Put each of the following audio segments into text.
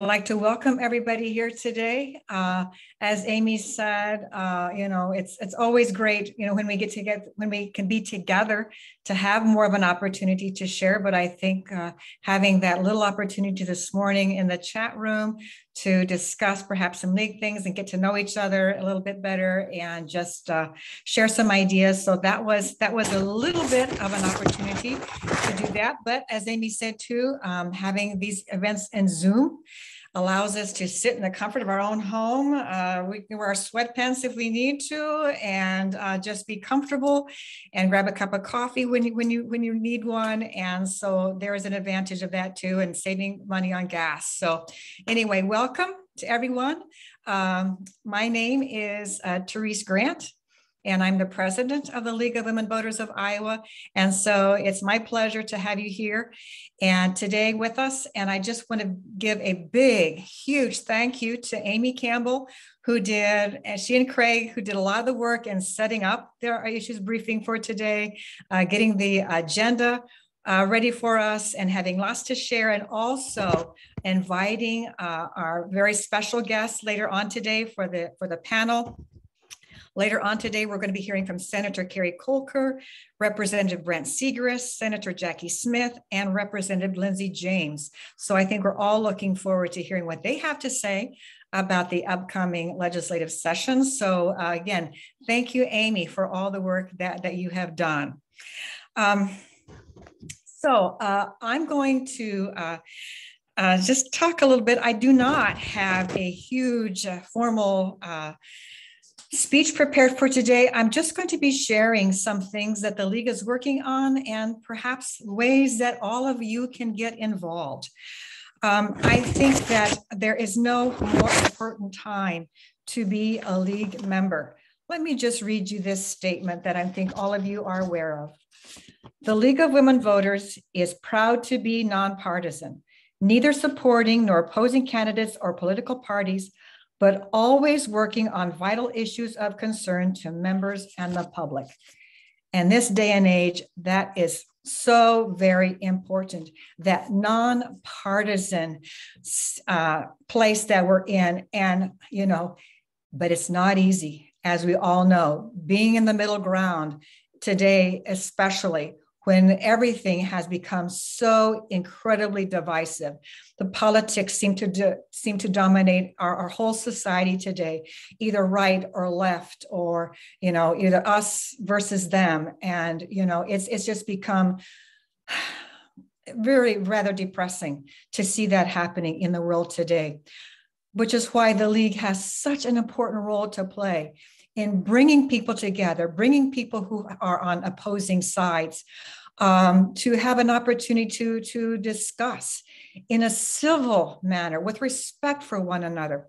I'd like to welcome everybody here today. As Amy said, it's always great, when we get together, when we can be together to have more of an opportunity to share. But I think having that little opportunity this morning in the chat room to discuss perhaps some league things and get to know each other a little bit better and just share some ideas. So that was a little bit of an opportunity to do that. But as Amy said too, having these events in Zoom allows us to sit in the comfort of our own home. We can wear our sweatpants if we need to, and just be comfortable and grab a cup of coffee when you need one. And so there is an advantage of that too, and saving money on gas. So anyway, welcome to everyone. My name is Therese Grant, and I'm the president of the League of Women Voters of Iowa. And so it's my pleasure to have you here and today with us. And I just want to give a big, huge thank you to Amy Campbell, who did, and she and Craig, who did a lot of the work in setting up their issues briefing for today, getting the agenda ready for us and having lots to share, and also inviting our very special guests later on today for the panel. Later on today, we're going to be hearing from Senator Carrie Koelker, Representative Brent Siegrist, Senator Jackie Smith, and Representative Lindsay James. So I think we're all looking forward to hearing what they have to say about the upcoming legislative sessions. So again, thank you, Amy, for all the work that you have done. I'm going to just talk a little bit. I do not have a huge formal speech prepared for today. I'm just going to be sharing some things that the League is working on and perhaps ways that all of you can get involved. I think that there is no more important time to be a League member. Let me just read you this statement that I think all of you are aware of. The League of Women Voters is proud to be nonpartisan, neither supporting nor opposing candidates or political parties, but always working on vital issues of concern to members and the public. And this day and age, that is so very important, that nonpartisan place that we're in. And, but it's not easy, as we all know, being in the middle ground today, especially when everything has become so incredibly divisive. The politics seem to dominate our whole society today, either right or left, or either us versus them. And it's just become rather depressing to see that happening in the world today, which is why the League has such an important role to play in bringing people together, bringing people who are on opposing sides to have an opportunity to discuss in a civil manner with respect for one another.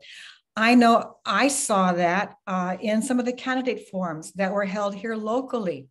I know I saw that in some of the candidate forums that were held here locally,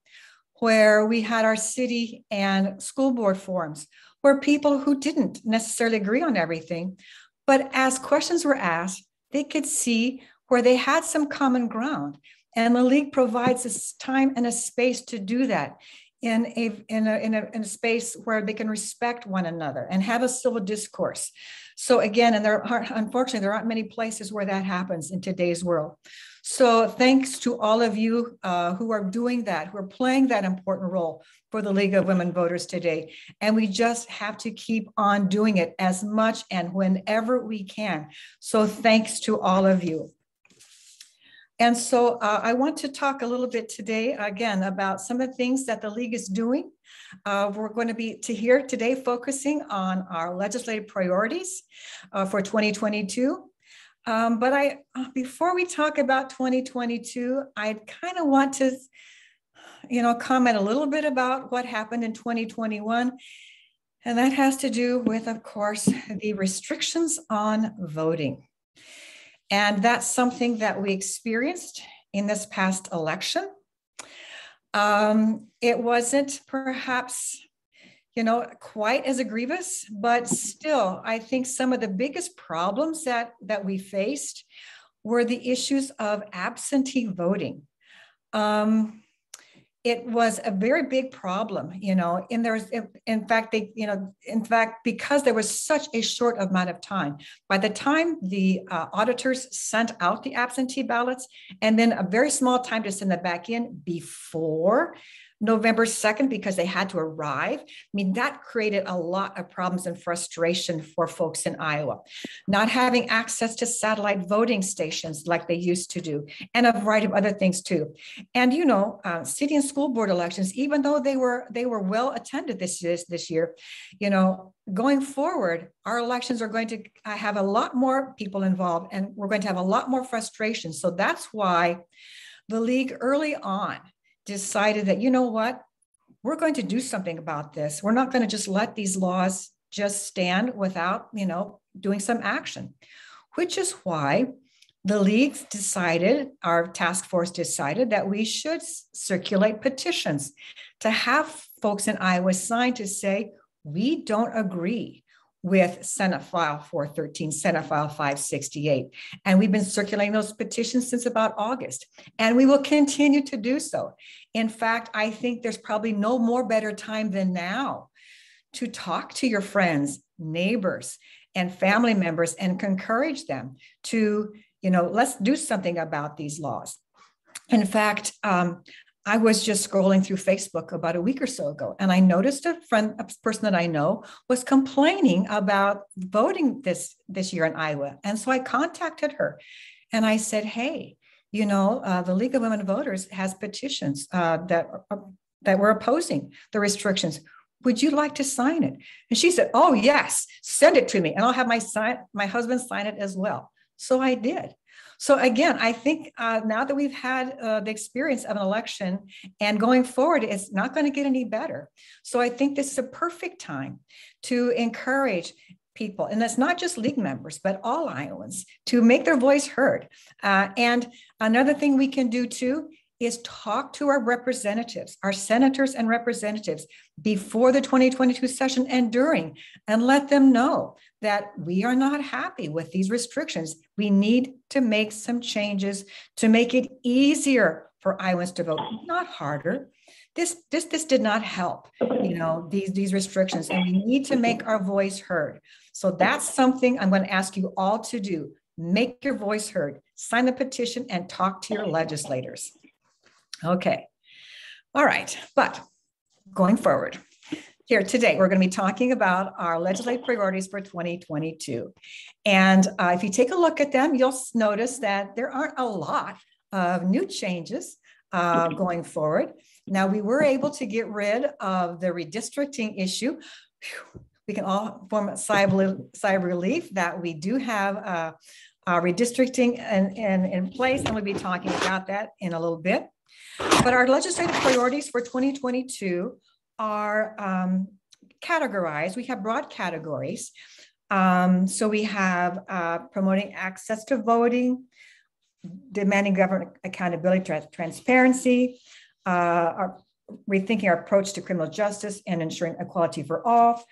where we had our city and school board forums, where people who didn't necessarily agree on everything, but as questions were asked, they could see where they had some common ground. And the League provides this time and a space to do that in a space where they can respect one another and have a civil discourse. So again, and unfortunately, there aren't many places where that happens in today's world. So thanks to all of you who are doing that, who are playing that important role for the League of Women Voters today. And we just have to keep on doing it as much and whenever we can. So thanks to all of you. And so I want to talk a little bit today, again, about some of the things that the League is doing. We're going to be here today focusing on our legislative priorities for 2022. But before we talk about 2022, I kind of want to, comment a little bit about what happened in 2021. And that has to do with, of course, the restrictions on voting. And that's something that we experienced in this past election. It wasn't perhaps, quite as egregious, but still, I think some of the biggest problems that we faced were the issues of absentee voting. it was a very big problem, and there's, in fact, because there was such a short amount of time, by the time the auditors sent out the absentee ballots, and then a very small time to send them back in before November 2nd, because they had to arrive. I mean, that created a lot of problems and frustration for folks in Iowa. Not having access to satellite voting stations like they used to do, and a variety of other things too. And city and school board elections, even though they were well attended this year, going forward, our elections are going to have a lot more people involved, and we're going to have a lot more frustration. So that's why the league early on decided that, we're going to do something about this. We're not going to just let these laws just stand without, doing some action, which is why the league decided, our task force decided, that we should circulate petitions to have folks in Iowa sign to say, we don't agree with Senate File 413, Senate File 568. And we've been circulating those petitions since about August, and we will continue to do so. In fact, I think there's probably no more better time than now to talk to your friends, neighbors, and family members and encourage them to, let's do something about these laws. In fact, I was just scrolling through Facebook about a week or so ago, and I noticed a person that I know was complaining about voting this year in Iowa. And so I contacted her and I said, hey, the League of Women Voters has petitions that were opposing the restrictions. Would you like to sign it? And she said, oh, yes, send it to me, and I'll have my husband sign it as well. So I did. So again, I think now that we've had the experience of an election, and going forward, it's not going to get any better. So I think this is a perfect time to encourage people, and that's not just league members, but all Iowans, to make their voice heard. And another thing we can do too is talk to our representatives, our senators and representatives, before the 2022 session and during, and let them know that we are not happy with these restrictions. We need to make some changes to make it easier for Iowans to vote, not harder. This did not help, these restrictions, and we need to make our voice heard. So that's something I'm going to ask you all to do. Make your voice heard, sign the petition, and talk to your legislators. Okay. All right. But going forward, here today, we're going to be talking about our legislative priorities for 2022. And if you take a look at them, you'll notice that there aren't a lot of new changes going forward. Now, we were able to get rid of the redistricting issue. We can all form a sigh of relief that we do have redistricting in place, and we'll be talking about that in a little bit. But our legislative priorities for 2022 are categorized. We have broad categories. So we have promoting access to voting, demanding government accountability, transparency, rethinking our approach to criminal justice and ensuring equality for all.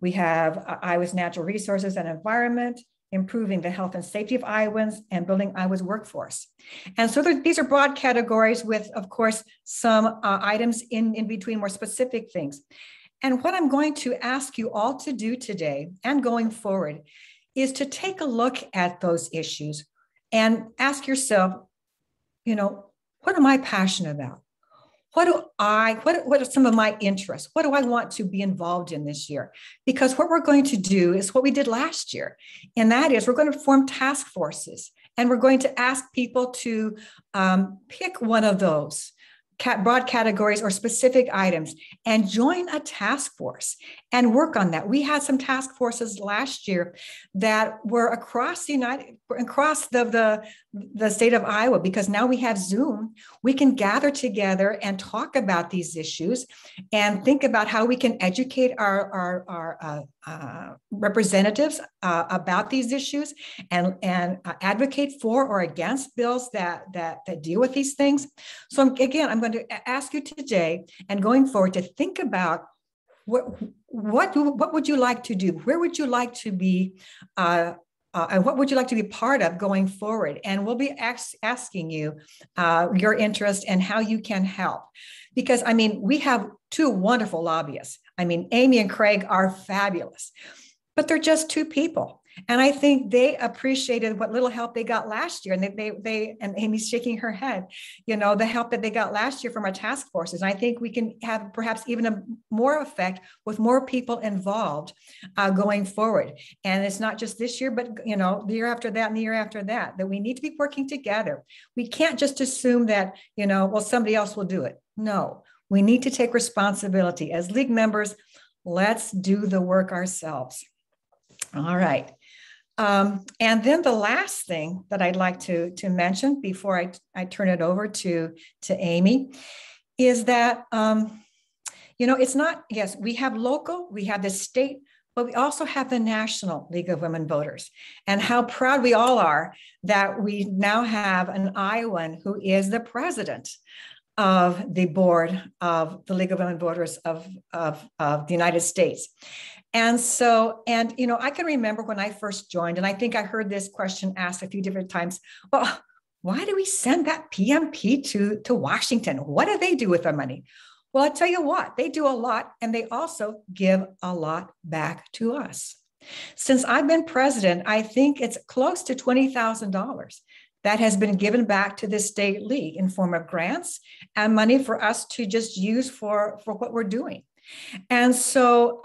We have Iowa's natural resources and environment, improving the health and safety of Iowans, and building Iowa's workforce. And so these are broad categories with, of course, some items in between, more specific things. And what I'm going to ask you all to do today and going forward is to take a look at those issues and ask yourself, what am I passionate about? What are some of my interests? What do I want to be involved in this year? Because what we're going to do is what we did last year. And that is, we're going to form task forces, and we're going to ask people to pick one of those broad categories or specific items and join a task force and work on that. We had some task forces last year that were across the state of Iowa, because now we have Zoom. We can gather together and talk about these issues and think about how we can educate our representatives about these issues and advocate for or against bills that deal with these things. So again, I'm going to ask you today and going forward to think about what would you like to do? Where would you like to be and what would you like to be part of going forward? And we'll be asking you your interest and how you can help. Because, I mean, we have two wonderful lobbyists. I mean, Amy and Craig are fabulous, but they're just two people. And I think they appreciated what little help they got last year. And and Amy's shaking her head, you know, the help that they got last year from our task forces. And I think we can have perhaps even a more effect with more people involved going forward. And it's not just this year, but, you know, the year after that and the year after that, that we need to be working together. We can't just assume that, you know, well, somebody else will do it. No, we need to take responsibility as league members. Let's do the work ourselves. All right. And then the last thing that I'd like to mention before I turn it over to Amy is that, you know, it's not, yes, we have local, we have the state, but we also have the National League of Women Voters, and how proud we all are that we now have an Iowan who is the president of the board of the League of Women Voters of the United States. And so, and, you know, I can remember when I first joined, and I think I heard this question asked a few different times, well, why do we send that PMP to Washington? What do they do with our money? Well, I tell you what, they do a lot, and they also give a lot back to us. Since I've been president, I think it's close to $20,000 that has been given back to the state league in form of grants and money for us to just use for what we're doing. And so,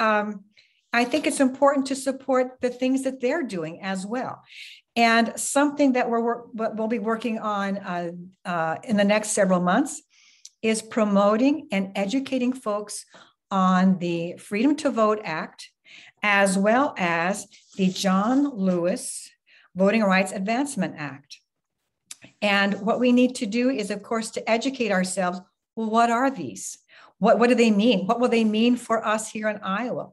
I think it's important to support the things that they're doing as well. And something that we'll be working on in the next several months is promoting and educating folks on the Freedom to Vote Act, as well as the John Lewis Voting Rights Advancement Act. And what we need to do is, of course, to educate ourselves. Well, what are these? What do they mean? What will they mean for us here in Iowa?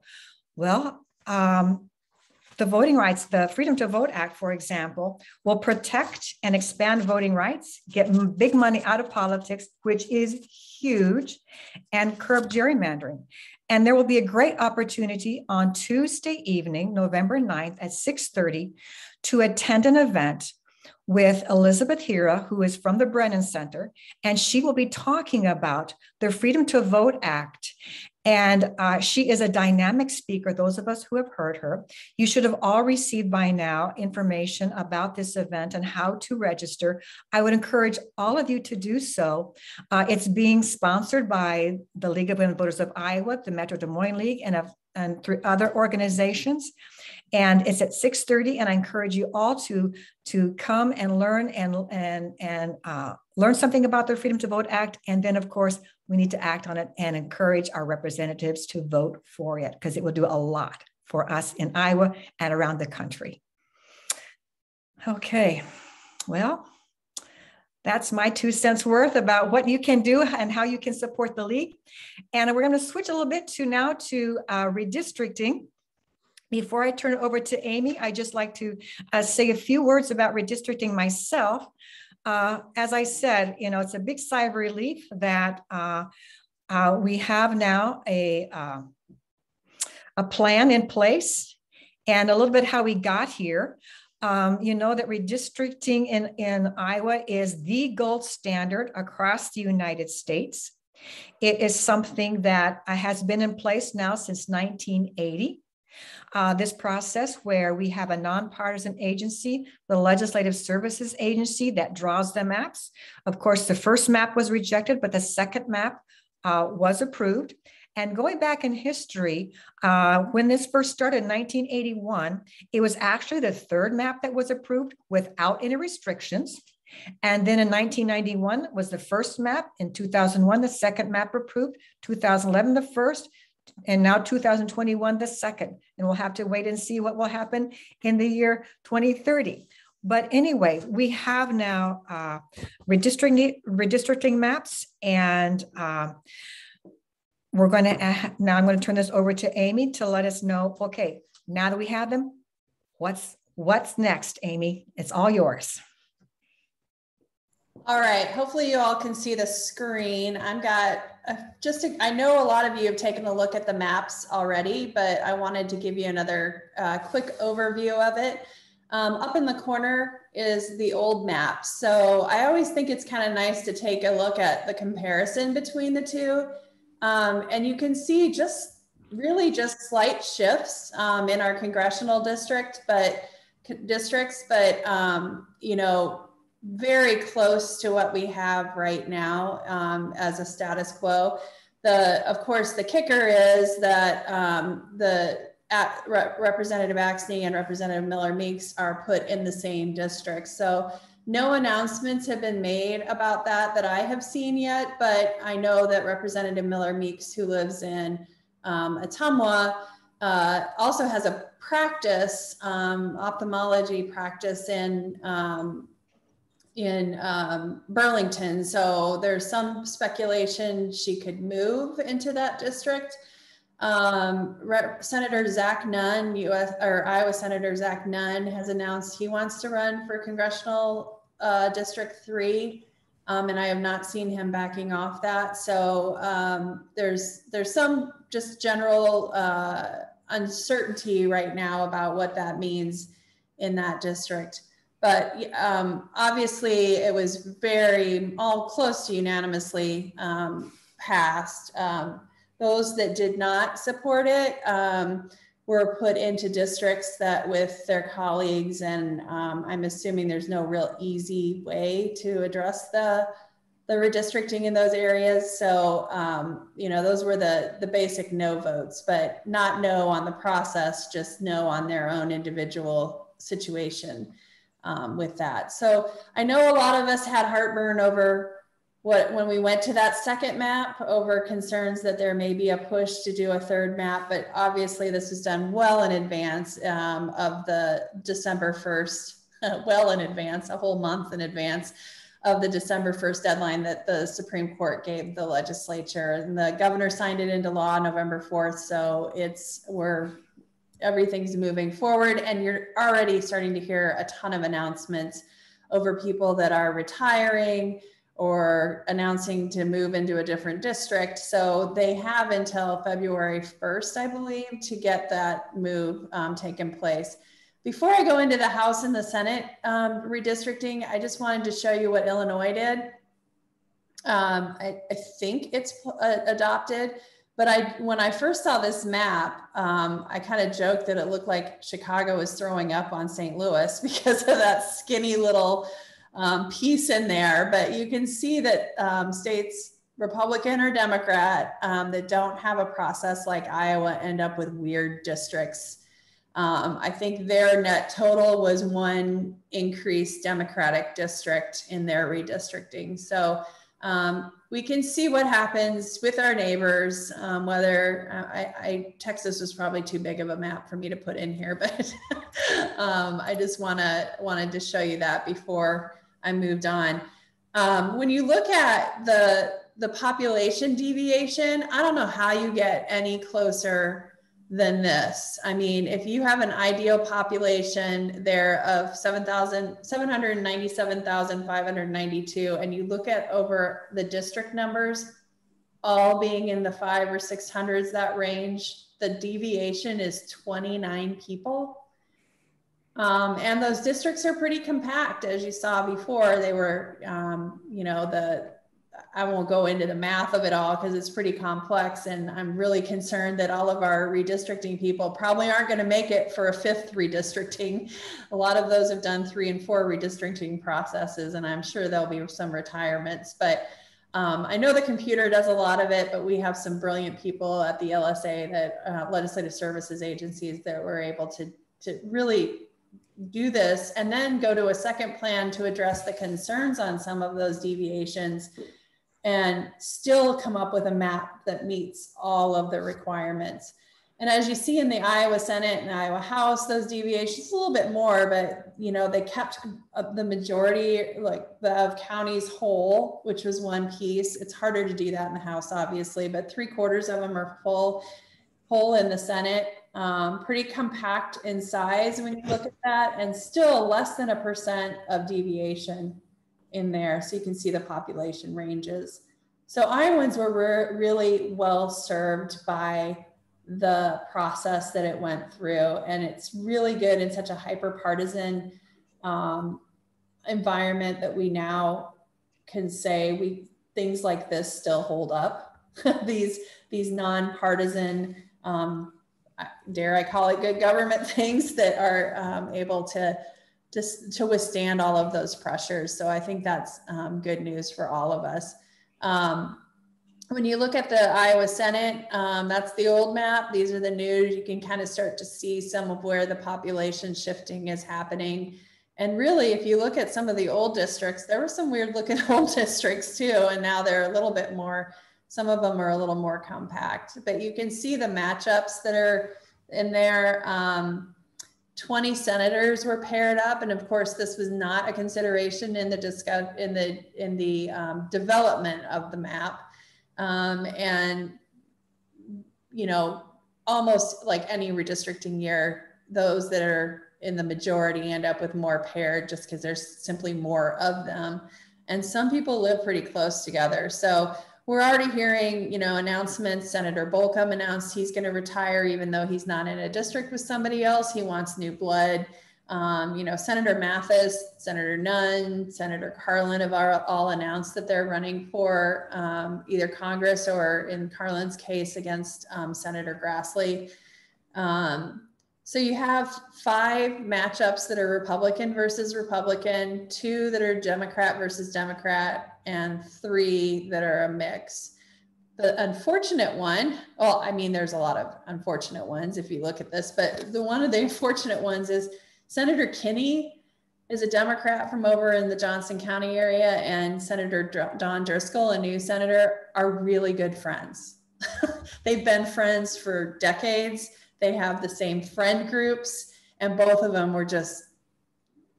Well, the voting rights, the Freedom to Vote Act, for example, will protect and expand voting rights, get big money out of politics, which is huge, and curb gerrymandering. And there will be a great opportunity on Tuesday evening, November 9th at 6:30 to attend an event with Elizabeth Hira, who is from the Brennan Center, and she will be talking about the Freedom to Vote Act. And she is a dynamic speaker, those of us who have heard her. You should have all received by now information about this event and how to register. I would encourage all of you to do so. It's being sponsored by the League of Women Voters of Iowa, the Metro Des Moines League, and through other organizations. And it's at 6:30, and I encourage you all to come and learn and learn something about the Freedom to Vote Act. And then, of course, we need to act on it and encourage our representatives to vote for it, because it will do a lot for us in Iowa and around the country. Okay, well, that's my 2 cents worth about what you can do and how you can support the league. And we're going to switch a little bit to redistricting. Before I turn it over to Amy, I'd just like to say a few words about redistricting myself. As I said, you know, it's a big sigh of relief that we have now a plan in place, and a little bit how we got here. You know that redistricting in Iowa is the gold standard across the United States. It is something that has been in place now since 1980. This process where we have a nonpartisan agency, the Legislative Services Agency, that draws the maps. Of course, the first map was rejected, but the second map was approved. And going back in history, when this first started in 1981, it was actually the third map that was approved without any restrictions. And then in 1991 was the first map. In 2001, the second map approved. 2011, the first. And now 2021, the second. And we'll have to wait and see what will happen in the year 2030. But anyway, we have now redistricting maps, and we're going to, now I'm going to turn this over to Amy to let us know, okay, now that we have them, what's next, Amy? It's all yours. All right, hopefully you all can see the screen. I've got I know a lot of you have taken a look at the maps already, but I wanted to give you another quick overview of it. Up in the corner is the old map. So I always think it's kind of nice to take a look at the comparison between the two. And you can see just really just slight shifts in our congressional districts, but you know, very close to what we have right now as a status quo. Of course, the kicker is that Representative Axney and Representative Miller-Meeks are put in the same district. So no announcements have been made about that I have seen yet, but I know that Representative Miller-Meeks, who lives in Ottumwa, also has a practice, ophthalmology practice in Burlington. So there's some speculation she could move into that district. Senator Zach Nunn, Iowa Senator Zach Nunn has announced he wants to run for Congressional District 3. And I have not seen him backing off that. So there's some just general uncertainty right now about what that means in that district. But obviously it was all close to unanimously passed. Those that did not support it were put into districts that with their colleagues, and I'm assuming there's no real easy way to address the redistricting in those areas. So, you know, those were the basic no votes, but not no on the process, just no on their own individual situation with that. So I know a lot of us had heartburn over when we went to that second map, over concerns that there may be a push to do a third map, but obviously this was done well in advance of the December 1st, well in advance, a whole month in advance of the December 1st deadline that the Supreme Court gave the legislature, and the governor signed it into law November 4th. So everything's moving forward, and you're already starting to hear a ton of announcements over people that are retiring or announcing to move into a different district. So they have until February 1st, I believe, to get that move taken place. Before I go into the House and the Senate redistricting, I just wanted to show you what Illinois did. I think it's adopted, but when I first saw this map, I kind of joked that it looked like Chicago was throwing up on St. Louis because of that skinny little piece in there. But you can see that states, Republican or Democrat, that don't have a process like Iowa end up with weird districts. I think their net total was one increased Democratic district in their redistricting. So we can see what happens with our neighbors, whether Texas was probably too big of a map for me to put in here, but I just wanted to show you that before I moved on. When you look at the population deviation, I don't know how you get any closer than this. I mean, if you have an ideal population there of 797,592, and you look at over the district numbers, all being in the 500 or 600s, that range, the deviation is 29 people. And those districts are pretty compact, as you saw before. They were, you know, I won't go into the math of it all because it's pretty complex, and I'm really concerned that all of our redistricting people probably aren't going to make it for a 5th redistricting. A lot of those have done 3 and 4 redistricting processes, and I'm sure there'll be some retirements. But I know the computer does a lot of it, but we have some brilliant people at the LSA, that Legislative Services Agencies, that were able to really do this, and then go to a second plan to address the concerns on some of those deviations, and still come up with a map that meets all of the requirements. And as you see in the Iowa Senate and Iowa House, those deviations a little bit more, but you know, they kept the majority, like of counties whole, which was one piece. It's harder to do that in the House, obviously, but 3/4 of them are whole in the Senate. Pretty compact in size when you look at that, and still less than 1% of deviation in there. So you can see the population ranges. So Iowans were really well served by the process that it went through. And it's really good in such a hyper-partisan environment that we now can say things like this still hold up. these nonpartisan, dare I call it good government things that are able to withstand all of those pressures. So I think that's good news for all of us. When you look at the Iowa Senate, that's the old map. These are the new. You can kind of start to see some of where the population shifting is happening. And really, if you look at some of the old districts, there were some weird looking old districts too. And now they're a little bit more, some of them are a little more compact. But you can see the matchups that are in there. 20 senators were paired up. And of course, this was not a consideration in the development of the map. And, you know, almost like any redistricting year, those that are in the majority end up with more paired just because there's simply more of them. And some people live pretty close together. So we're already hearing, you know, announcements. Senator Bolcom announced he's going to retire, even though he's not in a district with somebody else. He wants new blood. You know, Senator Mathis, Senator Nunn, Senator Carlin have all announced that they're running for either Congress or, in Carlin's case, against Senator Grassley. So you have 5 matchups that are Republican versus Republican, 2 that are Democrat versus Democrat, and 3 that are a mix. The unfortunate one, well, I mean, there's a lot of unfortunate ones if you look at this, but one of the unfortunate ones is Senator Kinney is a Democrat from over in the Johnson County area, and Senator Don Driscoll, a new senator, are really good friends. They've been friends for decades. They have the same friend groups, and both of them were just,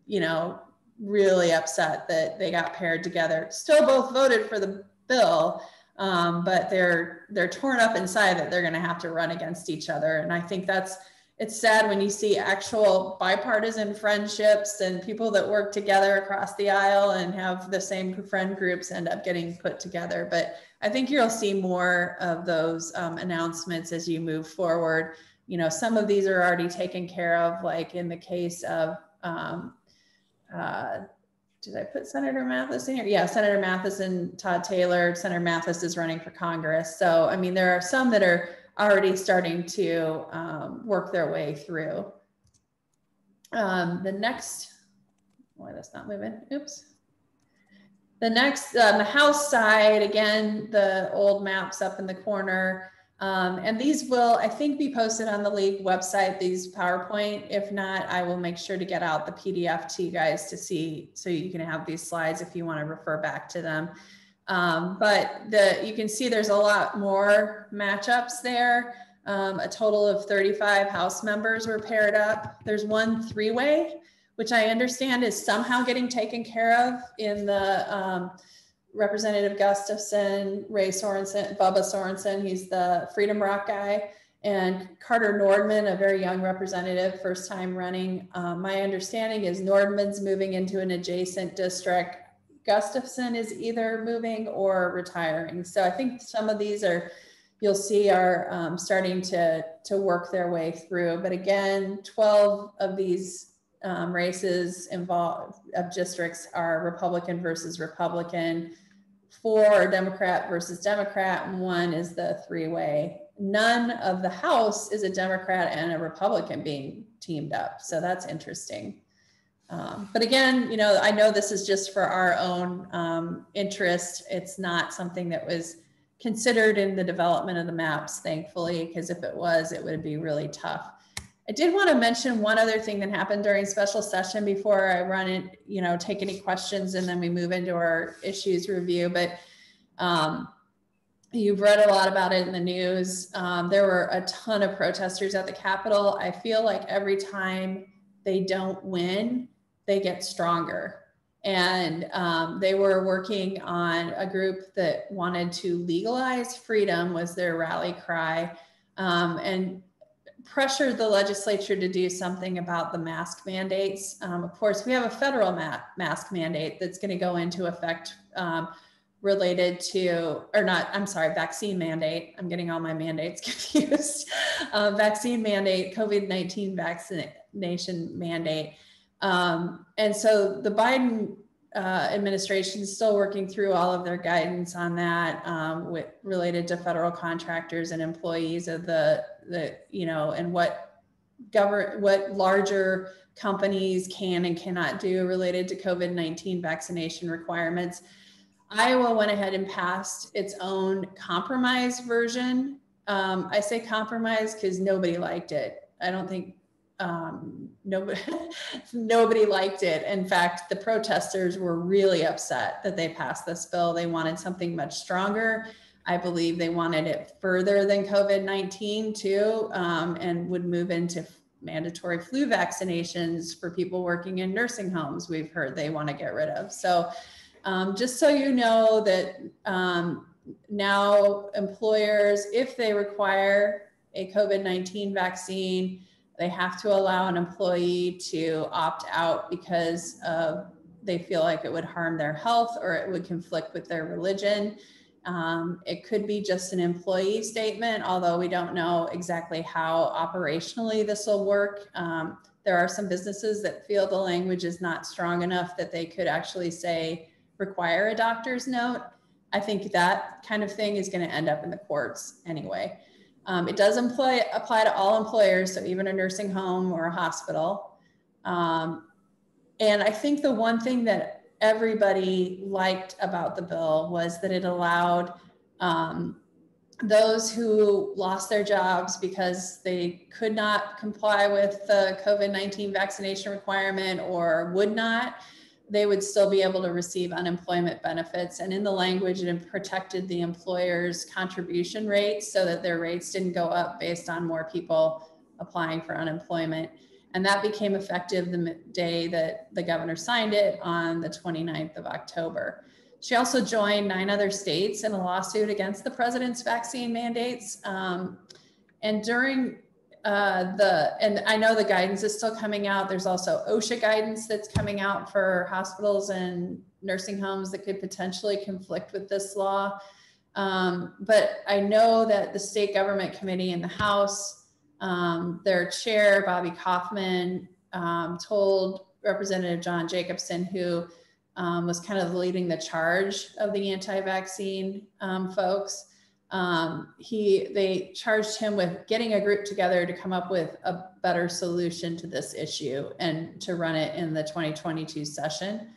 you know, really upset that they got paired together. Still both voted for the bill, but they're torn up inside that they're going to have to run against each other. And I think it's sad when you see actual bipartisan friendships and people that work together across the aisle and have the same friend groups end up getting put together. But I think you'll see more of those announcements as you move forward. You know, some of these are already taken care of, like in the case of, did I put Senator Mathis in here? Yeah, Senator Mathis and Todd Taylor. Senator Mathis is running for Congress. So, I mean, there are some that are already starting to work their way through. The next, why that's not moving, oops. The next, the House side, again, the old maps up in the corner. And these will, I think, be posted on the League website, these PowerPoint. If not, I will make sure to get out the PDF to you guys to see, so you can have these slides if you want to refer back to them. But you can see there's a lot more matchups there. A total of 35 House members were paired up. There's one 3-way, which I understand is somehow getting taken care of in the Representative Gustafson, Ray Sorensen, Bubba Sorensen, he's the Freedom Rock guy, and Carter Nordman, a very young representative, first time running. My understanding is Nordman's moving into an adjacent district. Gustafson is either moving or retiring. So I think some of these you'll see are starting to work their way through. But again, 12 of these races of districts are Republican versus Republican. 4 are Democrat versus Democrat, and 1 is the 3-way. None of the House is a Democrat and a Republican being teamed up. So that's interesting. But again, you know, I know this is just for our own interest. It's not something that was considered in the development of the maps, thankfully, because if it was, it would be really tough. I did want to mention one other thing that happened during special session before I run it, you know, take any questions and then we move into our issues review. But you've read a lot about it in the news. There were a ton of protesters at the Capitol. I feel like every time they don't win, they get stronger. And they were working on a group that wanted to legalize freedom was their rally cry, and pressured the legislature to do something about the mask mandates. Of course, we have a federal mask mandate that's going to go into effect related to, or not, I'm sorry, vaccine mandate. I'm getting all my mandates confused. Vaccine mandate, COVID-19 vaccination mandate. And so the Biden administration is still working through all of their guidance on that, related to federal contractors and employees of the and what larger companies can and cannot do related to COVID-19 vaccination requirements. Iowa went ahead and passed its own compromise version. I say compromise because nobody liked it. I don't think nobody liked it. In fact, the protesters were really upset that they passed this bill. They wanted something much stronger. I believe they wanted it further than COVID-19 too, and would move into mandatory flu vaccinations for people working in nursing homes. We've heard they want to get rid of. So just so you know that now employers, if they require a COVID-19 vaccine, they have to allow an employee to opt out because they feel like it would harm their health or it would conflict with their religion. It could be just an employee statement, although we don't know exactly how operationally this will work. There are some businesses that feel the language is not strong enough that they could actually say, require a doctor's note. I think that kind of thing is going to end up in the courts anyway. It does apply to all employers, so even a nursing home or a hospital. And I think the one thing that everybody liked about the bill was that it allowed those who lost their jobs because they could not comply with the COVID-19 vaccination requirement or would not, they would still be able to receive unemployment benefits. And in the language, it protected the employer's contribution rates so that their rates didn't go up based on more people applying for unemployment. And that became effective the day that the governor signed it on the 29th of October. She also joined 9 other states in a lawsuit against the president's vaccine mandates. And during and I know the guidance is still coming out. There's also OSHA guidance that's coming out for hospitals and nursing homes that could potentially conflict with this law. But I know that the state government committee in the House, their chair, Bobby Kaufman, told Representative John Jacobson, who was kind of leading the charge of the anti-vaccine folks, they charged him with getting a group together to come up with a better solution to this issue and to run it in the 2022 session.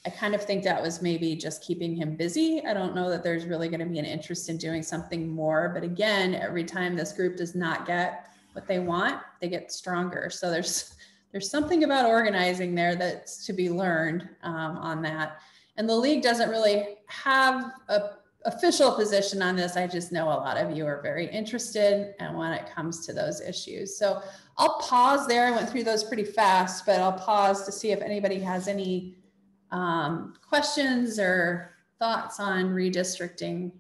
I kind of think that was maybe just keeping him busy. I don't know that there's really going to be an interest in doing something more, but again, every time this group does not get what they want, they get stronger. So there's something about organizing there that's to be learned on that. And the league doesn't really have a official position on this. I just know a lot of you are very interested and when it comes to those issues. So I'll pause there. I went through those pretty fast, but I'll pause to see if anybody has any questions or thoughts on redistricting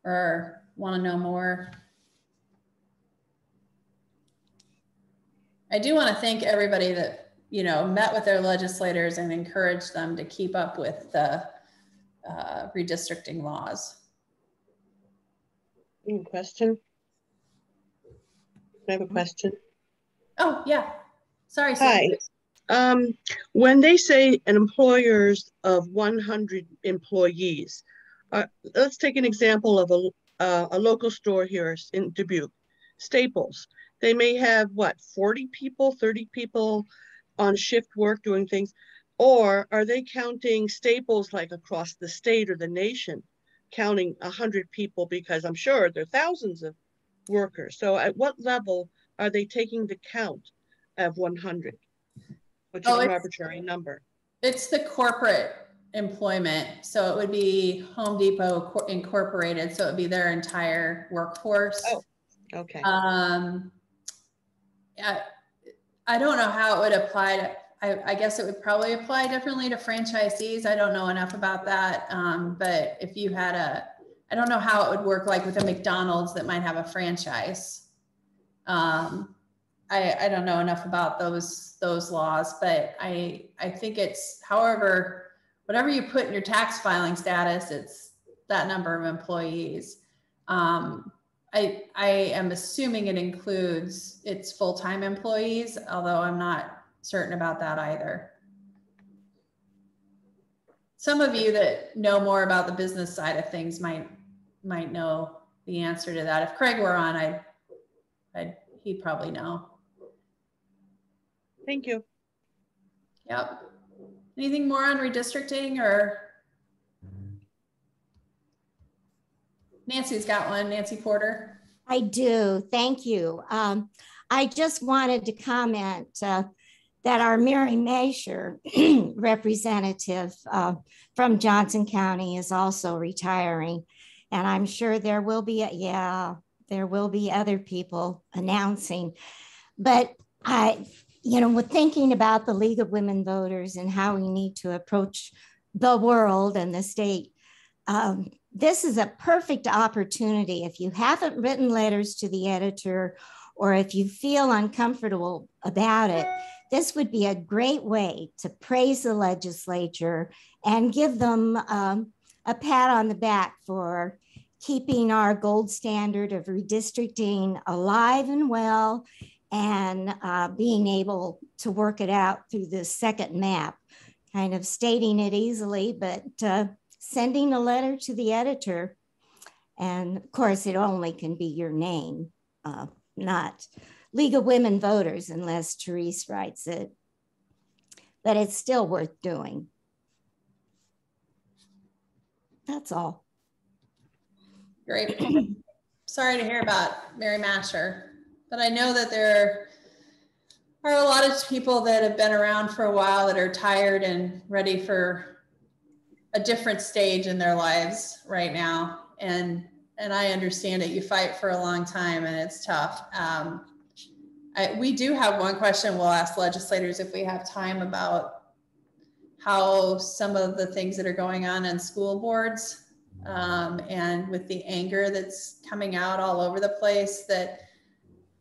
or want to know more. I do want to thank everybody that, met with their legislators and encouraged them to keep up with the redistricting laws. Any question? I have a question. Oh, yeah. Sorry. Hi. When they say an employers of 100 employees, let's take an example of a local store here in Dubuque, Staples. They may have, 40 people, 30 people on shift work doing things. Or are they counting Staples like across the state or the nation, counting 100 people? Because I'm sure there are thousands of workers. So at what level are they taking the count of 100, which is an arbitrary number? It's the corporate employment. So it would be Home Depot Incorporated. So it would be their entire workforce. Oh, okay. I don't know how it would apply to, I guess it would probably apply differently to franchisees. I don't know enough about that. But if you had I don't know how it would work like with a McDonald's that might have a franchise. I don't know enough about those laws, but I think it's however whatever you put in your tax filing status, it's that number of employees. I am assuming it includes its full-time employees, although I'm not certain about that either. Some of you that know more about the business side of things might know the answer to that. If Craig were on, he'd probably know. Thank you. Yep. Anything more on redistricting, or? Nancy's got one. Nancy Porter. I do. Thank you. I just wanted to comment that our Mary Masher representative from Johnson County is also retiring. And I'm sure there will be, there will be other people announcing. But we're thinking about the League of Women Voters and how we need to approach the world and the state. This is a perfect opportunity. If you haven't written letters to the editor, or if you feel uncomfortable about it, this would be a great way to praise the legislature and give them a pat on the back for keeping our gold standard of redistricting alive and well, and being able to work it out through the second map, kind of stating it easily, but sending a letter to the editor. And of course, it only can be your name, not League of Women Voters, unless Therese writes it. But it's still worth doing. That's all. Great. Sorry to hear about Mary Masher, but I know that there are a lot of people that have been around for a while that are tired and ready for a different stage in their lives right now. And I understand it. You fight for a long time and it's tough. We do have one question we'll ask legislators if we have time about how some of the things that are going on in school boards and with the anger that's coming out all over the place, that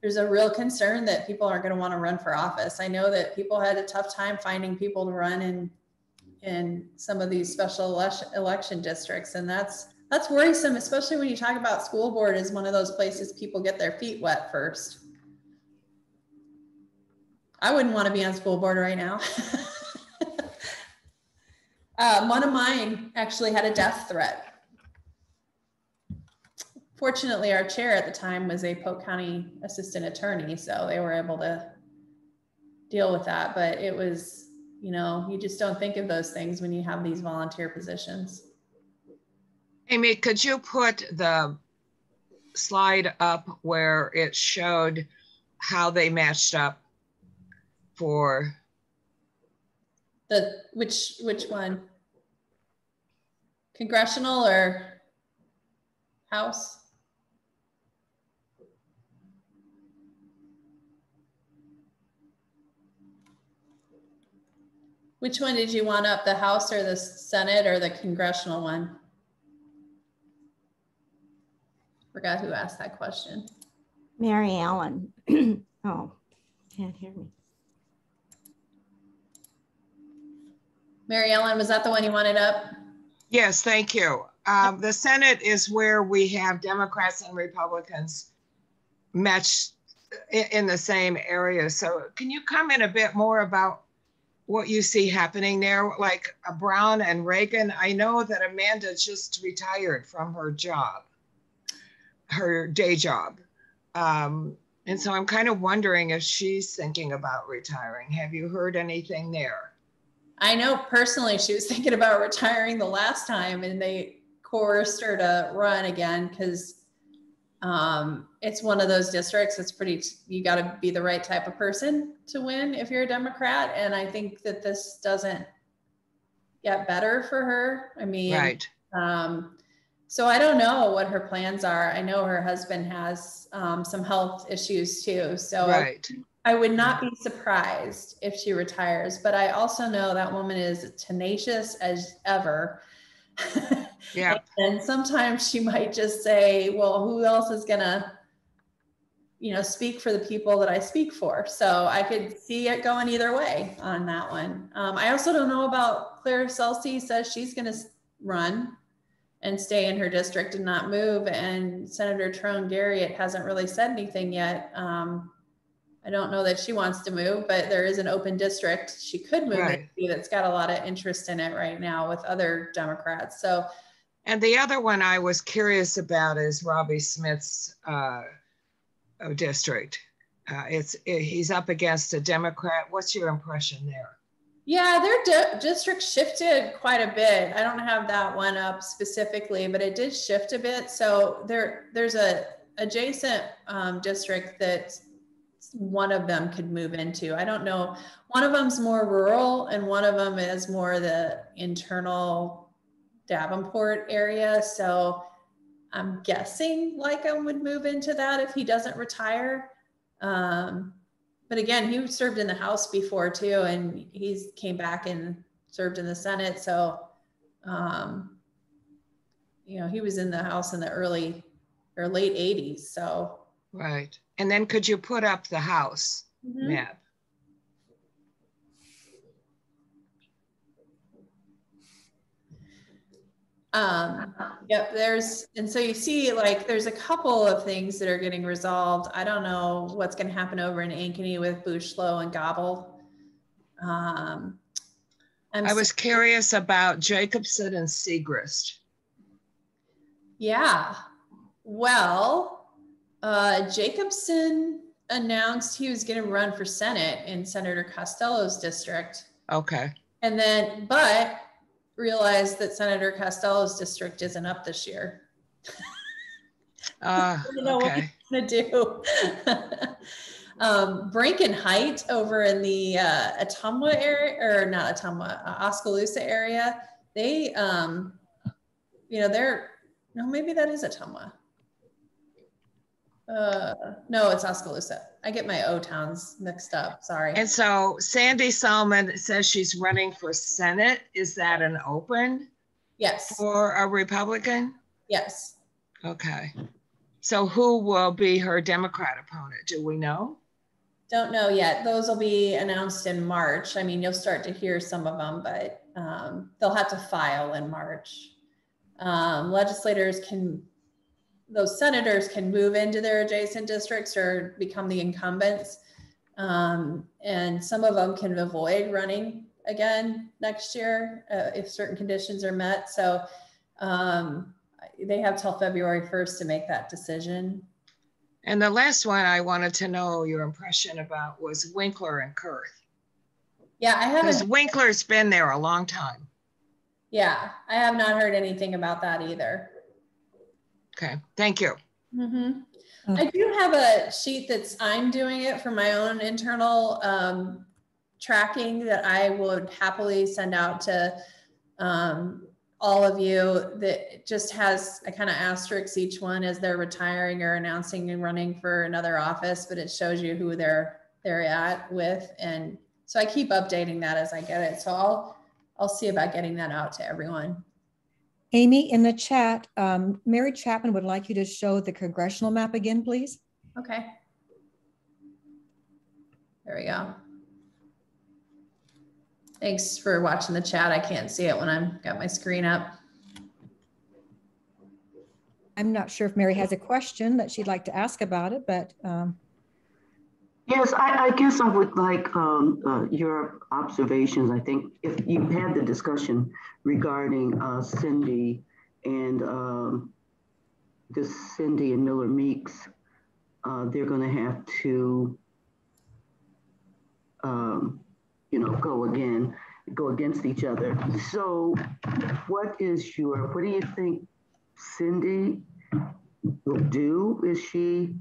there's a real concern that people aren't going to want to run for office. I know that people had a tough time finding people to run in some of these special election districts. And that's worrisome, especially when you talk about school board as one of those places people get their feet wet first. I wouldn't want to be on school board right now. One of mine actually had a death threat. Fortunately, our chair at the time was a Polk County assistant attorney, so they were able to deal with that. But it was, you just don't think of those things when you have these volunteer positions. Amy, could you put the slide up where it showed how they matched up for the which one? Congressional or House? Which one did you want up, the House or the Senate or the congressional one? Forgot who asked that question. Mary Ellen. Oh, can't hear me. Mary Ellen, was that the one you wanted up? Yes, thank you. The Senate is where we have Democrats and Republicans matched in the same area. So can you comment a bit more about what you see happening there, like Brown and Reagan? I know that Amanda just retired from her job, her day job. And so I'm kind of wondering if she's thinking about retiring. Have you heard anything there? I know personally she was thinking about retiring the last time and they coerced her to run again because it's one of those districts. It's you got to be the right type of person to win if you're a Democrat. And I think that this doesn't get better for her. I mean, right. So I don't know what her plans are. I know her husband has some health issues too. So right. I would not be surprised if she retires, but I also know that woman is tenacious as ever. Yeah. And sometimes she might just say, well, who else is gonna speak for the people that I speak for. So I could see it going either way on that one. I also don't know about Claire Celsi says she's going to run and stay in her district and not move. And Senator Trone Garriott hasn't really said anything yet. I don't know that she wants to move, but there is an open district she could move into that's got a lot of interest in it right now with other Democrats. So, and the other one I was curious about is Robbie Smith's district. He's up against a Democrat. What's your impression there? Yeah, their district shifted quite a bit. I don't have that one up specifically, but it did shift a bit. So there's a adjacent district that one of them could move into. I don't know. One of them's more rural and one of them is more the internal Davenport area. So I'm guessing Lycum would move into that if he doesn't retire. But again, he served in the House before too, and he's came back and served in the Senate. So, he was in the House in the early or late 80s. So. Right. And then could you put up the House map? Yep, and so you see like there's a couple of things that are getting resolved. I don't know what's going to happen over in Ankeny with Bushlow and Gobble. I was curious about Jacobson and Siegrist. Yeah, well, Jacobson announced he was going to run for Senate in Senator Costello's district. Okay. And then, but realized that Senator Costello's district isn't up this year. I don't know what he's going to do. Branken Height over in the Ottumwa area, or not Ottumwa, Oskaloosa area, they, no, maybe that is Ottumwa. No, it's Oskaloosa. I get my O towns mixed up. Sorry. And so Sandy Solomon says she's running for Senate. Is that an open? Yes. For a Republican? Yes. Okay. So who will be her Democrat opponent? Do we know? Don't know yet. Those will be announced in March. I mean, you'll start to hear some of them, but they'll have to file in March. Those senators can move into their adjacent districts or become the incumbents. And some of them can avoid running again next year if certain conditions are met. So they have till February 1st to make that decision. And the last one I wanted to know your impression about was Winkler and Kurth. Yeah, I haven't. Because Winkler's been there a long time. Yeah, I have not heard anything about that either. Okay, thank you. Mm-hmm. I do have a sheet I'm doing it for my own internal tracking that I would happily send out to all of you that just has a kind of asterisk each one as they're retiring or announcing and running for another office, but it shows you who they're at with. And so I keep updating that as I get it. So I'll see about getting that out to everyone. Amy, in the chat, Mary Chapman would like you to show the congressional map again, please. Okay. There we go. Thanks for watching the chat. I can't see it when I've got my screen up. I'm not sure if Mary has a question that she'd like to ask about it, but. Yes, I guess I would like your observations. I think if you had the discussion regarding Cindy and Cindy and Miller Meeks, they're going to have to, go against each other. So what do you think Cindy will do? Is she?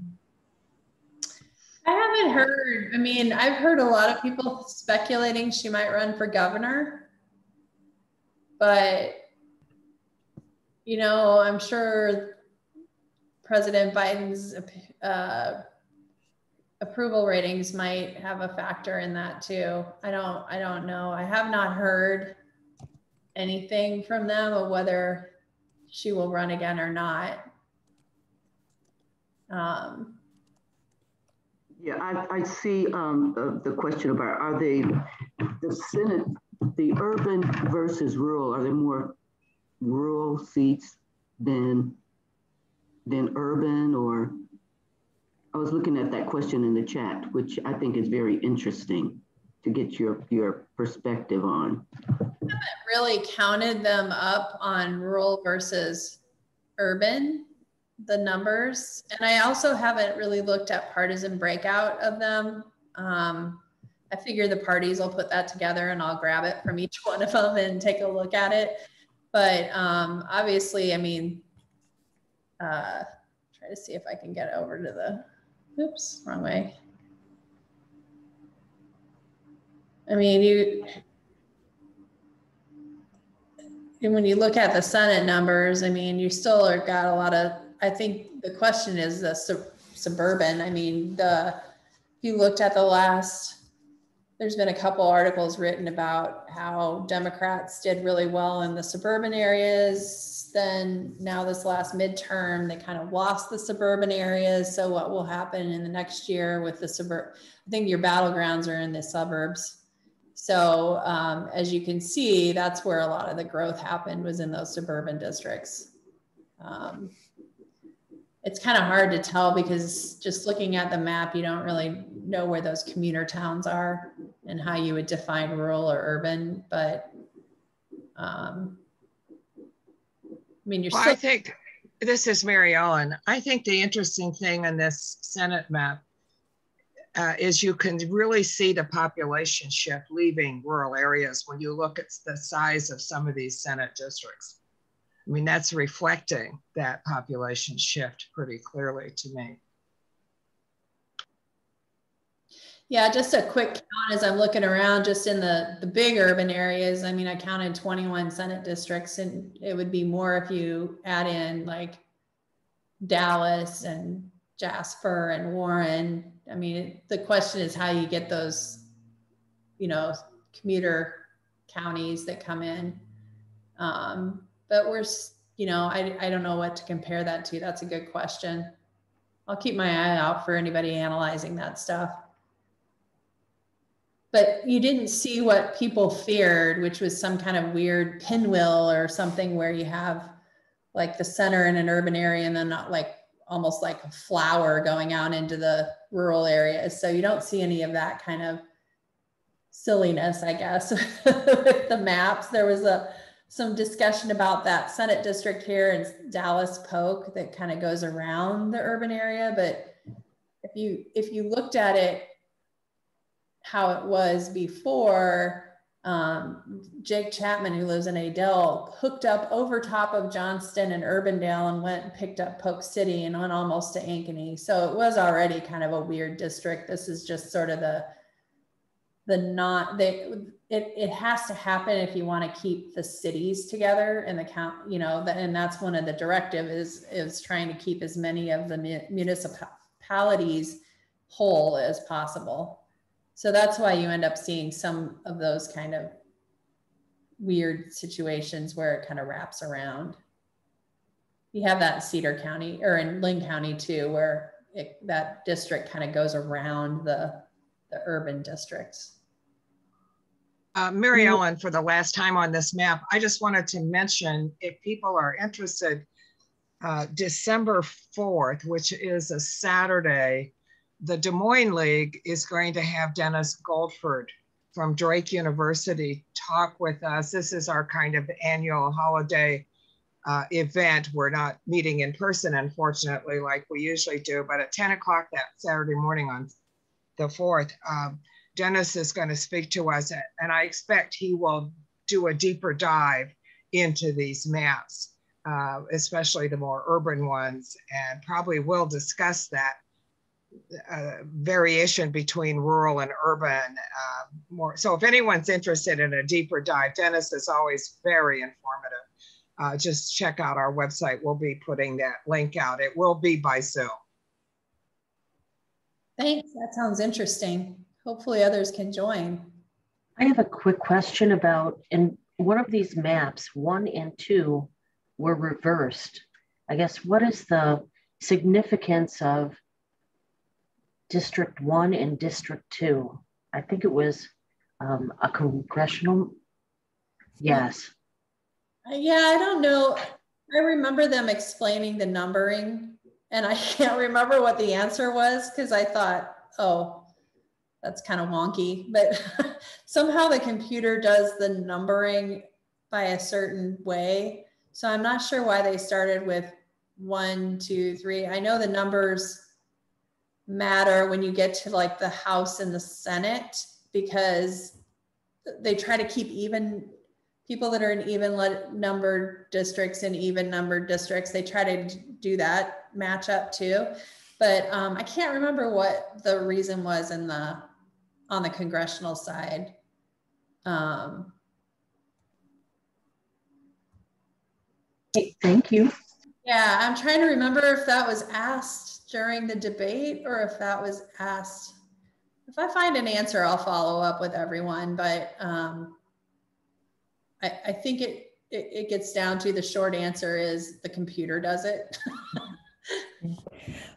I haven't heard. I mean, I've heard a lot of people speculating she might run for governor, but, I'm sure President Biden's approval ratings might have a factor in that too. I don't know. I have not heard anything from them of whether she will run again or not. Yeah, I see the question about, are they, the Senate, the urban versus rural, are there more rural seats than urban? Or I was looking at that question in the chat, which I think is very interesting to get your perspective on. I haven't really counted them up on rural versus urban, the numbers. And I also haven't really looked at partisan breakout of them. I figure the parties will put that together and I'll grab it from each one of them and take a look at it. But obviously, I mean, try to see if I can get over to the, oops, wrong way. I mean, when you look at the Senate numbers, I mean, you still are got a lot of, I think the question is the suburban. I mean, if you looked at the last, there's been a couple articles written about how Democrats did really well in the suburban areas. Then now this last midterm, they kind of lost the suburban areas. So what will happen in the next year with the suburb? I think your battlegrounds are in the suburbs. So as you can see, that's where a lot of the growth happened, was in those suburban districts. It's kind of hard to tell because just looking at the map, you don't really know where those commuter towns are and how you would define rural or urban. But I mean, you're I think, this is Mary Ellen. I think the interesting thing in this Senate map is you can really see the population shift leaving rural areas when you look at the size of some of these Senate districts. I mean, that's reflecting that population shift pretty clearly to me. Yeah, just a quick count as I'm looking around just in the big urban areas. I mean, I counted 21 Senate districts, and it would be more if you add in like Dallas and Jasper and Warren. I mean, the question is how you get those, you know, commuter counties that come in. But we're, you know, I don't know what to compare that to. That's a good question. I'll keep my eye out for anybody analyzing that stuff. But you didn't see what people feared, which was some kind of weird pinwheel or something where you have like the center in an urban area and then not like almost like a flower going out into the rural areas. So you don't see any of that kind of silliness, I guess, with the maps. There was some discussion about that Senate district here in Dallas Polk that kind of goes around the urban area. But if you looked at it how it was before, Jake Chapman, who lives in Adel, hooked up over top of Johnston and Urbandale and went and picked up Polk City and went almost to Ankeny. So it was already kind of a weird district. This is just sort of it has to happen if you want to keep the cities together and the count, you know, and that's one of the directive is trying to keep as many of the municipalities whole as possible. So that's why you end up seeing some of those kind of weird situations where it kind of wraps around. You have that in Cedar County or in Lynn County too, where that district kind of goes around the urban districts. Mary Ellen, for the last time on this map, I just wanted to mention, if people are interested, December 4th, which is a Saturday, the Des Moines League is going to have Dennis Goldford from Drake University talk with us. This is our kind of annual holiday event. We're not meeting in person, unfortunately, like we usually do, but at 10 o'clock that Saturday morning on the 4th, Dennis is going to speak to us, and I expect he will do a deeper dive into these maps, especially the more urban ones, and probably will discuss that variation between rural and urban more. So if anyone's interested in a deeper dive, Dennis is always very informative. Just check out our website. We'll be putting that link out. It will be by Zoom. Thanks, that sounds interesting. Hopefully others can join. I have a quick question about, in one of these maps, 1 and 2 were reversed. I guess, what is the significance of District 1 and District 2. I think it was a congressional, yes. Yeah, I don't know. I remember them explaining the numbering, and I can't remember what the answer was because I thought, oh, that's kind of wonky. But somehow the computer does the numbering by a certain way. So I'm not sure why they started with 1, 2, 3. I know the numbers matter when you get to like the House and the Senate because they try to keep even people that are in even numbered districts and even numbered districts. They try to do that match up too. But I can't remember what the reason was on the congressional side. Thank you. Yeah, I'm trying to remember if that was asked during the debate or if that was asked. If I find an answer, I'll follow up with everyone, but I think it gets down to the short answer is the computer does it.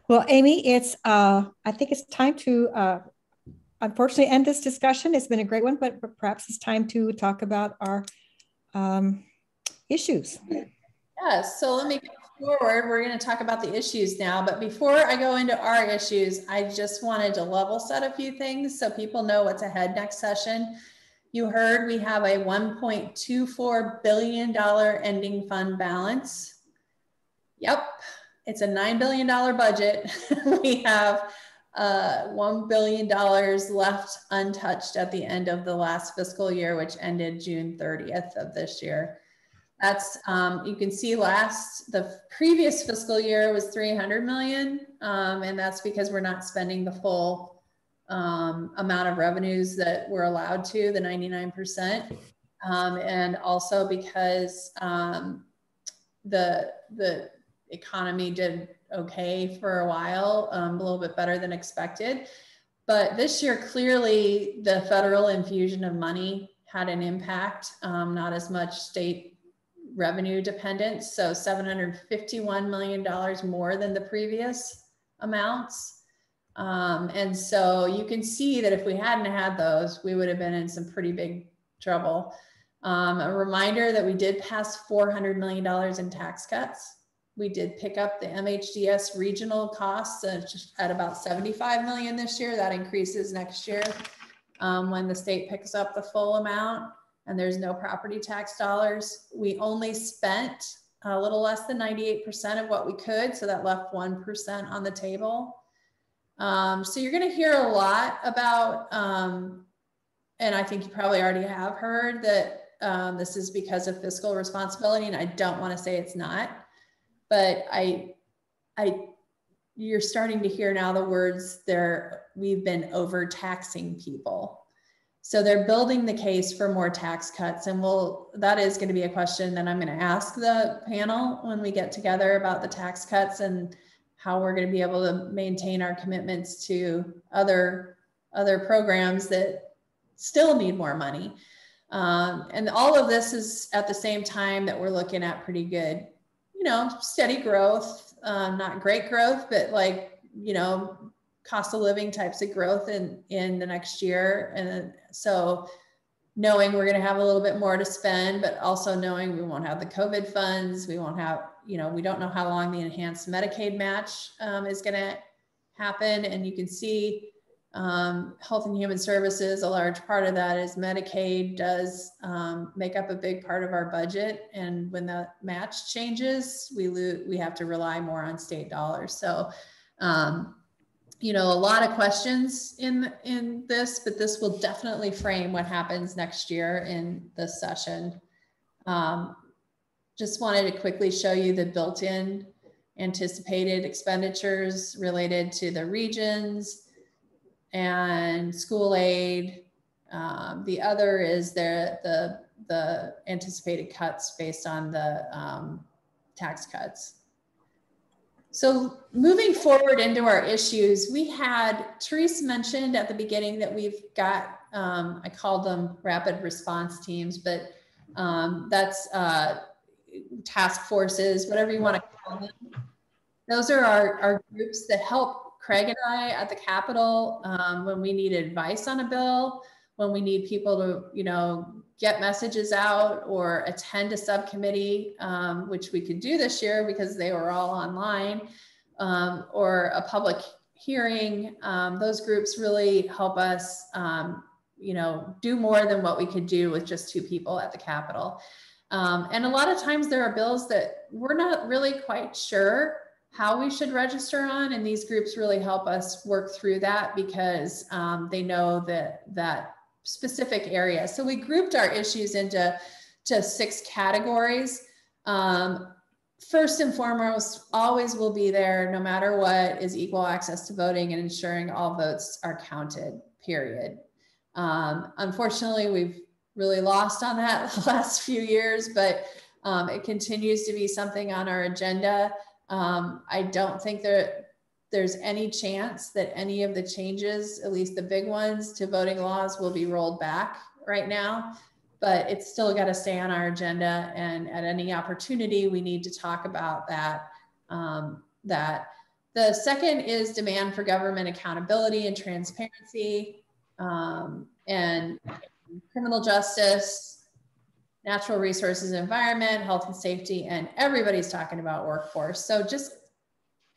Well, Amy, it's I think it's time to unfortunately end this discussion. It's been a great one, but perhaps it's time to talk about our issues. Yes, so let me go forward. We're going to talk about the issues now, but before I go into our issues, I just wanted to level set a few things so people know what's ahead next session. You heard we have a $1.24 billion ending fund balance. Yep, it's a $9 billion budget. We have $1 billion left untouched at the end of the last fiscal year, which ended June 30th of this year. That's, you can see the previous fiscal year was 300 million. And that's because we're not spending the full amount of revenues that we're allowed to, the 99%. And also because the economy did okay for a while, a little bit better than expected. But this year, clearly the federal infusion of money had an impact, not as much state revenue dependent. So $751 million more than the previous amounts. And so you can see that if we hadn't had those, we would have been in some pretty big trouble. A reminder that we did pass $400 million in tax cuts. We did pick up the MHDS regional costs at about 75 million this year. That increases next year when the state picks up the full amount and there's no property tax dollars. We only spent a little less than 98% of what we could. So that left 1% on the table. So you're going to hear a lot about, and I think you probably already have heard that this is because of fiscal responsibility. And I don't want to say it's not, but you're starting to hear now the words we've been overtaxing people. So they're building the case for more tax cuts, and that is going to be a question that I'm going to ask the panel when we get together about the tax cuts and how we're going to be able to maintain our commitments to other programs that still need more money. And all of this is at the same time that we're looking at pretty good, steady growth, not great growth, but cost of living types of growth in the next year. And so knowing we're going to have a little bit more to spend, but also knowing we won't have the COVID funds, we won't have, we don't know how long the enhanced Medicaid match is going to happen. And you can see Health and Human Services, a large part of that is Medicaid does make up a big part of our budget. And when the match changes, we have to rely more on state dollars. So, a lot of questions in this, but this will definitely frame what happens next year in this session. Just wanted to quickly show you the built-in anticipated expenditures related to the regions and school aid. The other is the anticipated cuts based on the tax cuts. So moving forward into our issues, Therese mentioned at the beginning that we've got, I called them rapid response teams, but that's task forces, whatever you want to call them. Those are our groups that help Craig and I at the Capitol when we need advice on a bill, when we need people to, you know, get messages out or attend a subcommittee, which we could do this year because they were all online, or a public hearing. Those groups really help us, you know, do more than what we could do with just 2 people at the Capitol. And a lot of times there are bills that we're not really quite sure how we should register on, and these groups really help us work through that because they know that specific area. So we grouped our issues into 6 categories. First and foremost, always will be there, no matter what, is equal access to voting and ensuring all votes are counted, period. Unfortunately, we've really lost on that the last few years, but it continues to be something on our agenda. I don't think there's any chance that any of the changes, at least the big ones, to voting laws will be rolled back right now, but it's still got to stay on our agenda. And at any opportunity, we need to talk about that. The second is demand for government accountability and transparency, and criminal justice, natural resources and environment, health and safety, and everybody's talking about workforce. So just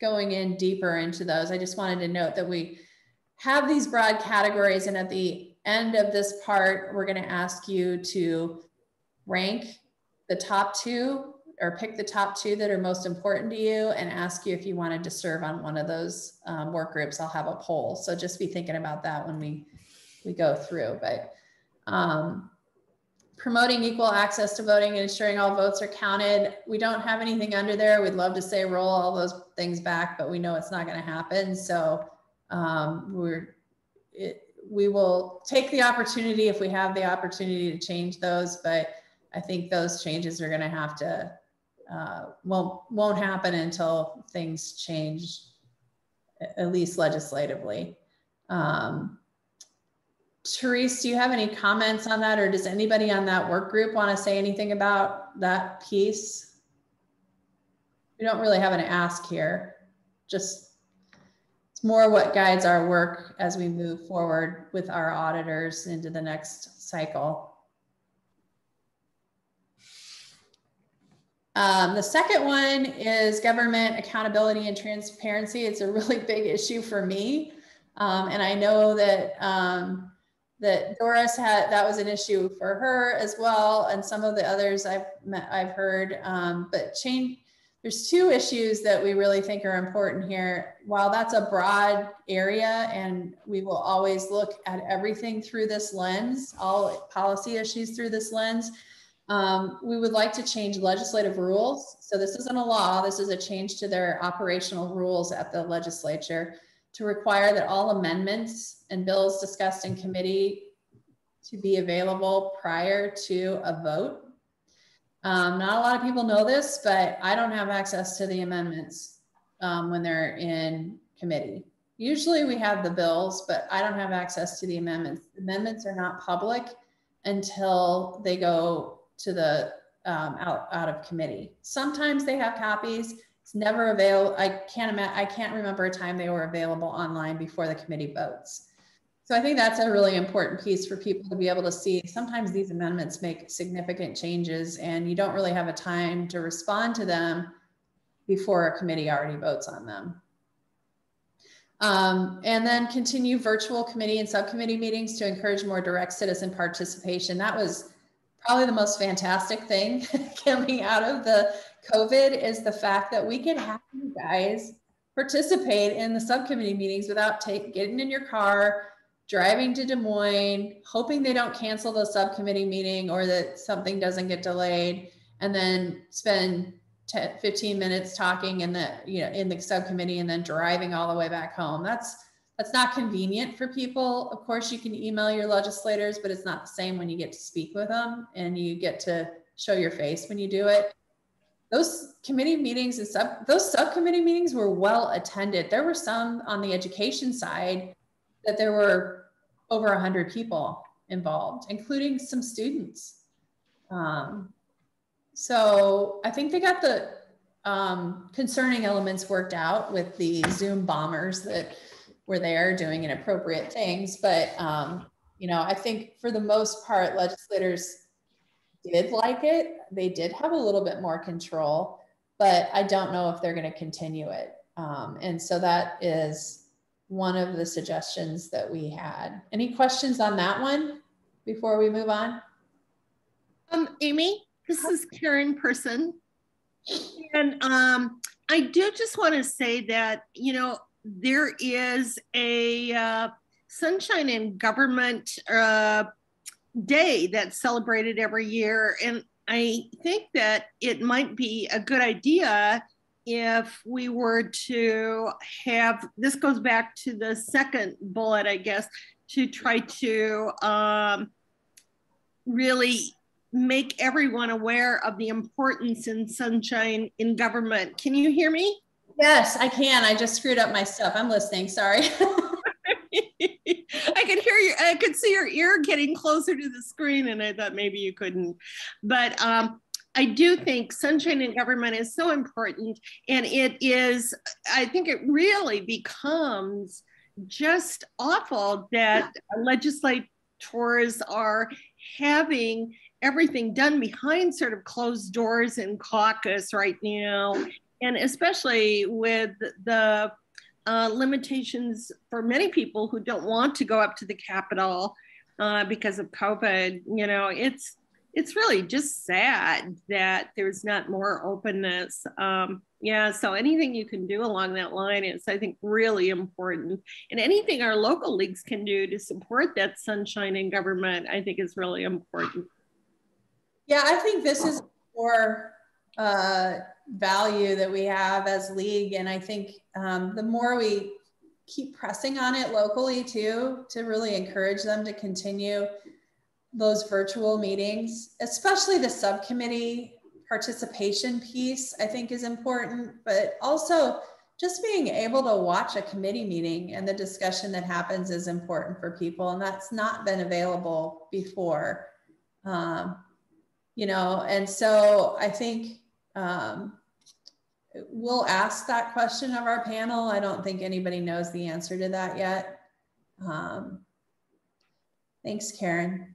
going in deeper into those, I just wanted to note that we have these broad categories, and at the end of this part, we're going to ask you to rank the top 2 or pick the top 2 that are most important to you and ask you if you wanted to serve on one of those work groups. I'll have a poll. So just be thinking about that when we go through. But promoting equal access to voting and ensuring all votes are counted. We don't have anything under there. We'd love to say roll all those things back, but we know it's not going to happen. So we will take the opportunity if we have the opportunity to change those, but I think those changes are going to have to, won't happen until things change, at least legislatively. Therese, do you have any comments on that, or does anybody on that work group want to say anything about that piece? We don't really have an ask here, just it's more what guides our work as we move forward with our auditors into the next cycle. The second one is government accountability and transparency. It's a really big issue for me. And I know that that Doris that was an issue for her as well, and some of the others I've heard. But there's 2 issues that we really think are important here. While that's a broad area, and we will always look at everything through this lens, all policy issues through this lens, we would like to change legislative rules. So this isn't a law, this is a change to their operational rules at the legislature, to require that all amendments and bills discussed in committee to be available prior to a vote. Not a lot of people know this, but I don't have access to the amendments when they're in committee. Usually we have the bills, but I don't have access to the amendments. Amendments are not public until they go to the out of committee. Sometimes they have copies. It's never available. I can't remember a time they were available online before the committee votes. So I think that's a really important piece for people to be able to see. Sometimes these amendments make significant changes and you don't really have a time to respond to them before a committee already votes on them. And then continue virtual committee and subcommittee meetings to encourage more direct citizen participation. That was probably the most fantastic thing coming out of the COVID, is the fact that we can have you guys participate in the subcommittee meetings without getting in your car, driving to Des Moines, hoping they don't cancel the subcommittee meeting or that something doesn't get delayed, and then spend 15 minutes talking in the subcommittee and then driving all the way back home. That's not convenient for people. Of course, you can email your legislators, but it's not the same when you get to speak with them and you get to show your face when you do it. Those committee meetings and those subcommittee meetings were well attended. There were some on the education side that there were over 100 people involved, including some students. So I think they got concerning elements worked out with the Zoom bombers that were there doing inappropriate things. But, I think for the most part, legislators did like it. They did have a little bit more control, but I don't know if they're going to continue it. And so that is one of the suggestions that we had. Any questions on that one before we move on? Amy, this is Karen Person. And I do just want to say that, there is a Sunshine in Government Day that's celebrated every year. And I think that it might be a good idea if we were to have, this goes back to the second bullet, I guess, to try to really make everyone aware of the importance in Sunshine in Government. Can you hear me? Yes, I can. I just screwed up my stuff. I'm listening, sorry. I could hear you. I could see your ear getting closer to the screen, and I thought maybe you couldn't. But I do think Sunshine in Government is so important. And it is, I think it really becomes just awful that legislators are having everything done behind sort of closed doors in caucus right now. And especially with the limitations for many people who don't want to go up to the Capitol because of COVID, it's really just sad that there's not more openness. So anything you can do along that line is, I think, really important. And anything our local leagues can do to support that Sunshine in Government, I think is really important. Yeah, I think this is more value that we have as league. And I think the more we keep pressing on it locally too, to really encourage them to continue those virtual meetings, especially the subcommittee participation piece, I think is important, but also just being able to watch a committee meeting and the discussion that happens is important for people. And that's not been available before, and so I think we'll ask that question of our panel. I don't think anybody knows the answer to that yet. Thanks, Karen.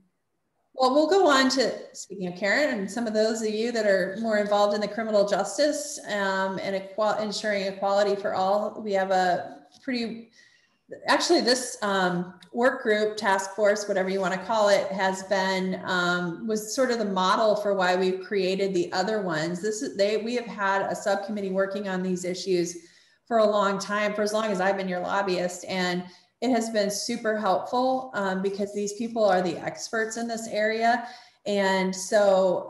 Well, we'll go on to, speaking of Karen, and some of those of you that are more involved in the criminal justice and ensuring equality for all, we have a actually this work group, task force, whatever you want to call it, has been, was sort of the model for why we've created the other ones. We have had a subcommittee working on these issues for a long time, for as long as I've been your lobbyist. And it has been super helpful because these people are the experts in this area. And so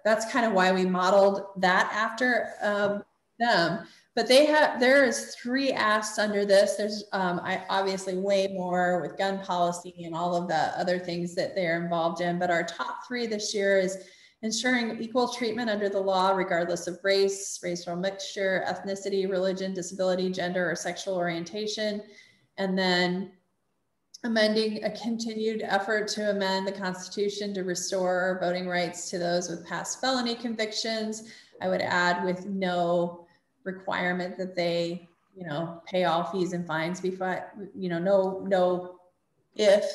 that's kind of why we modeled that after them. But there is 3 asks under this. There's obviously way more with gun policy and all of the other things that they're involved in. But our top 3 this year is ensuring equal treatment under the law, regardless of race, racial mixture, ethnicity, religion, disability, gender, or sexual orientation. And then amending a continued effort to amend the Constitution to restore voting rights to those with past felony convictions. I would add with no requirement that they, pay all fees and fines before, no if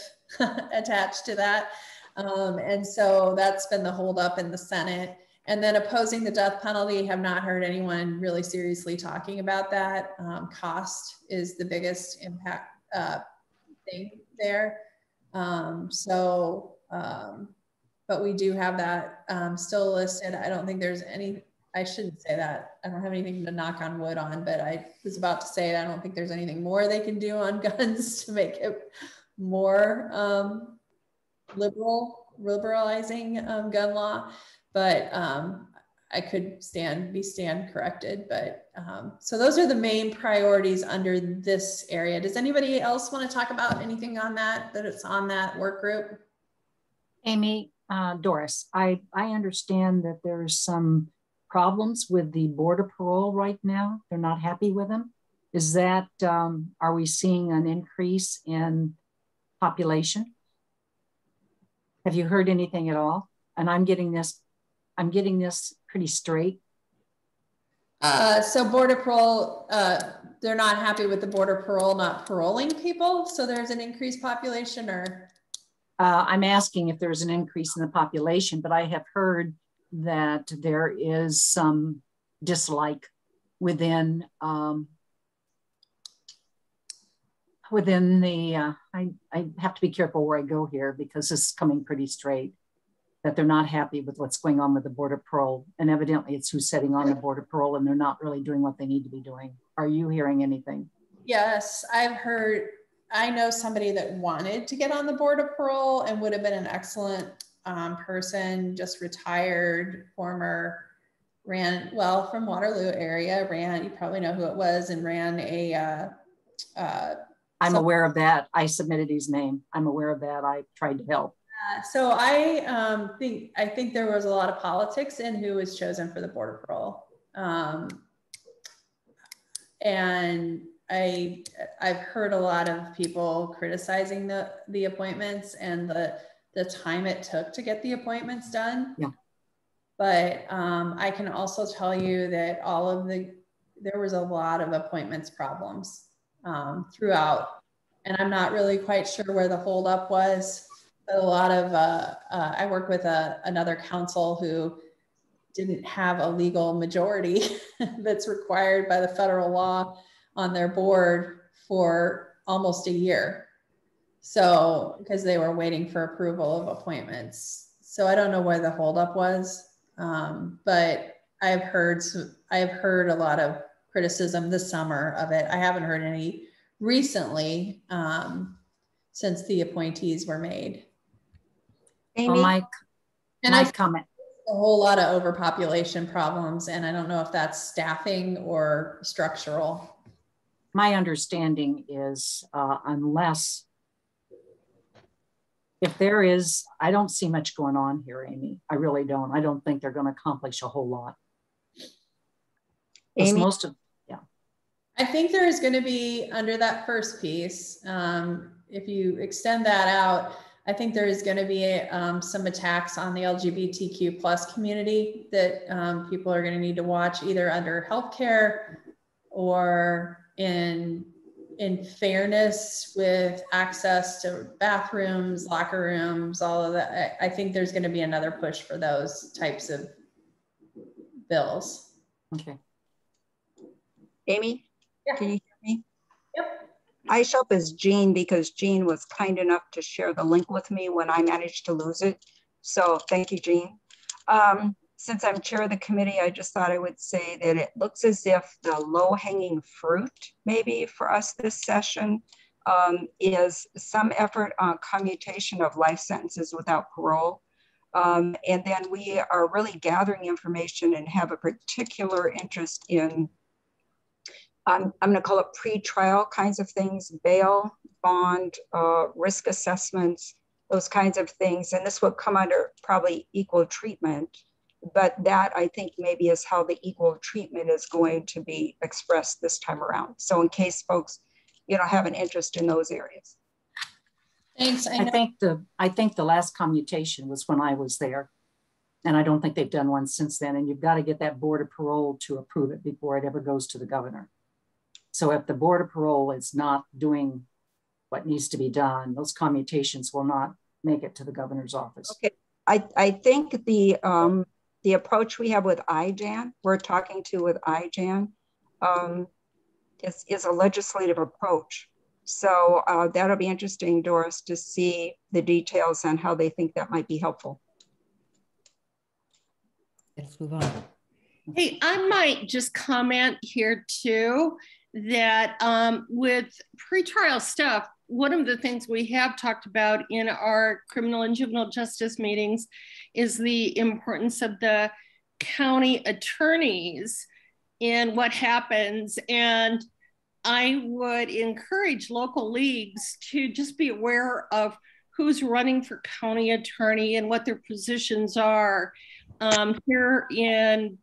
attached to that. And so that's been the holdup in the Senate. And then opposing the death penalty, have not heard anyone really seriously talking about that. Cost is the biggest impact thing there. But we do have that still listed. I don't think there's any, I shouldn't say that. I don't have anything to knock on wood on, but I was about to say it. I don't think there's anything more they can do on guns to make it more liberalizing gun law. But I could stand corrected. But so those are the main priorities under this area. Does anybody else want to talk about anything on that it's on that work group? Amy, Doris, I understand that there's some problems with the border parole right now. They're not happy with them. Is that, are we seeing an increase in population? Have you heard anything at all? And I'm getting this pretty straight. So Border Patrol, they're not happy with the Border Patrol not paroling people. So there's an increased population, or? I'm asking if there's an increase in the population, but I have heard that there is some dislike within the, I have to be careful where I go here because this is coming pretty straight, that they're not happy with what's going on with the Border Patrol. And evidently it's who's sitting on the Border Patrol and they're not really doing what they need to be doing. Are you hearing anything? Yes, I've heard, I know somebody that wanted to get on the Border Patrol and would have been an excellent person, just retired, former, ran, well, from Waterloo area, ran, you probably know who it was, and ran a, I'm aware of that. I submitted his name. I'm aware of that. I tried to help. So I think there was a lot of politics in who was chosen for the Border Patrol. And I've heard a lot of people criticizing the appointments and the time it took to get the appointments done. Yeah. But I can also tell you that there was a lot of appointments problems throughout, and I'm not really quite sure where the holdup was. But a lot of, I work with another council who didn't have a legal majority that's required by the federal law on their board for almost a year. So, because they were waiting for approval of appointments. So I don't know where the holdup was, but I've heard a lot of criticism this summer of it. I haven't heard any recently since the appointees were made. Well, my comment. A whole lot of overpopulation problems, and I don't know if that's staffing or structural. My understanding is if there is, I don't see much going on here, Amy. I really don't. I don't think they're going to accomplish a whole lot. Amy? I think there is going to be, under that first piece, if you extend that out, I think there is going to be some attacks on the LGBTQ plus community that people are going to need to watch, either under healthcare or in fairness with access to bathrooms, locker rooms, all of that. I think there's going to be another push for those types of bills. Okay. Amy, yeah. Can you hear me? Yep. I show up as Jean because Jean was kind enough to share the link with me when I managed to lose it. So thank you, Jean. Since I'm chair of the committee, I just thought I would say that it looks as if the low-hanging fruit maybe for us this session is some effort on commutation of life sentences without parole. And then we are really gathering information and have a particular interest in I'm going to call it pre-trial kinds of things, bail, bond, risk assessments, those kinds of things. And this would come under probably equal treatment, but that I think maybe is how the equal treatment is going to be expressed this time around. So in case folks, have an interest in those areas. Thanks. I think the last commutation was when I was there, and I don't think they've done one since then. And you've got to get that board of parole to approve it before it ever goes to the governor. So if the Board of Parole is not doing what needs to be done, those commutations will not make it to the governor's office. Okay, I think the approach we have with IJAN, we're talking to with IJAN, is a legislative approach. So that'll be interesting, Doris, to see the details on how they think that might be helpful. Let's move on. Hey, I might just comment here too, that with pretrial stuff, one of the things we have talked about in our criminal and juvenile justice meetings is the importance of the county attorneys in what happens. And I would encourage local leagues to just be aware of who's running for county attorney and what their positions are. Here in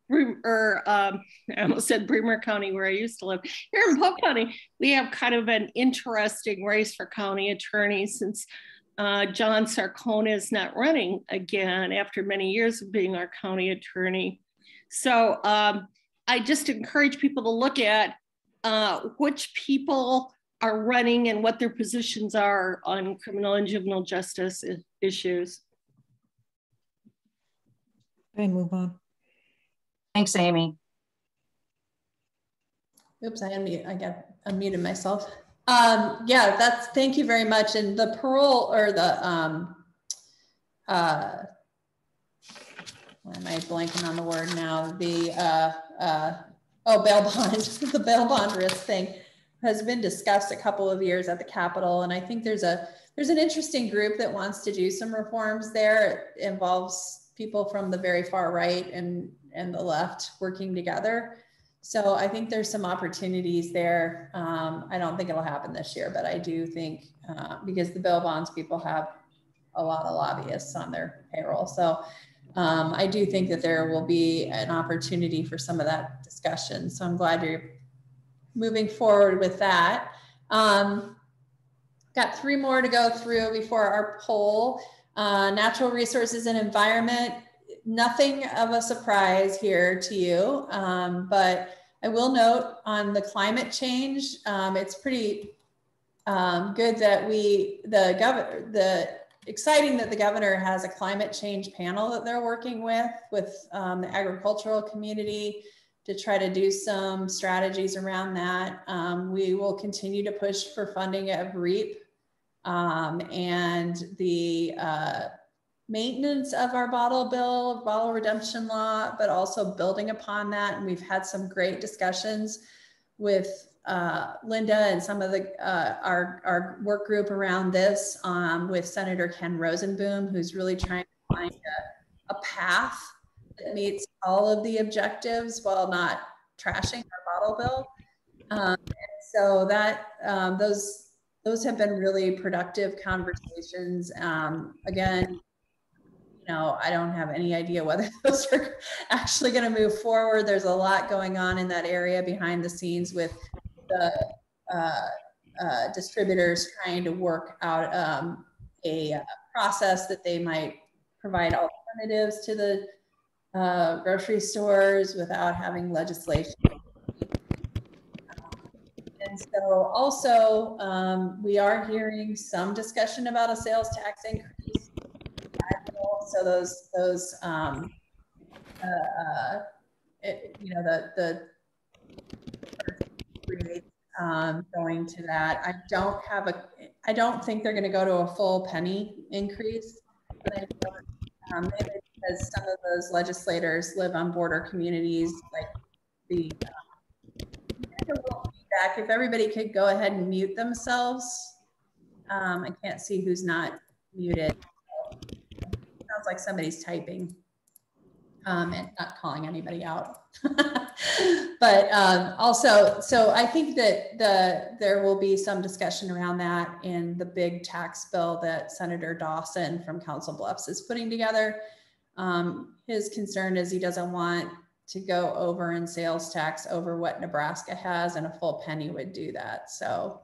I almost said Bremer County, where I used to live. Here in Polk County, we have kind of an interesting race for county attorneys since John Sarcona is not running again after many years of being our county attorney. So I just encourage people to look at which people are running and what their positions are on criminal and juvenile justice issues. I move on. Thanks, Amy. Oops, I unmuted myself. Yeah, thank you very much. And the parole, or the why am I blanking on the word now? The bail bond, the bail bond risk thing has been discussed a couple of years at the Capitol, and I think there's an interesting group that wants to do some reforms there. It involves people from the very far right and the left working together. So I think there's some opportunities there. I don't think it'll happen this year, but I do think because the bail bonds people have a lot of lobbyists on their payroll. So I do think that there will be an opportunity for some of that discussion. So I'm glad you're moving forward with that. Got 3 more to go through before our poll. Natural resources and environment, nothing of a surprise here to you, but I will note on the climate change, it's pretty good that exciting that the governor has a climate change panel that they're working with the agricultural community to try to do some strategies around that. We will continue to push for funding of REAP and the maintenance of our bottle redemption law, but also building upon that. And we've had some great discussions with Linda and some of our work group around this with Senator Ken Rosenboom, who's really trying to find a path that meets all of the objectives while not trashing our bottle bill. And so that those have been really productive conversations. Again, I don't have any idea whether those are actually going to move forward. There's a lot going on in that area behind the scenes with the distributors trying to work out a process that they might provide alternatives to the grocery stores without having legislation. And so also we are hearing some discussion about a sales tax increase. So those going to that. I don't think they're going to go to a full penny increase, but I don't, maybe because some of those legislators live on border communities, like the feedback. If everybody could go ahead and mute themselves. I can't see who's not muted. Sounds like somebody's typing and not calling anybody out. But also, so I think that there will be some discussion around that in the big tax bill that Senator Dawson from Council Bluffs is putting together. His concern is he doesn't want to go over in sales tax over what Nebraska has, and a full penny would do that. So,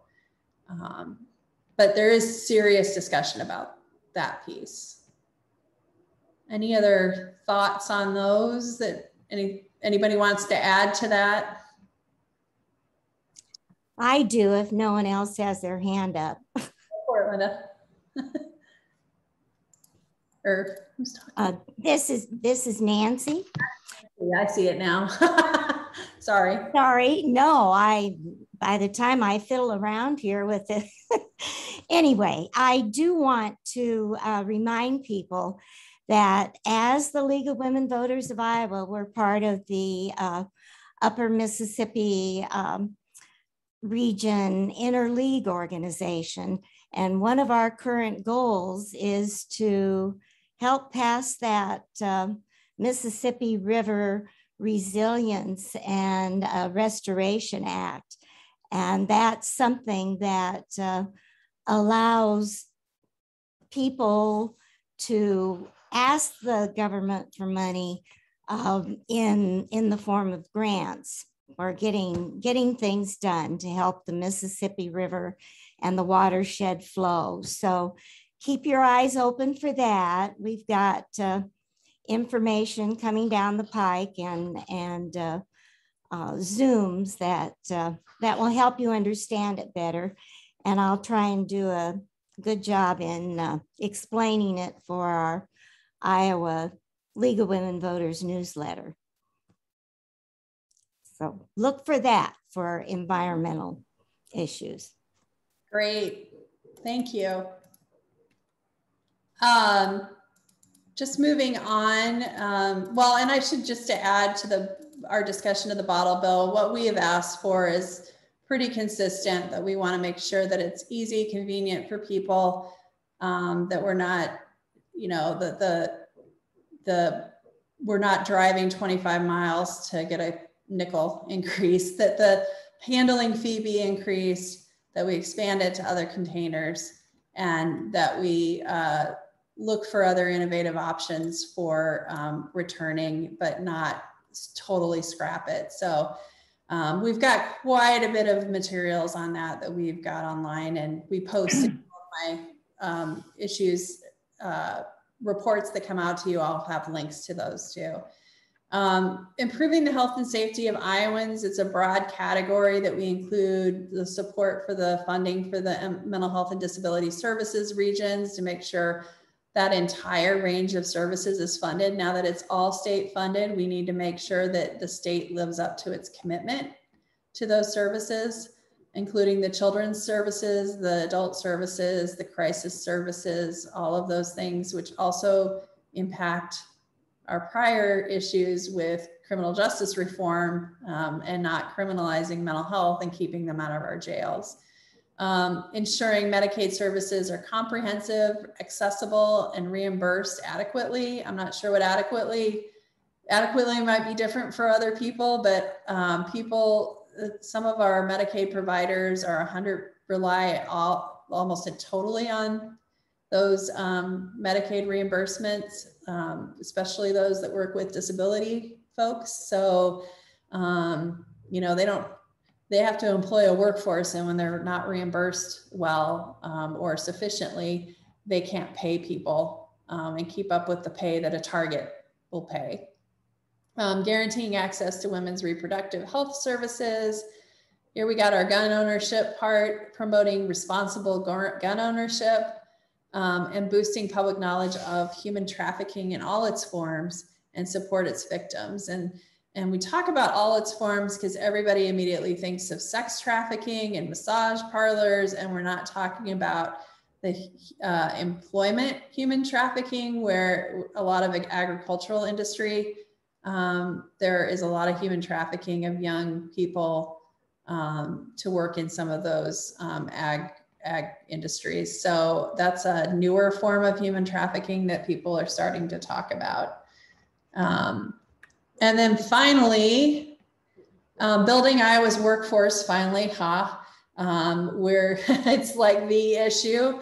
but there is serious discussion about that piece. Any other thoughts on those that anybody wants to add to that? I do, if no one else has their hand up. Go for it, Linda. Or who's talking? This is Nancy. Yeah, I see it now. Sorry. No, by the time I fiddle around here with it. Anyway, I do want to remind people that as the League of Women Voters of Iowa, we're part of the Upper Mississippi Region Interleague organization. And one of our current goals is to help pass that Mississippi River Resilience and Restoration Act. And that's something that allows people to ask the government for money in the form of grants or getting things done to help the Mississippi River and the watershed flow. So keep your eyes open for that. We've got information coming down the pike and Zooms that will help you understand it better. And I'll try and do a good job in explaining it for our Iowa League of Women Voters newsletter. So look for that for environmental issues. Great, thank you. Just moving on, well, and I should just to add to our discussion of the bottle bill, what we have asked for is pretty consistent, that we want to make sure that it's easy, convenient for people, that we're not, you know, we're not driving 25 miles to get a nickel increase, that the handling fee be increased, that we expand it to other containers, and that we look for other innovative options for returning, but not totally scrap it. So we've got quite a bit of materials on that we've got online, and we post my issues reports that come out to you. I'll have links to those too. Improving the health and safety of Iowans. It's a broad category that we include the support for the funding for the mental health and disability services regions to make sure that entire range of services is funded. Now that it's all state funded, we need to make sure that the state lives up to its commitment to those services, including the children's services, the adult services, the crisis services, all of those things, which also impact our prior issues with criminal justice reform and not criminalizing mental health and keeping them out of our jails. Ensuring Medicaid services are comprehensive, accessible, and reimbursed adequately. I'm not sure what adequately might be different for other people, but some of our Medicaid providers rely almost totally on those Medicaid reimbursements, especially those that work with disability folks. So, you know, they have to employ a workforce, and when they're not reimbursed well or sufficiently, they can't pay people and keep up with the pay that a Target will pay. Guaranteeing access to women's reproductive health services. Here we got our gun ownership part, promoting responsible gun ownership, and boosting public knowledge of human trafficking in all its forms and support its victims. And we talk about all its forms because everybody immediately thinks of sex trafficking and massage parlors, and we're not talking about the employment human trafficking, where a lot of agricultural industry, there is a lot of human trafficking of young people to work in some of those ag industries. So that's a newer form of human trafficking that people are starting to talk about. And then finally, building Iowa's workforce, finally, where it's like the issue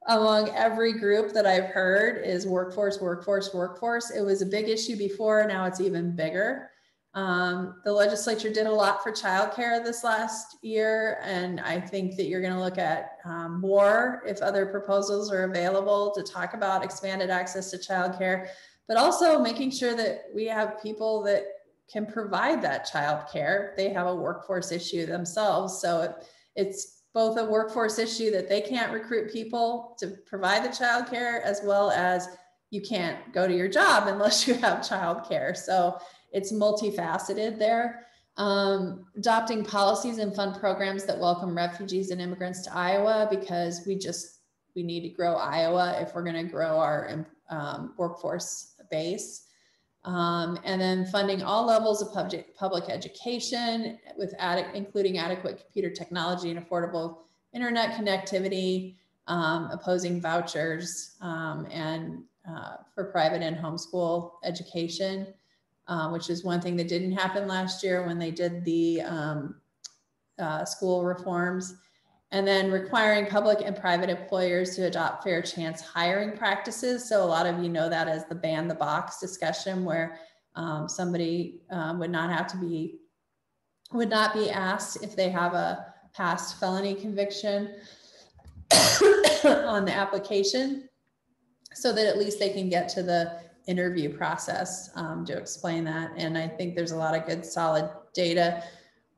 among every group that I've heard is workforce, workforce, workforce. It was a big issue before, now it's even bigger. The legislature did a lot for childcare this last year, and I think that you're going to look at more if other proposals are available to talk about expanded access to childcare, but also making sure that we have people that can provide that childcare. They have a workforce issue themselves, so it's both a workforce issue that they can't recruit people to provide the childcare, as well as you can't go to your job unless you have childcare. So it's multifaceted there. Adopting policies and fund programs that welcome refugees and immigrants to Iowa, because we need to grow Iowa if we're going to grow our workforce base. And then funding all levels of public education including adequate computer technology and affordable internet connectivity, opposing vouchers, and for private and homeschool education, which is one thing that didn't happen last year when they did the school reforms. And then requiring public and private employers to adopt fair chance hiring practices. So a lot of you know that as the ban the box discussion, where somebody would not be asked if they have a past felony conviction on the application, so that at least they can get to the interview process to explain that. And I think there's a lot of good solid data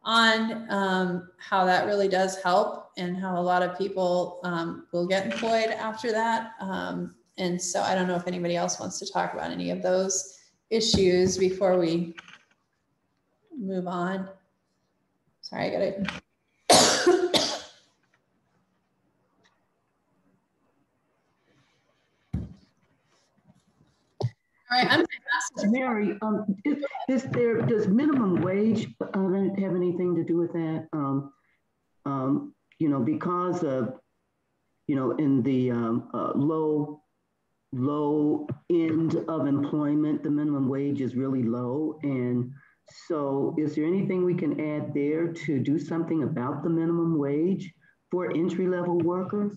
on how that really does help and how a lot of people will get employed after that. And so I don't know if anybody else wants to talk about any of those issues before we move on. Sorry, I got it. All right, I'm Mary, does minimum wage have anything to do with that? You know, because of, you know, in the low end of employment, the minimum wage is really low. And so is there anything we can add there to do something about the minimum wage for entry-level workers?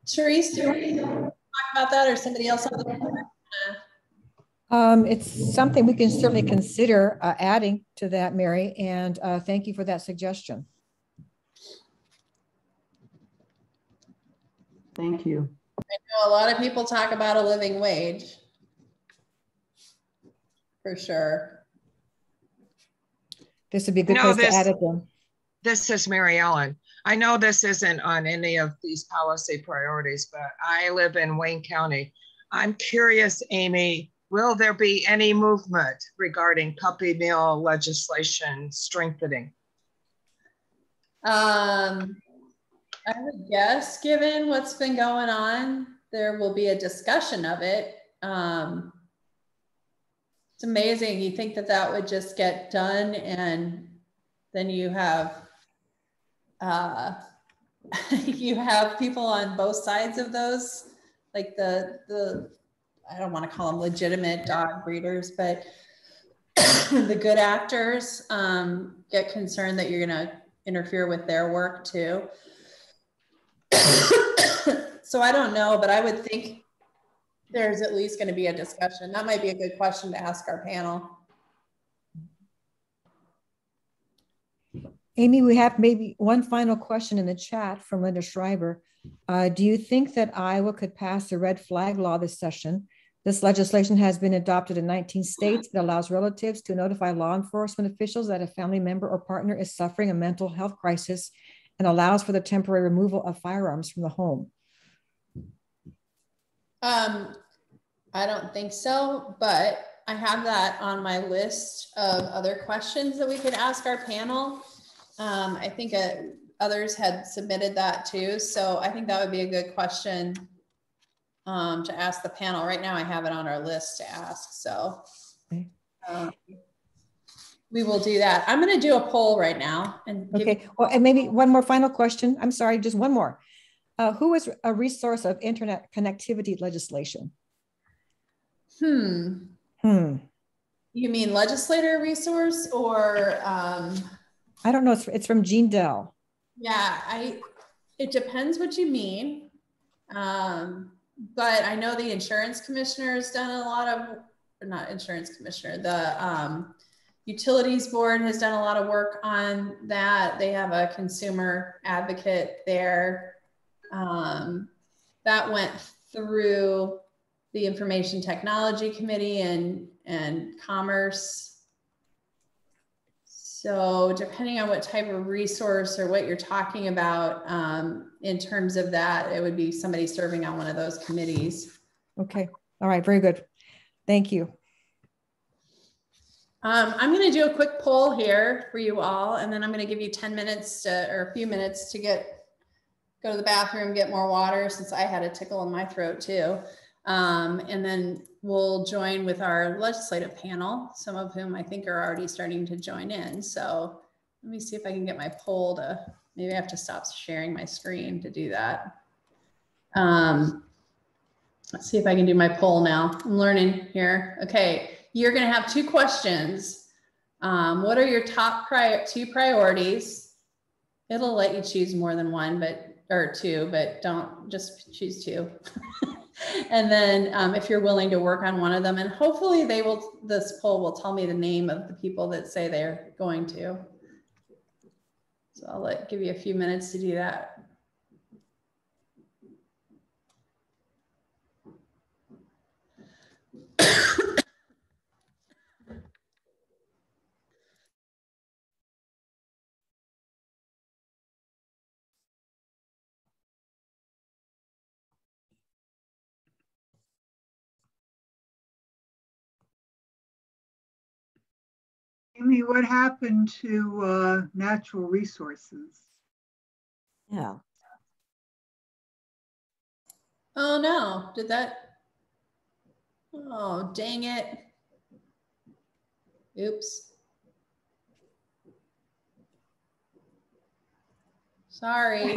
Therese, do you want to talk about that, or somebody else on the board? It's something we can certainly consider adding to that, Mary, and thank you for that suggestion. Thank you. I know a lot of people talk about a living wage, for sure. This would be a good place to add it then. This is Mary Ellen. I know this isn't on any of these policy priorities, but I live in Wayne County. I'm curious, Amy, will there be any movement regarding puppy mill legislation strengthening? I would guess, given what's been going on, there will be a discussion of it. It's amazing. You think that that would just get done, and then you have you have people on both sides of those, like the I don't want to call them legitimate dog breeders, but the good actors get concerned that you're going to interfere with their work too. So I don't know, but I would think there's at least going to be a discussion. That might be a good question to ask our panel. Amy, we have maybe one final question in the chat from Linda Schreiber. Do you think that Iowa could pass a red flag law this session? This legislation has been adopted in 19 states. It allows relatives to notify law enforcement officials that a family member or partner is suffering a mental health crisis and allows for the temporary removal of firearms from the home. I don't think so, but I have that on my list of other questions that we could ask our panel. I think others had submitted that too. So I think that would be a good question to ask the panel. Right now I have it on our list to ask. So we will do that. I'm going to do a poll right now. And okay. Well, and maybe one more final question. I'm sorry, just one more. Who is a resource of internet connectivity legislation? You mean legislator resource or? I don't know. It's from Jean Dell. Yeah, it depends what you mean. But I know the insurance commissioner has done a lot of, or not insurance commissioner, the utilities board has done a lot of work on that. They have a consumer advocate there. That went through the Information Technology Committee and Commerce. So depending on what type of resource or what you're talking about in terms of that, it would be somebody serving on one of those committees. Okay. All right. Very good. Thank you. I'm going to do a quick poll here for you all, and then I'm going to give you 10 minutes or a few minutes to go to the bathroom, get more water, since I had a tickle in my throat too. And then we'll join with our legislative panel, some of whom I think are already starting to join in. So let me see if I can get my poll to, maybe I have to stop sharing my screen to do that. Let's see if I can do my poll now. I'm learning here. Okay, you're gonna have 2 questions. What are your top 2 priorities? It'll let you choose more than one, or 2, but don't just choose 2. And then if you're willing to work on one of them, and hopefully this poll will tell me the name of the people that say they're going to. So I'll give you a few minutes to do that. Amy, what happened to natural resources? Yeah. Oh no, did that? Oh, dang it. Oops. Sorry.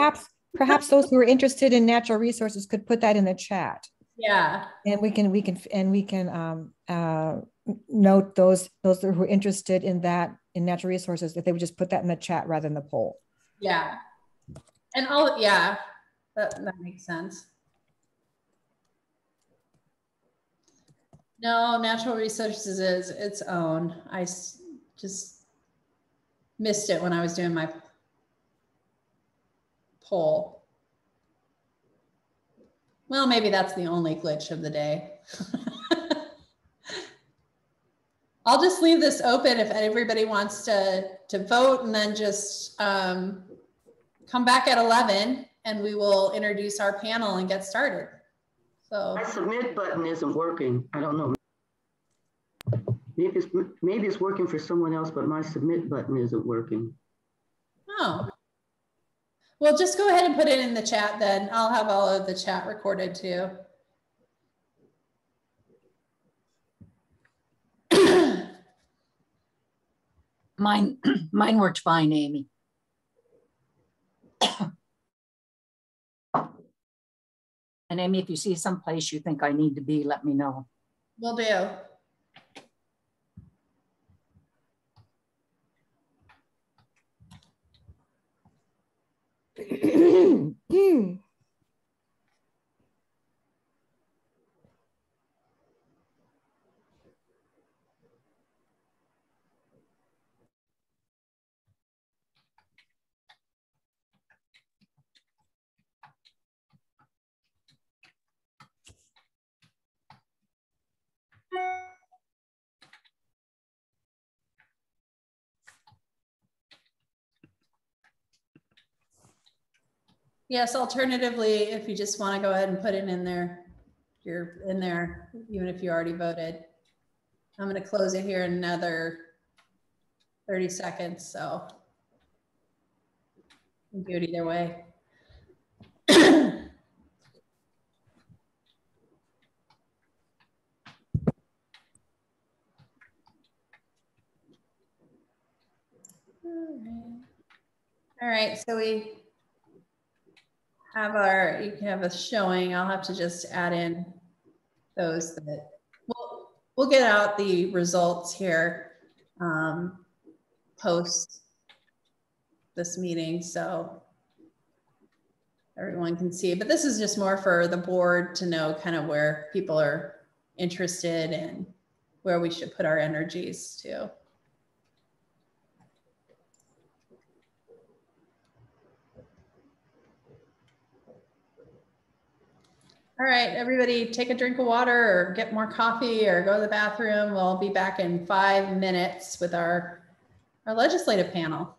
Perhaps those who are interested in natural resources could put that in the chat. Yeah. And we can note those who are interested in that, in natural resources, that they would just put that in the chat rather than the poll. Yeah. And that makes sense. No, natural resources is its own. I just missed it when I was doing my poll. Well, maybe that's the only glitch of the day. I'll just leave this open if everybody wants to vote, and then just come back at 11 and we will introduce our panel and get started. So my submit button isn't working. I don't know. Maybe it's working for someone else, but my submit button isn't working. Oh. Well, just go ahead and put it in the chat then. I'll have all of the chat recorded too. Mine worked fine, Amy. And Amy, if you see someplace you think I need to be, let me know. Will do. Yes, alternatively, if you just want to go ahead and put it in there, you're in there, even if you already voted. I'm going to close it here in another 30 seconds, so you can do it either way. All right, so we have you can have a showing. I'll have to just add in those that we'll get out the results here post this meeting, so everyone can see. But this is just more for the board to know kind of where people are interested and where we should put our energies to. All right, everybody take a drink of water or get more coffee or go to the bathroom. We'll be back in 5 minutes with our legislative panel.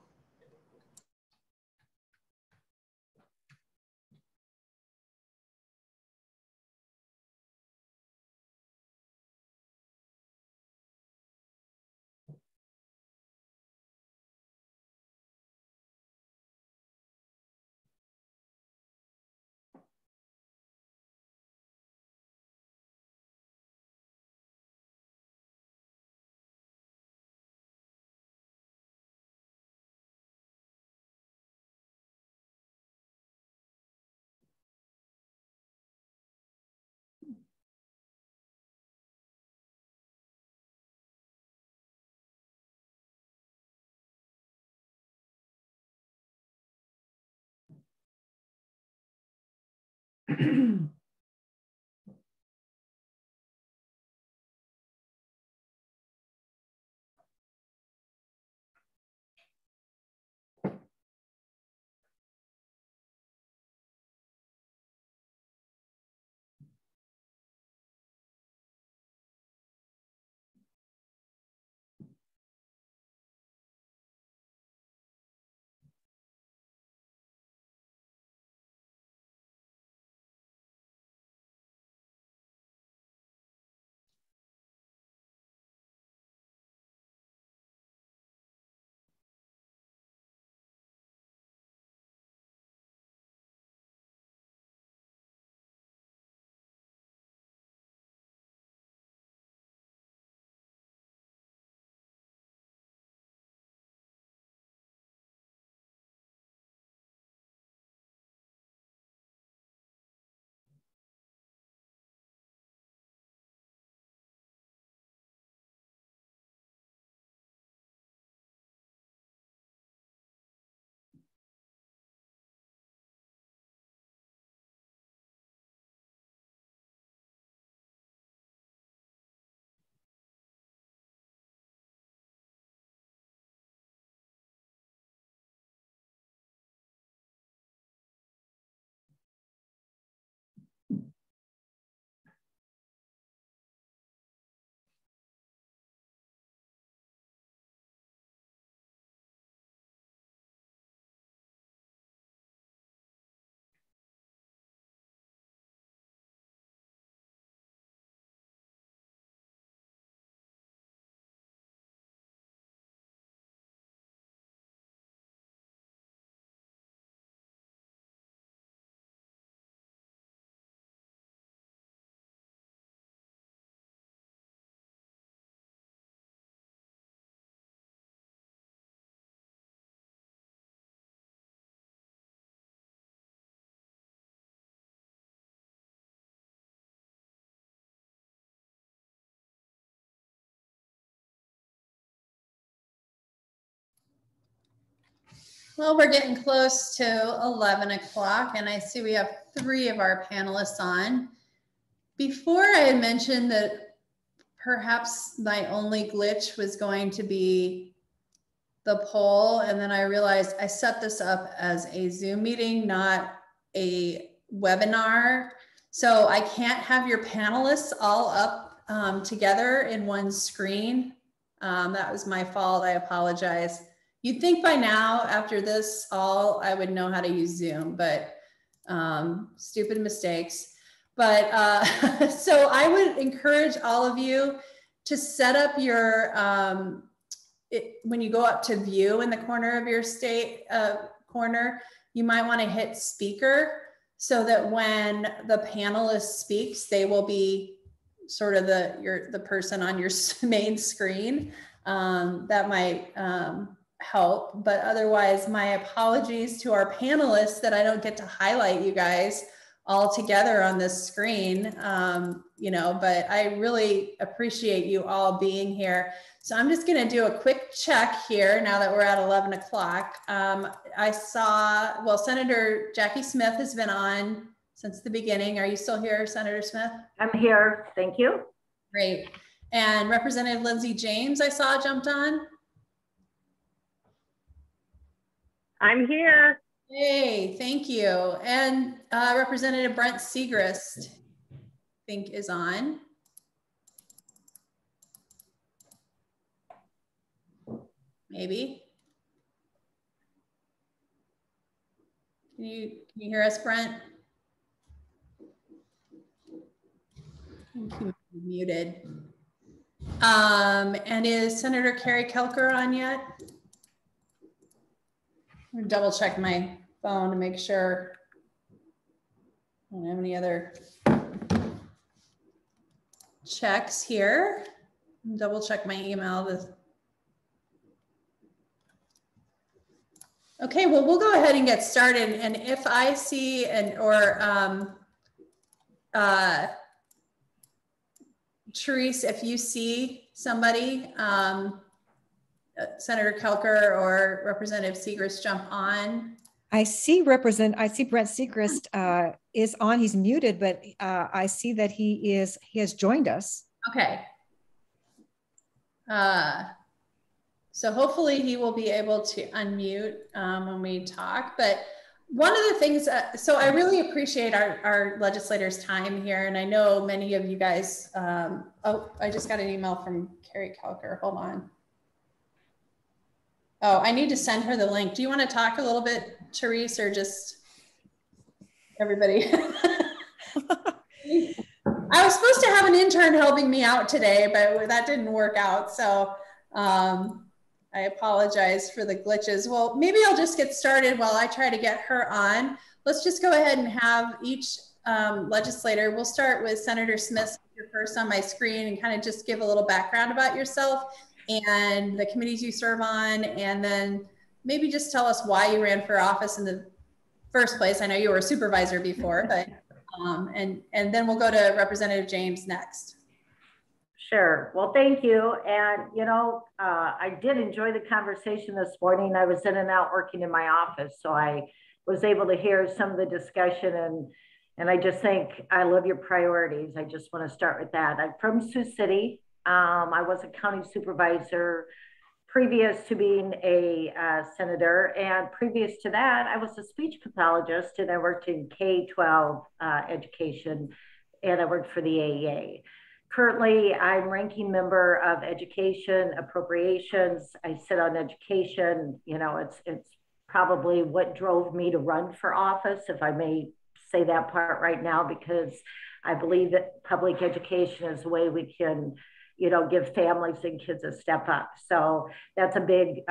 Well, we're getting close to 11 o'clock and I see we have 3 of our panelists on. Before I had mentioned that perhaps my only glitch was going to be the poll, and then I realized I set this up as a Zoom meeting, not a webinar. So I can't have your panelists all up together in one screen. That was my fault, I apologize. You'd think by now, after this all, I would know how to use Zoom, but stupid mistakes. But so I would encourage all of you to set up your, when you go up to view in the corner of your state corner, you might want to hit speaker so that when the panelist speaks, they will be sort of the person on your main screen. That might help, but otherwise my apologies to our panelists that I don't get to highlight you guys all together on this screen, you know, but I really appreciate you all being here. So I'm just gonna do a quick check here now that we're at 11 o'clock. I saw, well, Senator Jackie Smith has been on since the beginning. Are you still here, Senator Smith? I'm here, thank you. Great. And Representative Lindsay James, I saw jumped on. I'm here. Hey, thank you. And Representative Brent Siegrist, I think is on. Maybe. Can you hear us, Brent? I think he was muted. And is Senator Carrie Koelker on yet? I'm gonna double check my phone to make sure I don't have any other checks here. Double check my email. Okay, well, we'll go ahead and get started. And if I see Therese, if you see somebody, Senator Koelker or Representative Siegrist jump on. I see Brent Siegrist is on. He's muted, but I see that he has joined us. Okay. So hopefully he will be able to unmute when we talk. But one of the things, so I really appreciate our legislators' time here. And I know many of you guys, oh, I just got an email from Carrie Koelker. Hold on. Oh, I need to send her the link. Do you want to talk a little bit, Therese, or just everybody? I was supposed to have an intern helping me out today, but that didn't work out. So I apologize for the glitches. Well, maybe I'll just get started while I try to get her on. Let's just go ahead and have each legislator. We'll start with Senator Smith, you're first on my screen, and kind of just give a little background about yourself and the committees you serve on, and then maybe just tell us why you ran for office in the first place. I know you were a supervisor before, but and then we'll go to Representative James next. Sure. Well, thank you. And, you know, I did enjoy the conversation this morning. I was in and out working in my office, so I was able to hear some of the discussion, and I just think I love your priorities. I just want to start with that. I'm from Sioux City. I was a county supervisor previous to being a senator, and previous to that, I was a speech pathologist, and I worked in K-12 education, and I worked for the AEA. Currently, I'm ranking member of Education Appropriations. I sit on education. You know, it's probably what drove me to run for office, if I may say that part right now, because I believe that public education is the way we can, you know, give families and kids a step up. So that's a big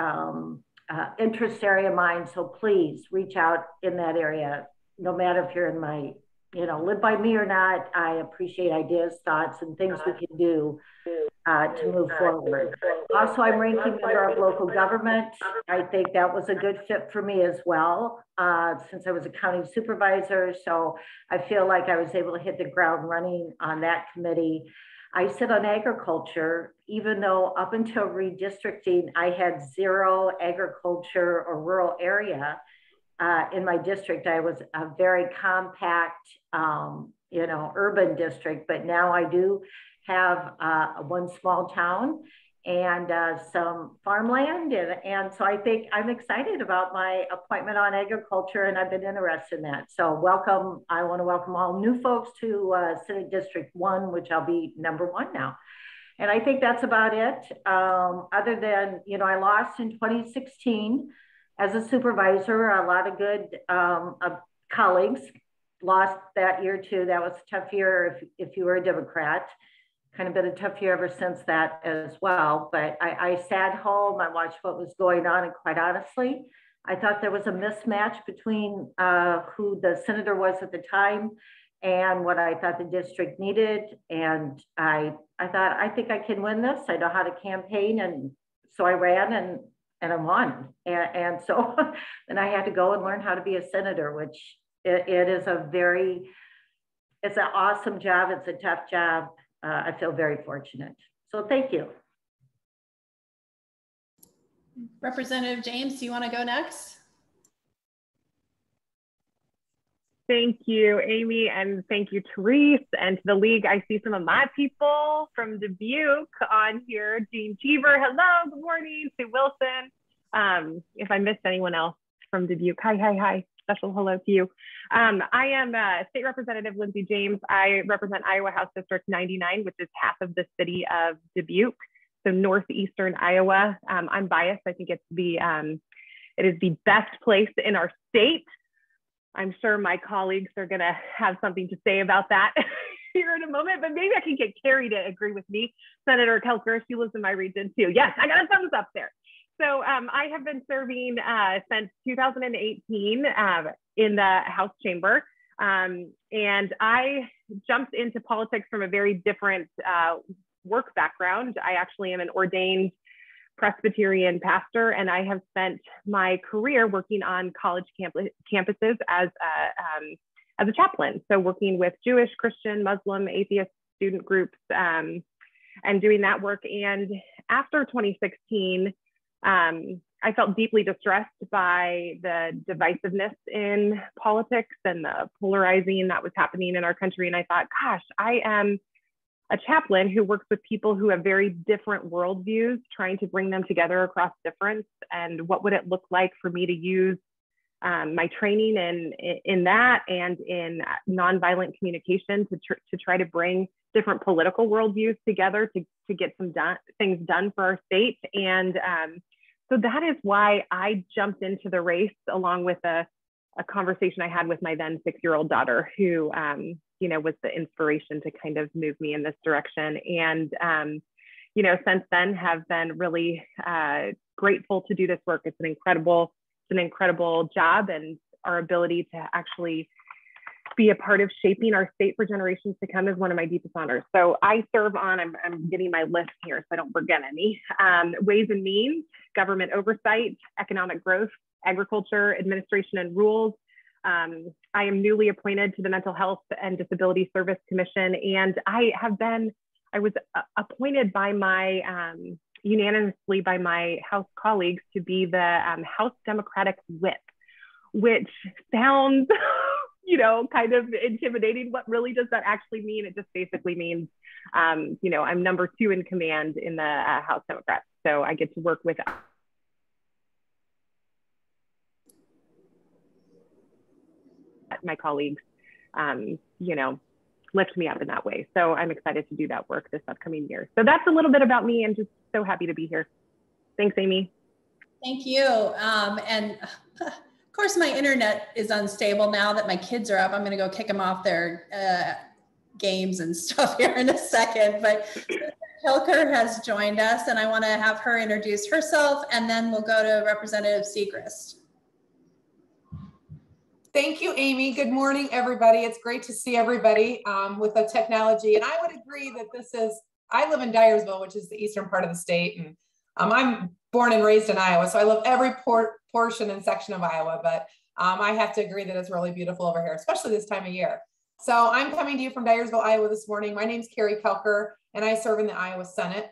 interest area of mine. So please reach out in that area, no matter if you're in my, you know, live by me or not. I appreciate ideas, thoughts, and things we can do to move forward. Also, I'm ranking member of local government. I think that was a good fit for me as well, since I was a county supervisor. So I feel like I was able to hit the ground running on that committee. I sit on agriculture, even though up until redistricting, I had 0 agriculture or rural area in my district. I was a very compact, you know, urban district, but now I do have one small town and some farmland. And so I think I'm excited about my appointment on agriculture, and I've been interested in that. So welcome, I want to welcome all new folks to Senate District 1, which I'll be number 1 now. And I think that's about it. Other than, you know, I lost in 2016 as a supervisor. A lot of good colleagues lost that year too. That was a tough year if you were a Democrat. Kind of been a tough year ever since that as well. But I sat home, I watched what was going on, and quite honestly, I thought there was a mismatch between who the senator was at the time and what I thought the district needed. And I thought, I think I can win this. I know how to campaign. And so I ran and I won. And so then I had to go and learn how to be a senator, which it is it's an awesome job. It's a tough job. I feel very fortunate. So thank you. Representative James, do you want to go next? Thank you, Amy, and thank you, Therese, and to the league. I see some of my people from Dubuque on here. Jean Cheever, hello, good morning. Sue Wilson. If I missed anyone else from Dubuque, hi. Special hello to you. I am State Representative Lindsay James. I represent Iowa House District 99, which is half of the city of Dubuque, so northeastern Iowa. I'm biased. I think it is the best place in our state. I'm sure my colleagues are going to have something to say about that here in a moment, but maybe I can get Carrie to agree with me. Senator Koelker, she lives in my region too. Yes, I got a thumbs up there. So I have been serving since 2018 in the House chamber. And I jumped into politics from a very different work background. I actually am an ordained Presbyterian pastor, and I have spent my career working on college campuses as a chaplain. So working with Jewish, Christian, Muslim, atheist student groups and doing that work. And after 2016, I felt deeply distressed by the divisiveness in politics and the polarizing that was happening in our country. And I thought, gosh, I am a chaplain who works with people who have very different worldviews, trying to bring them together across difference. And what would it look like for me to use my training in that and in nonviolent communication to try to bring different political worldviews together to get some things done for our state. And so that is why I jumped into the race, along with a conversation I had with my then 6-year-old daughter, who was the inspiration to kind of move me in this direction. And since then have been really grateful to do this work. It's an incredible job, and our ability to actually be a part of shaping our state for generations to come is one of my deepest honors. So I serve on, I'm getting my list here so I don't forget any, Ways and Means, Government Oversight, Economic Growth, Agriculture, Administration and Rules. I am newly appointed to the Mental Health and Disability Service Commission, and I was appointed by unanimously by my House colleagues to be the House Democratic Whip, which sounds kind of intimidating. What really does that actually mean? It just basically means, I'm number 2 in command in the House Democrats. So I get to work with my colleagues, lift me up in that way. So I'm excited to do that work this upcoming year. So that's a little bit about me. I'm just so happy to be here. Thanks, Amy. Thank you. And of course, my internet is unstable now that my kids are up. I'm going to go kick them off their games and stuff here in a second. But Koelker has joined us, and I want to have her introduce herself, and then we'll go to Representative Siegrist. Thank you, Amy. Good morning, everybody. It's great to see everybody with the technology. And I would agree that I live in Dyersville, which is the eastern part of the state. And I'm born and raised in Iowa, so I love every portion and section of Iowa. But I have to agree that it's really beautiful over here, especially this time of year. So I'm coming to you from Dyersville, Iowa this morning. My name's Carrie Koelker, and I serve in the Iowa Senate.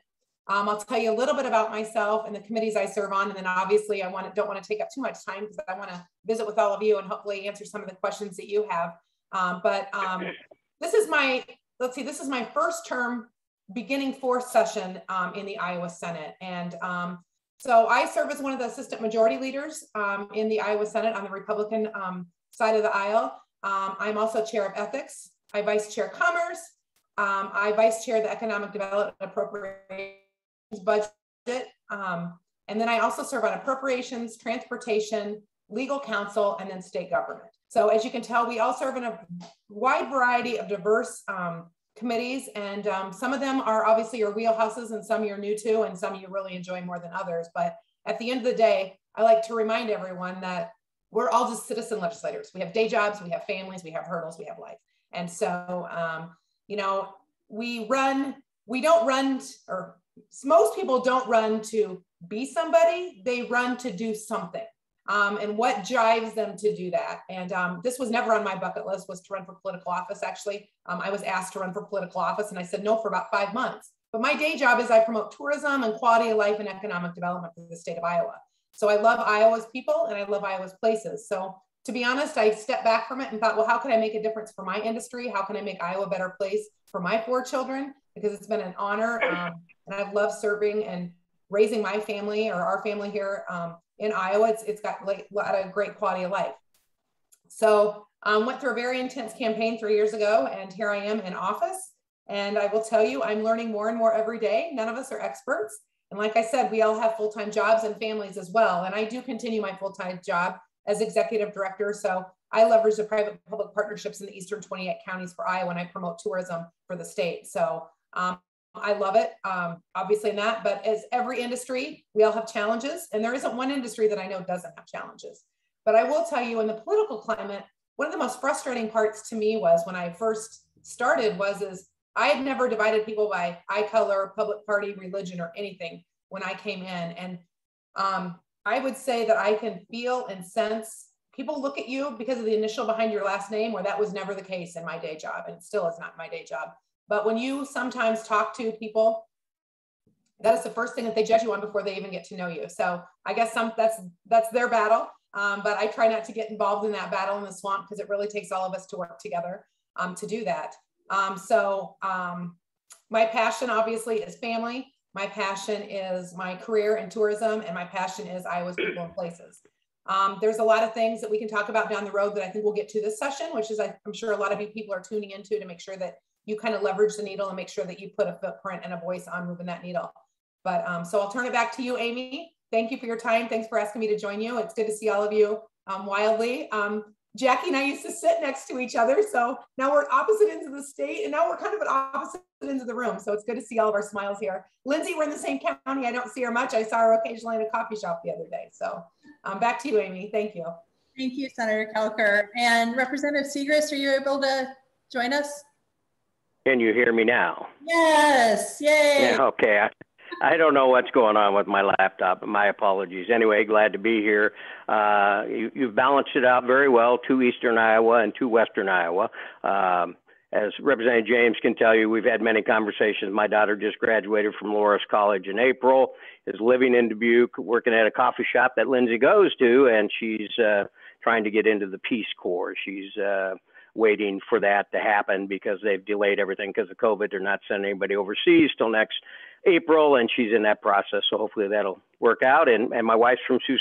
I'll tell you a little bit about myself and the committees I serve on, and then obviously I don't want to take up too much time because I want to visit with all of you and hopefully answer some of the questions that you have. This is my, this is my first term, beginning fourth session in the Iowa Senate. And so I serve as one of the assistant majority leaders in the Iowa Senate on the Republican side of the aisle. I'm also chair of ethics. I vice chair commerce. I vice chair the economic development appropriations budget. And then I also serve on appropriations, transportation, legal counsel, and then state government. So as you can tell, we all serve in a wide variety of diverse committees, and some of them are obviously your wheelhouses and some you're new to and some you really enjoy more than others. But at the end of the day, I like to remind everyone that we're all just citizen legislators. We have day jobs, we have families, we have hurdles, we have life. And so, you know, we don't run, or most people don't run to be somebody, they run to do something. And what drives them to do that? And this was never on my bucket list, was to run for political office. Actually, I was asked to run for political office and I said no for about 5 months. But my day job is I promote tourism and quality of life and economic development for the state of Iowa. So I love Iowa's people and I love Iowa's places. So to be honest, I stepped back from it and thought, well, how can I make a difference for my industry? How can I make Iowa a better place for my 4 children? Because it's been an honor and I've loved serving and raising my family, or our family here in Iowa. It's got like a lot of great quality of life. So went through a very intense campaign 3 years ago, and here I am in office. And I will tell you, I'm learning more and more every day. None of us are experts. And like I said, we all have full-time jobs and families as well. And I do continue my full-time job as executive director. So I leverage the private-public partnerships in the eastern 28 counties for Iowa, and I promote tourism for the state. So I love it, obviously in that, but as every industry, we all have challenges, and there isn't one industry that I know doesn't have challenges. But I will tell you, in the political climate, one of the most frustrating parts to me was when I first started is I had never divided people by eye color, public party, religion, or anything when I came in. And I would say that I can feel and sense people look at you because of the initial behind your last name, where that was never the case in my day job, and still is not my day job. But when you sometimes talk to people, that is the first thing that they judge you on before they even get to know you. So I guess that's their battle. But I try not to get involved in that battle in the swamp, because it really takes all of us to work together to do that. My passion obviously is family. My passion is my career in tourism, and my passion is Iowa's people and places. There's a lot of things that we can talk about down the road that I think we'll get to this session, which is I'm sure a lot of you people are tuning into to make sure that you kind of leverage the needle and make sure that you put a footprint and a voice on moving that needle. But so I'll turn it back to you, Amy. Thank you for your time. Thanks for asking me to join you. It's good to see all of you wildly. Jackie and I used to sit next to each other. So now we're opposite ends of the state, and now we're kind of at opposite ends of the room. So it's good to see all of our smiles here. Lindsay, we're in the same county. I don't see her much. I saw her occasionally at a coffee shop the other day. So back to you, Amy. Thank you. Thank you, Senator Koelker. And Representative Siegrist, are you able to join us? Can you hear me now? Yes, yay. Yeah, okay. I don't know what's going on with my laptop. My apologies. Anyway, glad to be here. You've balanced it out very well, 2 Eastern Iowa and 2 Western Iowa. As Representative James can tell you, we've had many conversations. My daughter just graduated from Loras College in April, is living in Dubuque, working at a coffee shop that Lindsay goes to, and she's trying to get into the Peace Corps. She's waiting for that to happen because they've delayed everything because of COVID. They're not sending anybody overseas till next April, and she's in that process. So hopefully that'll work out. And my wife's from Sioux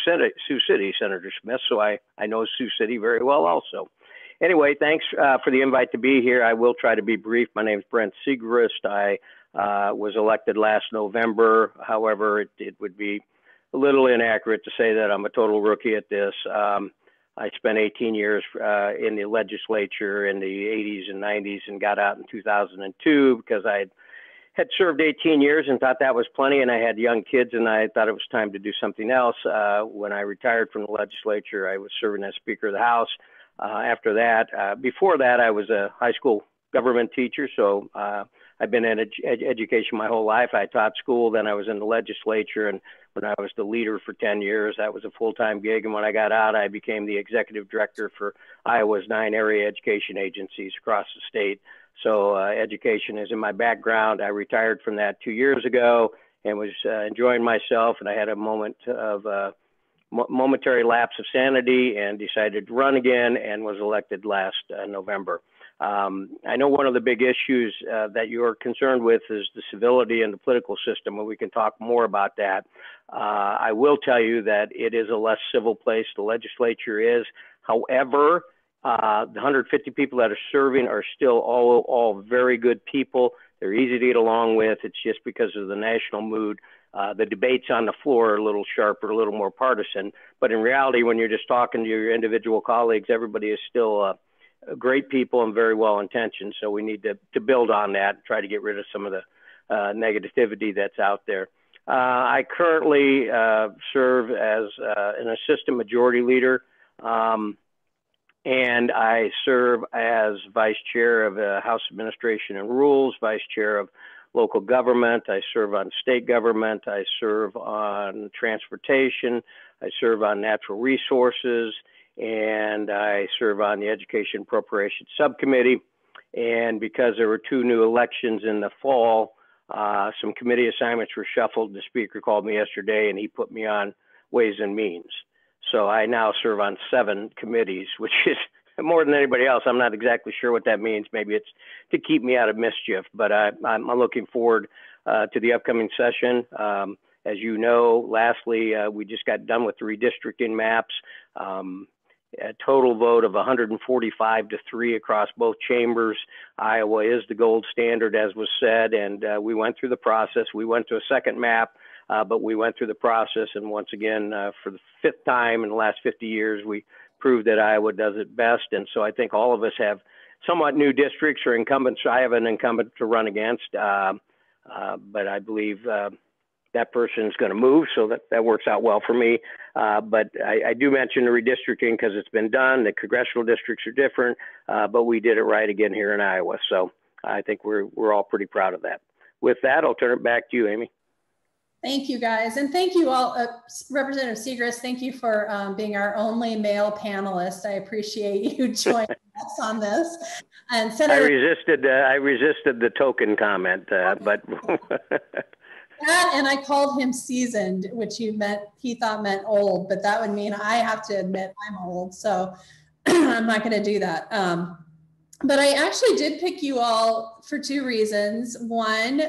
City, Senator Smith. So I know Sioux City very well also. Anyway, thanks for the invite to be here. I will try to be brief. My name is Brent Siegrist. I was elected last November. However, it would be a little inaccurate to say that I'm a total rookie at this. I spent 18 years in the legislature in the 80s and 90s and got out in 2002 because I had served 18 years and thought that was plenty, and I had young kids and I thought it was time to do something else. When I retired from the legislature, I was serving as Speaker of the House. After that, before that, I was a high school government teacher, so I I've been in education my whole life. I taught school, then I was in the legislature, and when I was the leader for 10 years, that was a full-time gig. And when I got out, I became the executive director for Iowa's 9 area education agencies across the state. So education is in my background. I retired from that 2 years ago and was enjoying myself, and I had a moment of momentary lapse of sanity and decided to run again and was elected last November. I know one of the big issues that you're concerned with is the civility in the political system, and we can talk more about that. I will tell you that it is a less civil place, the legislature is. However, the 150 people that are serving are still all very good people. They're easy to get along with. It's just because of the national mood. The debates on the floor are a little sharper, a little more partisan. But in reality, when you're just talking to your individual colleagues, everybody is still great people and very well intentioned. So we need to build on that, try to get rid of some of the negativity that's out there. I currently serve as an assistant majority leader, and I serve as vice chair of House Administration and Rules, vice chair of local government. I serve on state government. I serve on transportation. I serve on natural resources, and I serve on the Education Appropriations Subcommittee. And because there were 2 new elections in the fall, some committee assignments were shuffled. The speaker called me yesterday and he put me on Ways and Means. So I now serve on 7 committees, which is more than anybody else. I'm not exactly sure what that means. Maybe it's to keep me out of mischief, but I'm looking forward to the upcoming session. As you know, lastly, we just got done with the redistricting maps. A total vote of 145-3 across both chambers. Iowa is the gold standard, as was said, and we went through the process. We went to a second map, but we went through the process, and once again, for the 5th time in the last 50 years, we proved that Iowa does it best. And so I think all of us have somewhat new districts or incumbents. I have an incumbent to run against, but I believe that person is going to move, so that works out well for me. But I do mention the redistricting because it's been done. The congressional districts are different, but we did it right again here in Iowa. So I think we're all pretty proud of that. With that, I'll turn it back to you, Amy. Thank you, guys. And thank you all. Representative Siegrist, thank you for being our only male panelist. I appreciate you joining us on this. And Senator, I resisted the token comment, but that, and I called him seasoned, which he thought meant old, but that would mean I have to admit I'm old. So I'm not going to do that. But I actually did pick you all for 2 reasons. One,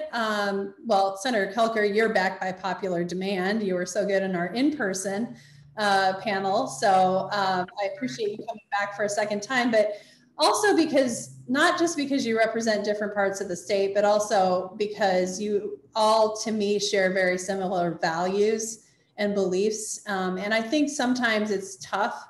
well, Senator Koelker, you're back by popular demand. You were so good in our in-person panel. So I appreciate you coming back for a second time, but also because, not just because you represent different parts of the state, but also because you all, to me, share very similar values and beliefs. And I think sometimes it's tough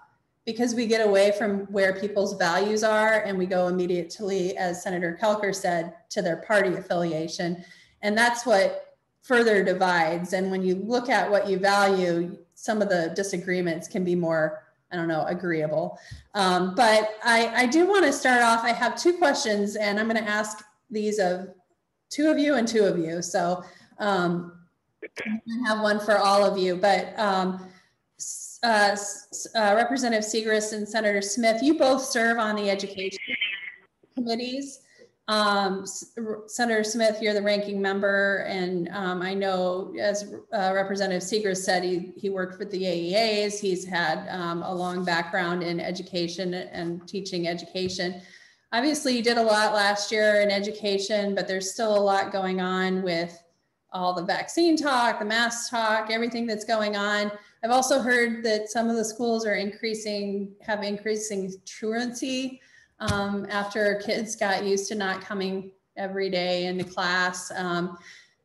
because we get away from where people's values are and we go immediately, as Senator Koelker said, to their party affiliation. And that's what further divides. And when you look at what you value, some of the disagreements can be more, I don't know, agreeable. But I do want to start off, I have 2 questions and I'm going to ask these of 2 of you and 2 of you. So I have one for all of you, but Representative Siegrist and Senator Smith, you both serve on the education committees. Senator Smith, you're the ranking member, and I know, as Representative Siegrist said, he worked with the AEAs. He's had a long background in education and teaching education. Obviously, you did a lot last year in education, but there's still a lot going on with all the vaccine talk, the mask talk, everything that's going on. I've also heard that some of the schools are have increasing truancy after kids got used to not coming every day into class.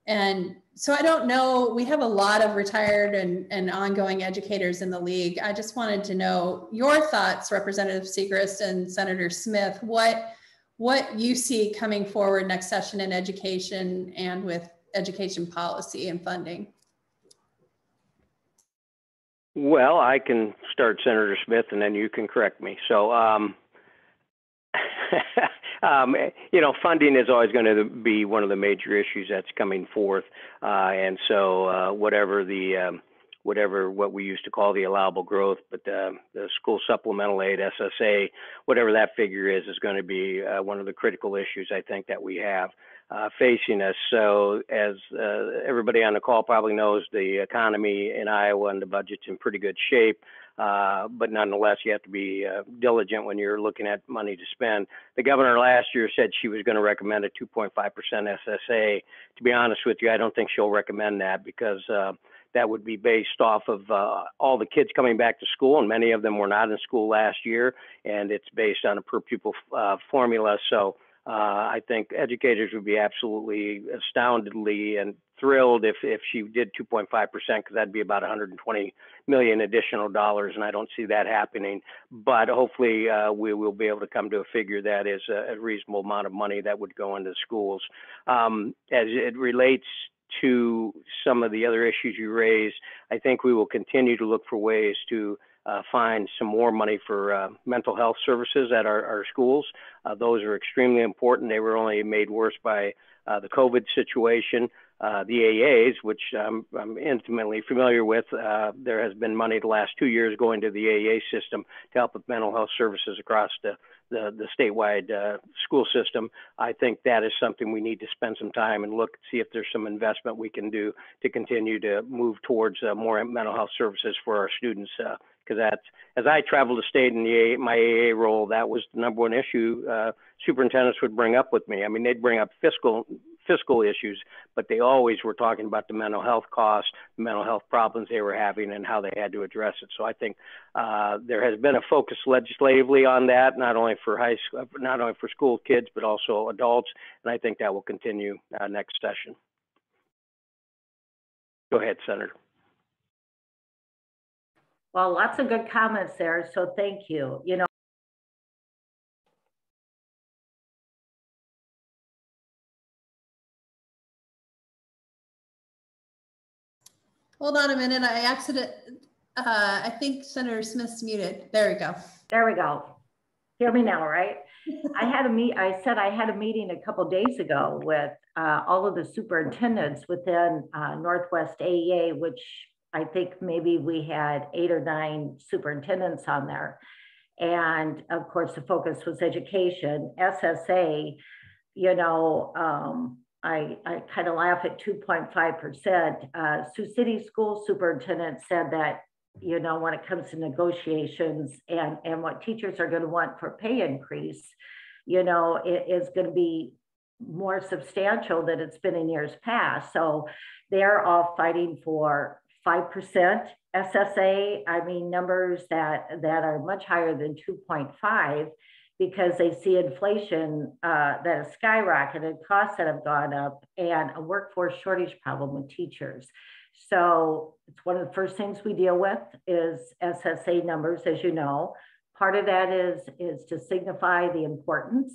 And so I don't know, we have a lot of retired and ongoing educators in the league. I just wanted to know your thoughts, Representative Siegrist and Senator Smith, what you see coming forward next session in education and with education policy and funding. Well, I can start, Senator Smith, and then you can correct me. So you know, funding is always going to be one of the major issues that's coming forth. And so whatever what we used to call the allowable growth, but the school supplemental aid, SSA, whatever that figure is going to be one of the critical issues I think that we have facing us. So as everybody on the call probably knows, the economy in Iowa and the budget's in pretty good shape. But nonetheless, you have to be diligent when you're looking at money to spend. The governor last year said she was going to recommend a 2.5% SSA. To be honest with you, I don't think she'll recommend that because that would be based off of all the kids coming back to school, and many of them were not in school last year, and it's based on a per pupil formula. So I think educators would be absolutely astoundedly and thrilled if she did 2.5%, because that'd be about 120 million additional dollars, and I don't see that happening. But hopefully we will be able to come to a figure that is a reasonable amount of money that would go into schools. As it relates to some of the other issues you raised, I think we will continue to look for ways to find some more money for mental health services at our schools. Those are extremely important. They were only made worse by the COVID situation. The AAs, which I'm intimately familiar with, there has been money the last 2 years going to the AAA system to help with mental health services across the statewide school system. I think that is something we need to spend some time and look, see if there's some investment we can do to continue to move towards more mental health services for our students. Because that's, as I travel the state in my AA role, that was the number one issue superintendents would bring up with me. I mean, they'd bring up fiscal issues, but they always were talking about the mental health costs, the mental health problems they were having, and how they had to address it. So I think there has been a focus legislatively on that, not only for school kids, but also adults, and I think that will continue next session. Go ahead, Senator. Well, lots of good comments there, so thank you. You know, hold on a minute. I think Senator Smith's muted. There we go. There we go. Hear me now, right? I said I had a meeting a couple days ago with all of the superintendents within Northwest AEA, which I think maybe we had 8 or 9 superintendents on there. And of course, the focus was education. SSA, you know, I kind of laugh at 2.5%. Sioux City school superintendent said that, you know, when it comes to negotiations and what teachers are going to want for pay increase, you know, it is going to be more substantial than it's been in years past. So they're all fighting for 5% SSA. I mean, numbers that are much higher than 2.5, because they see inflation that has skyrocketed, costs that have gone up, and a workforce shortage problem with teachers. So it's one of the first things we deal with is SSA numbers, as you know. Part of that is to signify the importance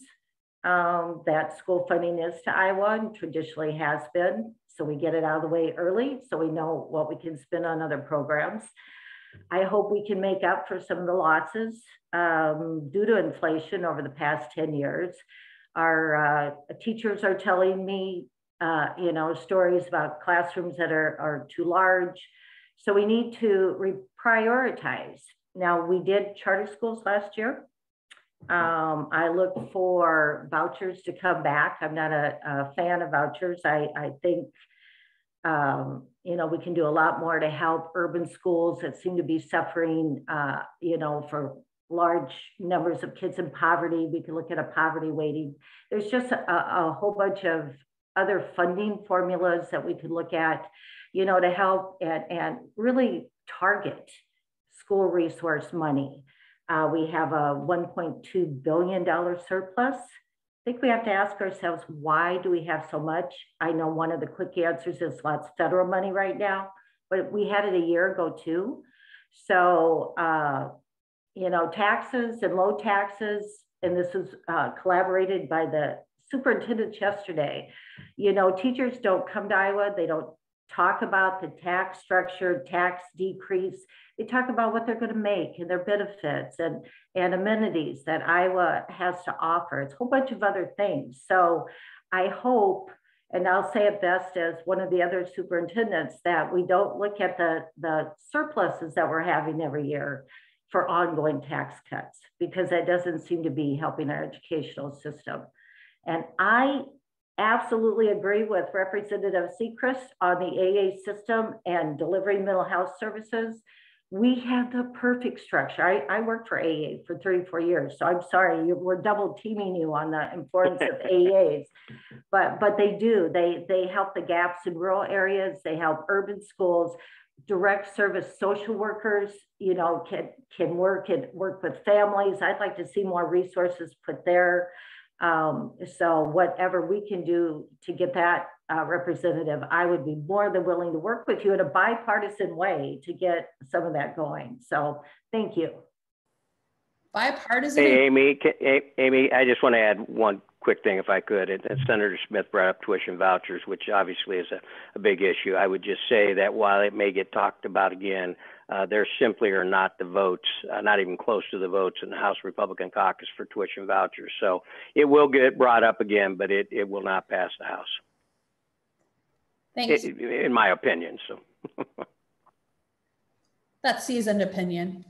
that school funding is to Iowa and traditionally has been. So we get it out of the way early so we know what we can spend on other programs. I hope we can make up for some of the losses due to inflation over the past 10 years. Our teachers are telling me, you know, stories about classrooms that are too large. So we need to reprioritize. Now, we did charter schools last year. I look for vouchers to come back. I'm not a fan of vouchers. I think, you know, we can do a lot more to help urban schools that seem to be suffering, you know, for large numbers of kids in poverty. We can look at a poverty weighting. There's just a whole bunch of other funding formulas that we could look at, you know, to help and really target school resource money. We have a $1.2 billion surplus. I think we have to ask ourselves, why do we have so much? I know one of the quick answers is lots of federal money right now, but we had it a year ago too. So, you know, taxes and low taxes, and this was collaborated by the superintendents yesterday. You know, teachers don't come to Iowa. They don't talk about the tax structure, tax decrease. They talk about what they're going to make and their benefits and amenities that Iowa has to offer. It's a whole bunch of other things. So I hope, and I'll say it best as one of the other superintendents, that we don't look at the surpluses that we're having every year for ongoing tax cuts, because that doesn't seem to be helping our educational system. And I absolutely agree with Representative Siegrist on the AA system and delivering mental health services. We have the perfect structure. I worked for AA for 34 years, so I'm sorry, we're double teaming you on the importance of AAs, but they do. They help the gaps in rural areas. They help urban schools. Direct service social workers, you know, can work with families. I'd like to see more resources put there. So whatever we can do to get that representative, I would be more than willing to work with you in a bipartisan way to get some of that going. So thank you. Bipartisan. Hey, Amy, I just want to add one quick thing, if I could. And Senator Smith brought up tuition vouchers, which obviously is a big issue. I would just say that while it may get talked about again, there simply are not the votes, not even close to the votes in the House Republican caucus for tuition vouchers. So it will get brought up again, but it will not pass the House. Thanks. In my opinion. So that's seasoned opinion.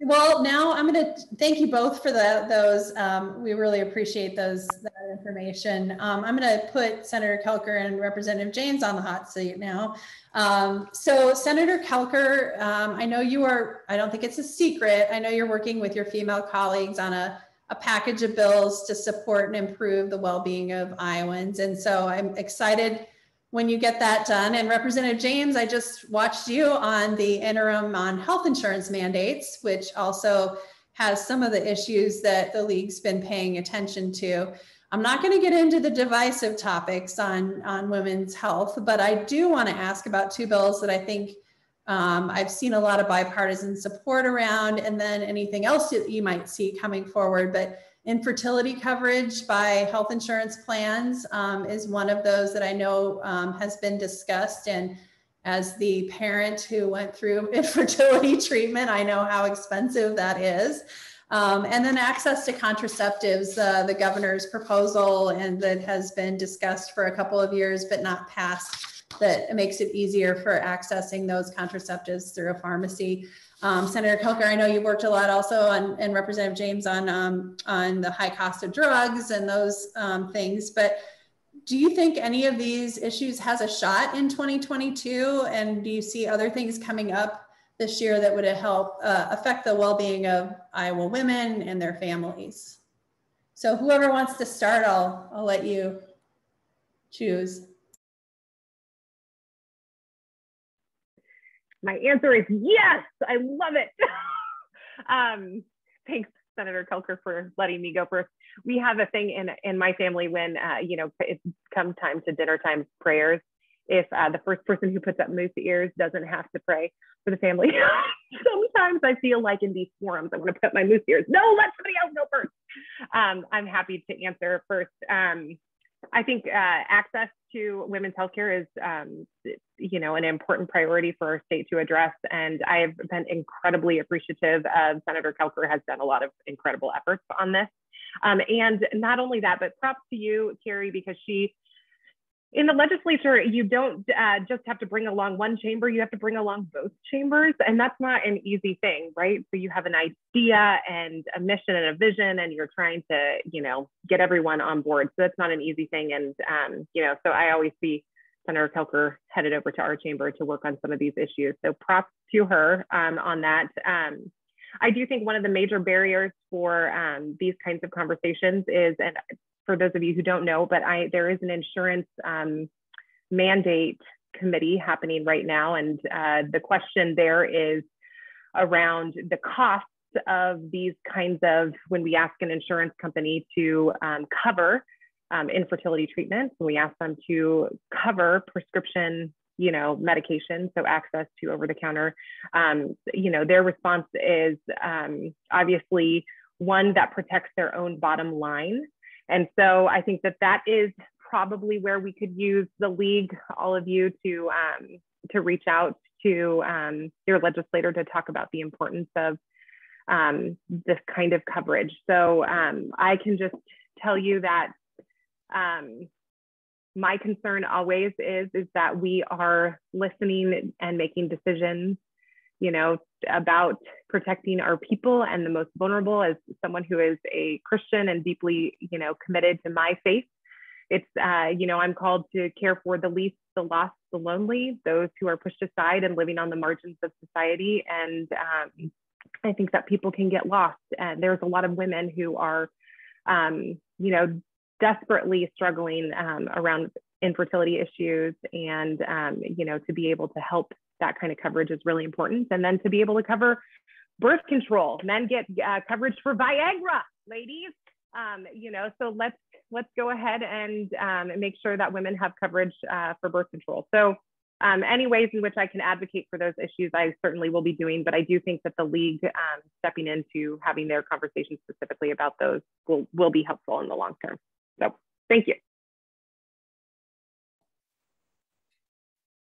Well, now I'm going to thank you both for those. We really appreciate that information. I'm going to put Senator Koelker and Representative James on the hot seat now. So Senator Koelker, I know you are, I don't think it's a secret, I know you're working with your female colleagues on a package of bills to support and improve the well-being of Iowans. And so I'm excited when you get that done. And Representative James, I just watched you on the interim on health insurance mandates, which also has some of the issues that the league's been paying attention to. I'm not going to get into the divisive topics on women's health, but I do want to ask about two bills that I think I've seen a lot of bipartisan support around, and then anything else that you might see coming forward. But infertility coverage by health insurance plans is one of those that I know has been discussed. And as the parent who went through infertility treatment, I know how expensive that is. And then access to contraceptives, the governor's proposal, and that has been discussed for a couple of years, but not passed, that makes it easier for accessing those contraceptives through a pharmacy. Senator Koelker, I know you worked a lot also and Representative James on the high cost of drugs and those things, but do you think any of these issues has a shot in 2022? And do you see other things coming up this year that would help affect the well-being of Iowa women and their families? So whoever wants to start, I'll let you choose. My answer is yes, I love it. Thanks, Senator Koelker, for letting me go first. We have a thing in my family when, you know, it's come time to dinner time prayers. If the first person who puts up moose ears doesn't have to pray for the family. Sometimes I feel like in these forums, I want to put my moose ears. No, let somebody else go first. I'm happy to answer first. I think access to women's healthcare is, you know, an important priority for our state to address. And I have been incredibly appreciative of Senator Koelker has done a lot of incredible efforts on this. And not only that, but props to you, Carrie, because in the legislature, you don't just have to bring along one chamber, you have to bring along both chambers. And that's not an easy thing, right? So you have an idea and a mission and a vision, and you're trying to, you know, get everyone on board. So that's not an easy thing. And, you know, so I always see Senator Koelker headed over to our chamber to work on some of these issues. So props to her on that. I do think one of the major barriers for these kinds of conversations is, and for those of you who don't know, but there is an insurance mandate committee happening right now. And the question there is around the costs of these kinds of, when we ask an insurance company to cover infertility treatments, and we ask them to cover prescription, you know, medication, so access to over-the-counter, you know, their response is obviously one that protects their own bottom line. And so I think that that is probably where we could use the league, all of you, to reach out to your legislator to talk about the importance of this kind of coverage. So I can just tell you that my concern always is that we are listening and making decisions, you know, about protecting our people and the most vulnerable. As someone who is a Christian and deeply, you know, committed to my faith, it's, you know, I'm called to care for the least, the lost, the lonely, those who are pushed aside and living on the margins of society. And I think that people can get lost. And there's a lot of women who are, you know, desperately struggling around infertility issues. And, you know, to be able to help that kind of coverage is really important. And then to be able to cover birth control. Men get coverage for Viagra, ladies. You know, so let's go ahead and make sure that women have coverage for birth control. So any ways in which I can advocate for those issues, I certainly will be doing, but I do think that the league stepping into having their conversation specifically about those will be helpful in the long term. So thank you.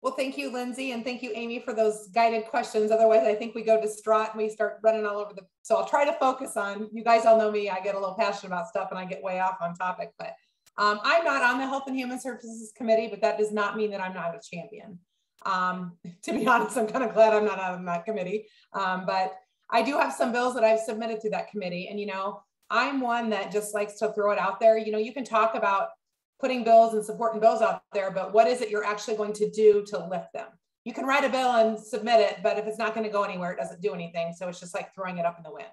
Well, thank you, Lindsay, and thank you, Amy, for those guided questions. Otherwise, I think we go distraught and we start running all over the, so I'll try to focus on, you guys all know me, I get a little passionate about stuff and I get way off on topic, but I'm not on the Health and Human Services Committee, but that does not mean that I'm not a champion. To be honest, I'm kind of glad I'm not on that committee, but I do have some bills that I've submitted to that committee. And, you know, I'm one that just likes to throw it out there. You know, you can talk about putting bills and supporting bills out there, but what is it you're actually going to do to lift them? You can write a bill and submit it, but if it's not going to go anywhere, it doesn't do anything. So it's just like throwing it up in the wind.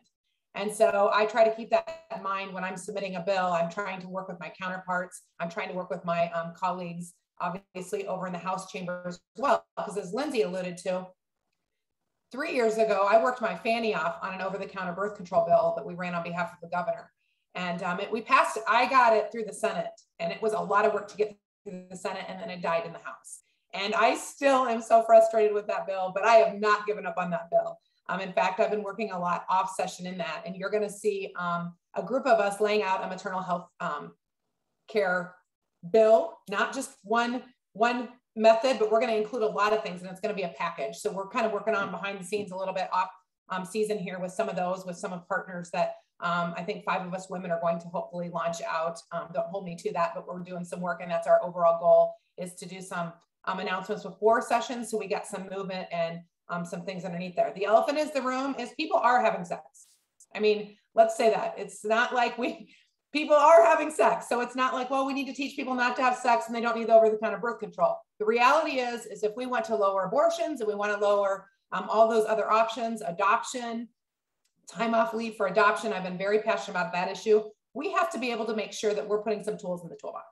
And so I try to keep that in mind when I'm submitting a bill. I'm trying to work with my counterparts. I'm trying to work with my colleagues, obviously over in the House chamber as well, because as Lindsay alluded to, 3 years ago, I worked my fanny off on an over-the-counter birth control bill that we ran on behalf of the governor. And we passed it. I got it through the Senate, and it was a lot of work to get through the Senate, and then it died in the House. And I still am so frustrated with that bill, but I have not given up on that bill. In fact, I've been working a lot off session in that, and you're going to see a group of us laying out a maternal health care bill, not just one method, but we're going to include a lot of things, and it's going to be a package. So we're kind of working on behind the scenes a little bit off season here with some of those, with some of partners that I think 5 of us women are going to hopefully launch out. Don't hold me to that, but we're doing some work, and that's our overall goal, is to do some announcements before sessions. So we got some movement and some things underneath there. The elephant in the room is people are having sex. I mean, let's say that. It's not like people are having sex. So it's not like, well, we need to teach people not to have sex and they don't need over-the-counter birth control. The reality is if we want to lower abortions and we want to lower all those other options, adoption, time off leave for adoption, I've been very passionate about that issue. We have to be able to make sure that we're putting some tools in the toolbox.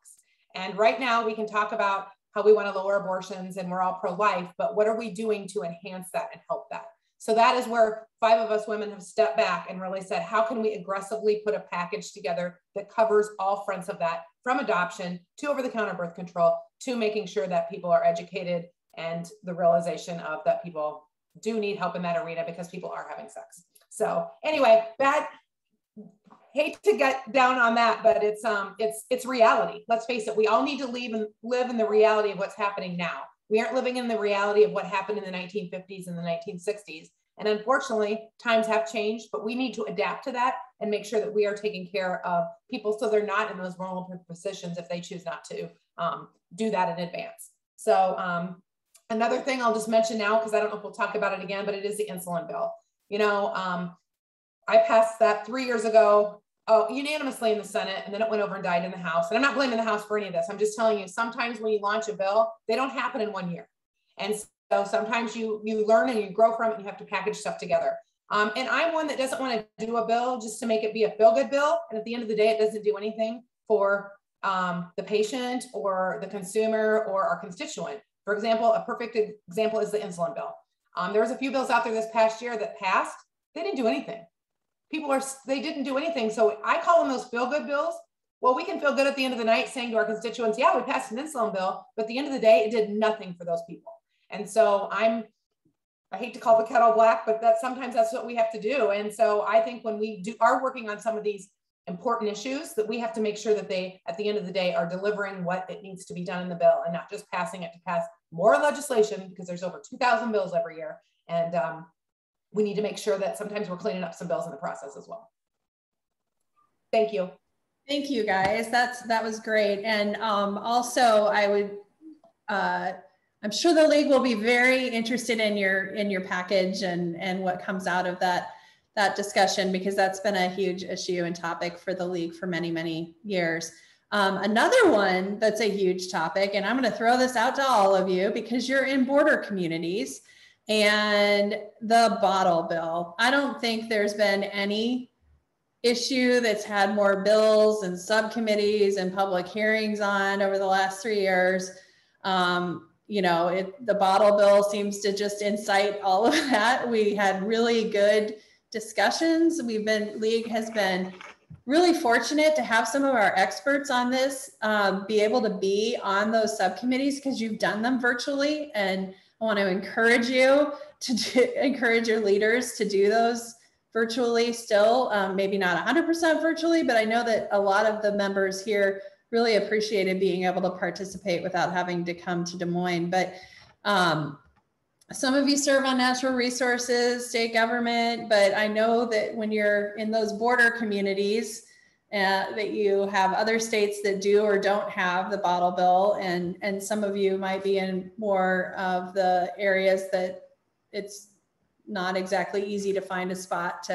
And right now we can talk about how we want to lower abortions and we're all pro-life, but what are we doing to enhance that and help that? So that is where 5 of us women have stepped back and really said, how can we aggressively put a package together that covers all fronts of that, from adoption to over-the-counter birth control to making sure that people are educated and the realization of that people do need help in that arena because people are having sex. So anyway, hate to get down on that, but it's reality. Let's face it. We all need to live in the reality of what's happening now. We aren't living in the reality of what happened in the 1950s and the 1960s. And unfortunately, times have changed, but we need to adapt to that and make sure that we are taking care of people so they're not in those vulnerable positions if they choose not to do that in advance. So another thing I'll just mention now, because I don't know if we'll talk about it again, but it is the insulin bill. You know, I passed that 3 years ago unanimously in the Senate, and then it went over and died in the House. And I'm not blaming the House for any of this. I'm just telling you, sometimes when you launch a bill, they don't happen in 1 year. And so sometimes you learn and you grow from it, and you have to package stuff together. And I'm one that doesn't want to do a bill just to make it be a feel-good bill. And at the end of the day, it doesn't do anything for the patient or the consumer or our constituent. For example, a perfect example is the insulin bill. There was a few bills out there this past year that passed. They didn't do anything. They didn't do anything. So I call them those feel-good bills. Well, we can feel good at the end of the night saying to our constituents, yeah, we passed an insulin bill, but at the end of the day, it did nothing for those people. And so I hate to call the kettle black, but sometimes that's what we have to do. And so I think when we are working on some of these important issues that we have to make sure that they, at the end of the day, are delivering what it needs to be done in the bill and not just passing it to pass more legislation, because there's over 2,000 bills every year. And we need to make sure that sometimes we're cleaning up some bills in the process as well. Thank you. Thank you, guys. That was great. And also, I would, I'm sure the league will be very interested in your package and what comes out of that discussion, because that's been a huge issue and topic for the league for many, many years. Another one that's a huge topic, and I'm going to throw this out to all of you because you're in border communities, and the bottle bill. I don't think there's been any issue that's had more bills and subcommittees and public hearings on over the last 3 years. You know, the bottle bill seems to just incite all of that. We had really good discussions. League has been really fortunate to have some of our experts on this be able to be on those subcommittees, because you've done them virtually. And I want to encourage you to encourage your leaders to do those virtually still, maybe not 100% virtually, but I know that a lot of the members here really appreciated being able to participate without having to come to Des Moines. But some of you serve on natural resources, state government, but I know that when you're in those border communities, that you have other states that do or don't have the bottle bill, and some of you might be in more of the areas that it's not exactly easy to find a spot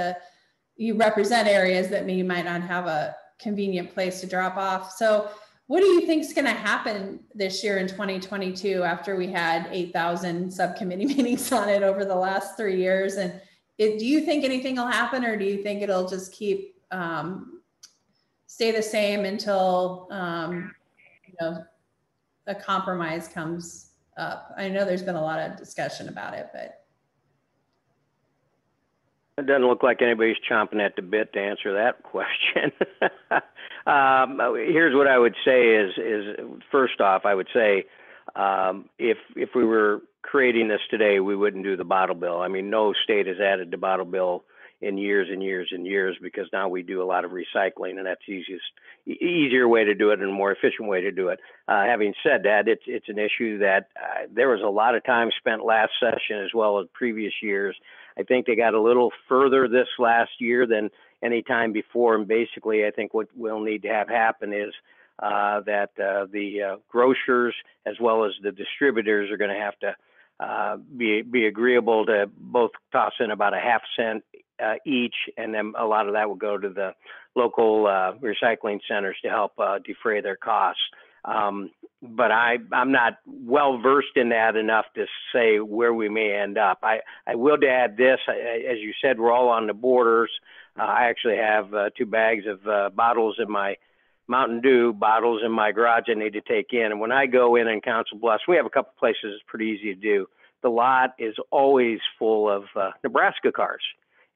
you represent areas that you might not have a convenient place to drop off. So what do you think is going to happen this year in 2022 after we had 8,000 subcommittee meetings on it over the last 3 years? And do you think anything will happen, or do you think it'll just keep stay the same until you know, a compromise comes up? I know there's been a lot of discussion about it, but it doesn't look like anybody's chomping at the bit to answer that question. Here's what I would say is first off, I would say if we were creating this today, we wouldn't do the bottle bill. I mean, no state has added the bottle bill in years and years and years, because now we do a lot of recycling, and that's easier way to do it and a more efficient way to do it. Having said that, it's an issue that there was a lot of time spent last session as well as previous years. I think they got a little further this last year than any time before, and basically I think what we'll need to have happen is that the grocers as well as the distributors are going to have to be agreeable to both toss in about a half cent each, and then a lot of that will go to the local recycling centers to help defray their costs. But I'm not well versed in that enough to say where we may end up. I will add this, as you said, we're all on the borders. I actually have 2 bags of bottles in my Mountain Dew bottles in my garage I need to take in. And when I go in Council Bluffs, we have a couple places it's pretty easy to do. The lot is always full of Nebraska cars.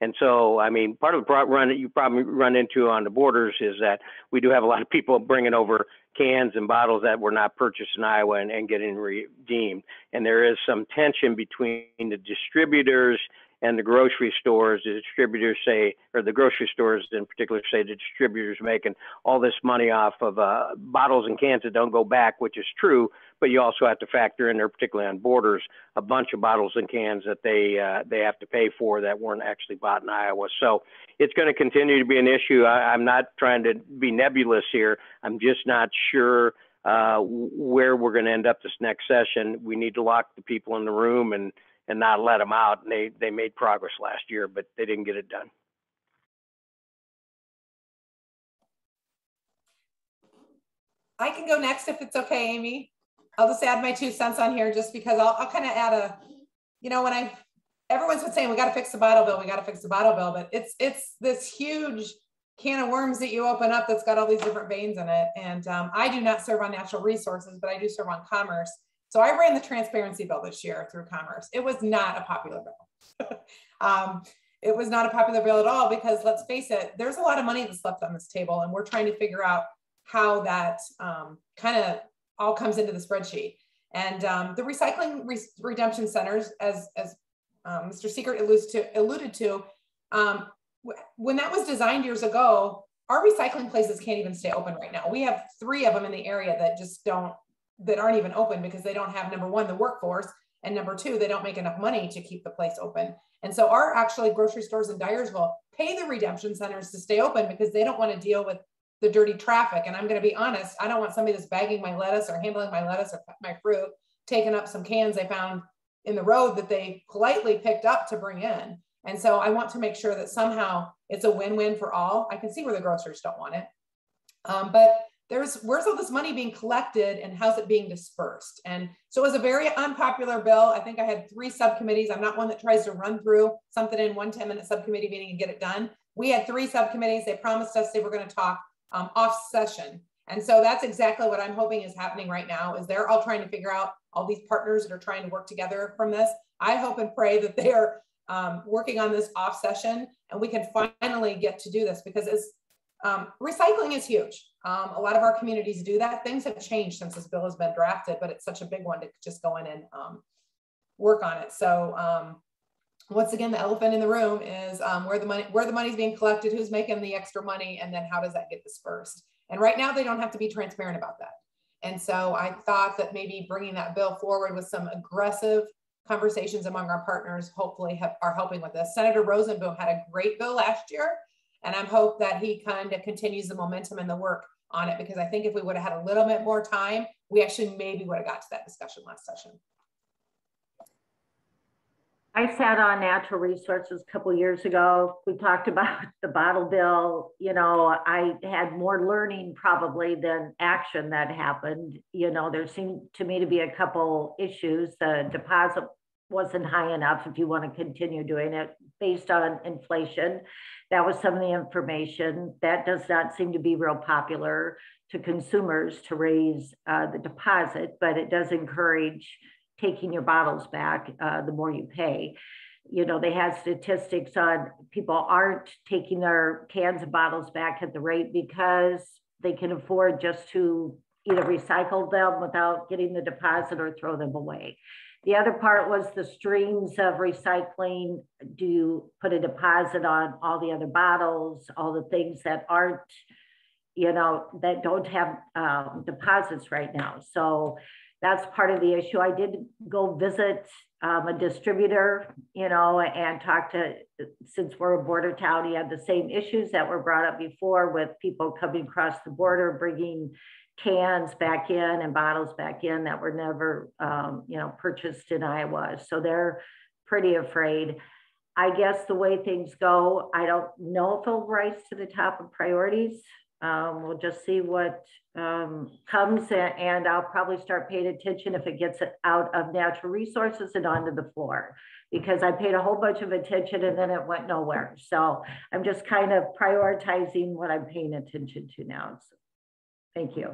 And so, I mean, part of the run you probably run into on the borders is that we do have a lot of people bringing over cans and bottles that were not purchased in Iowa and getting redeemed. And there is some tension between the distributors and the grocery stores. The distributors say, or the grocery stores in particular say, the distributors making all this money off of bottles and cans that don't go back, which is true, but you also have to factor in there, particularly on borders, a bunch of bottles and cans that they have to pay for that weren't actually bought in Iowa. So it's going to continue to be an issue. I'm not trying to be nebulous here. I'm just not sure where we're going to end up this next session. We need to lock the people in the room and not let them out. And they made progress last year, but they didn't get it done. I can go next if it's okay, Amy. I'll just add my 2 cents on here just because I'll kind of add a, you know, everyone's been saying we got to fix the bottle bill, but it's this huge can of worms that you open up that's got all these different veins in it. And I do not serve on natural resources, but I do serve on commerce. So I ran the transparency bill this year through commerce. It was not a popular bill. It was not a popular bill at all, because let's face it, there's a lot of money that's left on this table, and we're trying to figure out how that kind of all comes into the spreadsheet. And the recycling redemption centers, as Mr. Siegrist alluded to, when that was designed years ago, our recycling places can't even stay open right now. We have 3 of them in the area that aren't even open because they don't have, number 1, the workforce, and number 2, they don't make enough money to keep the place open. And so our actually grocery stores in Dyersville pay the redemption centers to stay open because they don't want to deal with the dirty traffic. And I'm going to be honest, I don't want somebody that's bagging my lettuce or handling my lettuce or my fruit, taking up some cans they found in the road that they politely picked up to bring in. And so I want to make sure that somehow it's a win-win for all. I can see where the grocers don't want it. But where's all this money being collected and how's it being dispersed? And so it was a very unpopular bill. I think I had 3 subcommittees. I'm not one that tries to run through something in one 10-minute subcommittee meeting and get it done. We had 3 subcommittees. They promised us they were going to talk off session. And so that's exactly what I'm hoping is happening right now, is they're all trying to figure out all these partners that are trying to work together from this. I hope and pray that they are working on this off session and we can finally get to do this, because it's, recycling is huge. A lot of our communities do that. Things have changed since this bill has been drafted, but it's such a big one to just go in and work on it. So once again, the elephant in the room is where the money's being collected, who's making the extra money, and then how does that get dispersed? And right now they don't have to be transparent about that. And so I thought that maybe bringing that bill forward with some aggressive conversations among our partners hopefully are helping with this. Senator Rosenboom had a great bill last year, and I hope that he kind of continues the momentum and the work on it, because I think if we would have had a little bit more time, we actually maybe would have got to that discussion last session. I sat on natural resources a couple of years ago. We talked about the bottle bill. You know, I had more learning probably than action that happened. You know, there seemed to me to be a couple issues. The deposit wasn't high enough if you want to continue doing it based on inflation. That was some of the information. That does not seem to be real popular to consumers to raise the deposit, but it does encourage taking your bottles back the more you pay. You know, they had statistics on people aren't taking their cans and bottles back at the rate because they can afford just to either recycle them without getting the deposit or throw them away. The other part was the streams of recycling. Do you put a deposit on all the other bottles, all the things that aren't, you know, that don't have deposits right now? So that's part of the issue. I did go visit a distributor, you know, and talk to, since we're a border town, he had the same issues that were brought up before with people coming across the border, bringing cans back in and bottles back in that were never, you know, purchased in Iowa. So they're pretty afraid. I guess the way things go, I don't know if it'll rise to the top of priorities. We'll just see what comes, and I'll probably start paying attention if it gets out of natural resources and onto the floor, because I paid a whole bunch of attention and then it went nowhere. So I'm just kind of prioritizing what I'm paying attention to now. So, thank you.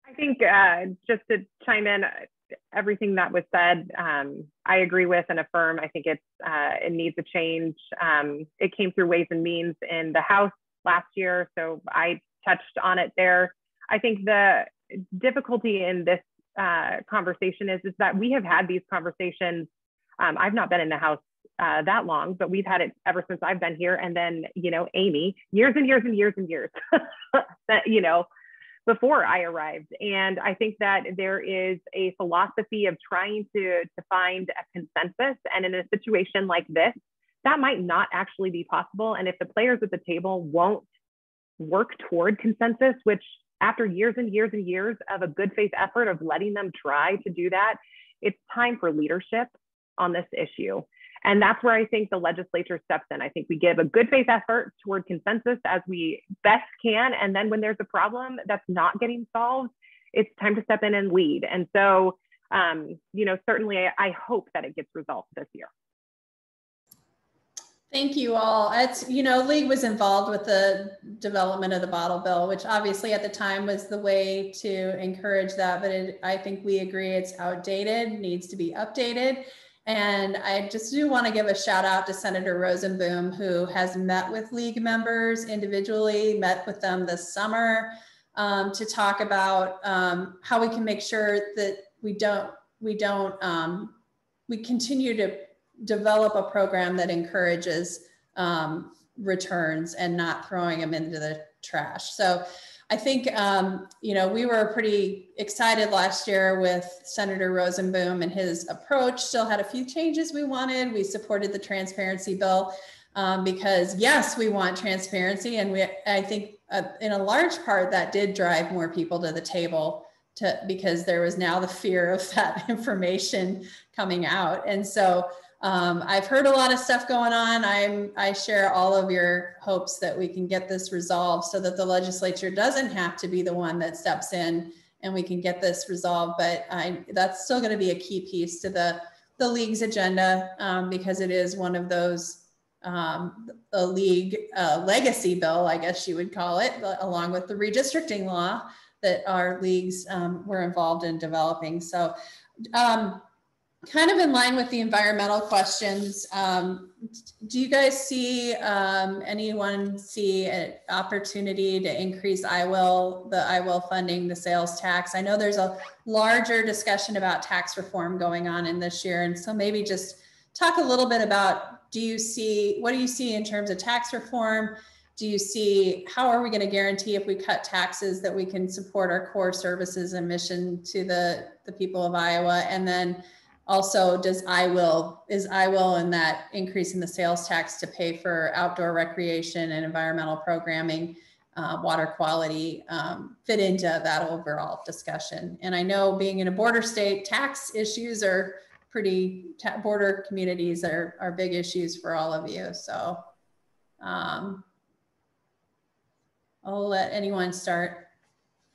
I think just to chime in, everything that was said, I agree with and affirm. I think it needs a change. It came through Ways and Means in the House last year, so I touched on it there. I think the difficulty in this conversation is that we have had these conversations. I've not been in the House that long, but we've had it ever since I've been here. And then, you know, Amy, years and years and years and years, that, you know, before I arrived. And I think that there is a philosophy of trying to find a consensus. And in a situation like this, that might not actually be possible. And if the players at the table won't work toward consensus, which after years and years and years of a good faith effort of letting them try to do that, it's time for leadership on this issue. And that's where I think the legislature steps in. I think we give a good faith effort toward consensus as we best can. And then when there's a problem that's not getting solved, it's time to step in and lead. And so, you know, certainly I hope that it gets resolved this year. Thank you all. It's, you know, League was involved with the development of the bottle bill, which obviously at the time was the way to encourage that. But I think we agree it's outdated, needs to be updated. And I just do want to give a shout out to Senator Rosenboom, who has met with League members individually, met with them this summer to talk about how we can make sure that we continue to develop a program that encourages returns and not throwing them into the trash. So I think, you know, we were pretty excited last year with Senator Rosenboom and his approach. Still had a few changes we wanted. We supported the transparency bill because yes, we want transparency. And I think in a large part that did drive more people to the table because there was now the fear of that information coming out. And so I've heard a lot of stuff going on. I share all of your hopes that we can get this resolved so that the legislature doesn't have to be the one that steps in and we can get this resolved. But that's still going to be a key piece to the league's agenda because it is one of those a league legacy bill, I guess you would call it, along with the redistricting law that our leagues were involved in developing. So kind of in line with the environmental questions, do you guys see, anyone see an opportunity to increase the IWIL funding, the sales tax? I know there's a larger discussion about tax reform going on in this year. And so maybe just talk a little bit about, what do you see in terms of tax reform? Do you see, how are we going to guarantee if we cut taxes that we can support our core services and mission to the people of Iowa? And then also, is IWIL and that increase in the sales tax to pay for outdoor recreation and environmental programming, water quality, fit into that overall discussion? And I know being in a border state, tax issues are border communities are big issues for all of you. So I'll let anyone start.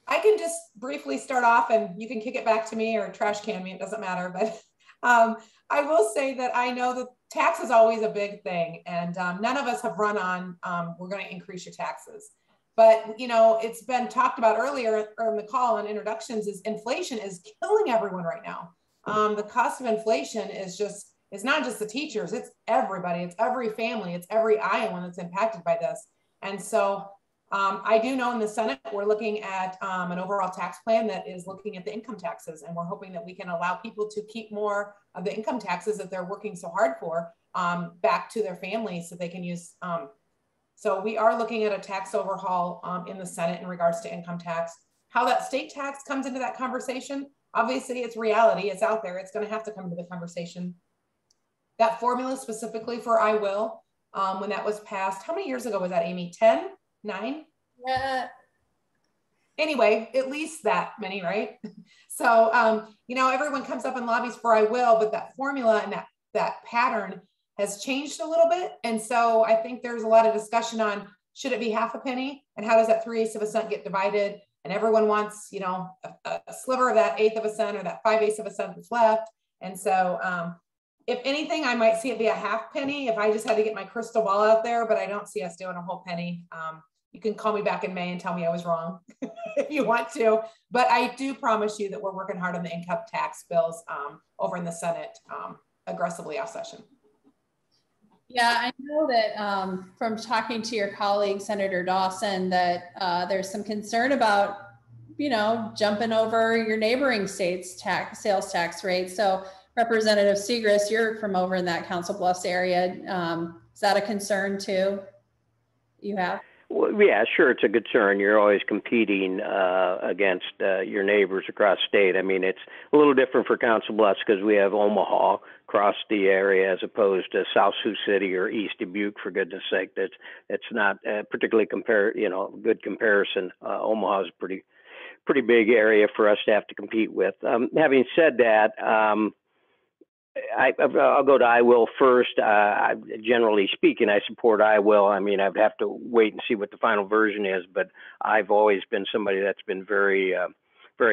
I can just briefly start off and you can kick it back to me or trash can me, it doesn't matter. But I will say that I know that tax is always a big thing and none of us have run on, we're going to increase your taxes. But, you know, it's been talked about earlier in the call and introductions is inflation is killing everyone right now. The cost of inflation is not just the teachers, it's everybody, it's every family, it's every Iowan that's impacted by this. And so I do know in the Senate, we're looking at an overall tax plan that is looking at the income taxes. And we're hoping that we can allow people to keep more of the income taxes that they're working so hard for back to their families so they can use. So we are looking at a tax overhaul in the Senate in regards to income tax. How that state tax comes into that conversation, obviously it's reality, it's out there, it's gonna have to come into the conversation. That formula specifically for IWIL, when that was passed, how many years ago was that, Amy? 10? 9? Yeah. Anyway, at least that many, right? So, you know, everyone comes up and lobbies for IWIL, but that formula and that pattern has changed a little bit. And so I think there's a lot of discussion on, should it be half a penny? And how does that 3/8 of a cent get divided? And everyone wants, you know, a sliver of that 1/8 of a cent or that 5/8 of a cent that's left. And so, if anything, I might see it be a half penny if I just had to get my crystal ball out there, but I don't see us doing a whole penny. You can call me back in May and tell me I was wrong if you want to, but I do promise you that we're working hard on the income tax bills over in the Senate aggressively off session. Yeah, I know that from talking to your colleague, Senator Dawson, that there's some concern about, you know, jumping over your neighboring state's sales tax rate. So Representative Siegrist, you're from over in that Council Bluffs area. Is that a concern too? You have? Well, yeah, sure, it's a concern. You're always competing against your neighbors across state. I mean, it's a little different for Council Bluffs because we have Omaha across the area as opposed to South Sioux City or East Dubuque. For goodness sake, that's not particularly good comparison. Omaha is a pretty big area for us to have to compete with. Having said that, I'll go to IWIL first. Generally speaking, I support IWIL. I mean, I'd have to wait and see what the final version is, but I've always been somebody that's been very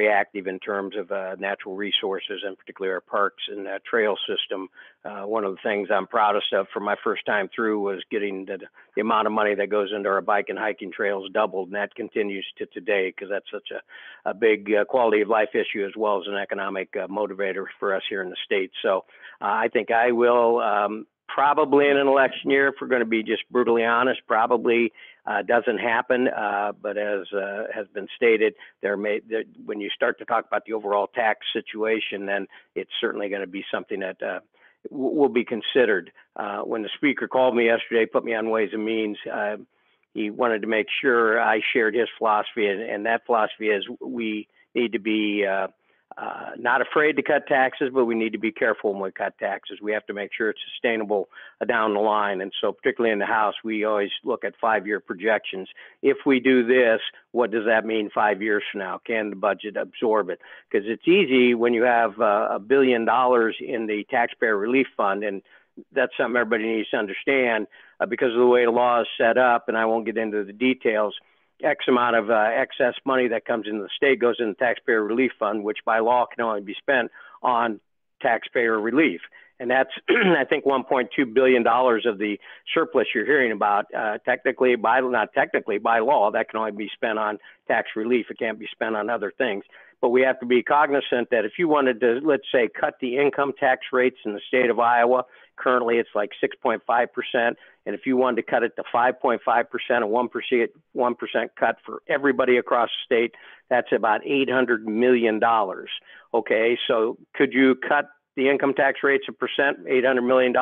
active in terms of natural resources and particularly our parks and trail system. One of the things I'm proudest of for my first time through was getting the amount of money that goes into our bike and hiking trails doubled, and that continues to today because that's such a big quality of life issue as well as an economic motivator for us here in the state. So I think I will probably in an election year, if we're going to be just brutally honest, probably doesn't happen. But as has been stated, when you start to talk about the overall tax situation, then it's certainly going to be something that will be considered. When the speaker called me yesterday, put me on Ways and Means, he wanted to make sure I shared his philosophy, and that philosophy is we need to be not afraid to cut taxes, but we need to be careful when we cut taxes. We have to make sure it's sustainable down the line. And so particularly in the House, we always look at 5-year projections. If we do this, what does that mean 5 years from now? Can the budget absorb it? Because it's easy when you have $1 billion in the taxpayer relief fund, and that's something everybody needs to understand because of the way the law is set up, and I won't get into the details. X amount of excess money that comes into the state goes in the taxpayer relief fund, which by law can only be spent on taxpayer relief. And that's, I think, $1.2 billion of the surplus you're hearing about. Not technically, by law, that can only be spent on tax relief. It can't be spent on other things. But we have to be cognizant that if you wanted to, let's say, cut the income tax rates in the state of Iowa, currently it's like 6.5%. And if you wanted to cut it to 5.5%, a 1% cut for everybody across the state, that's about $800 million. Okay, so could you cut the income tax rates a percent, $800 million?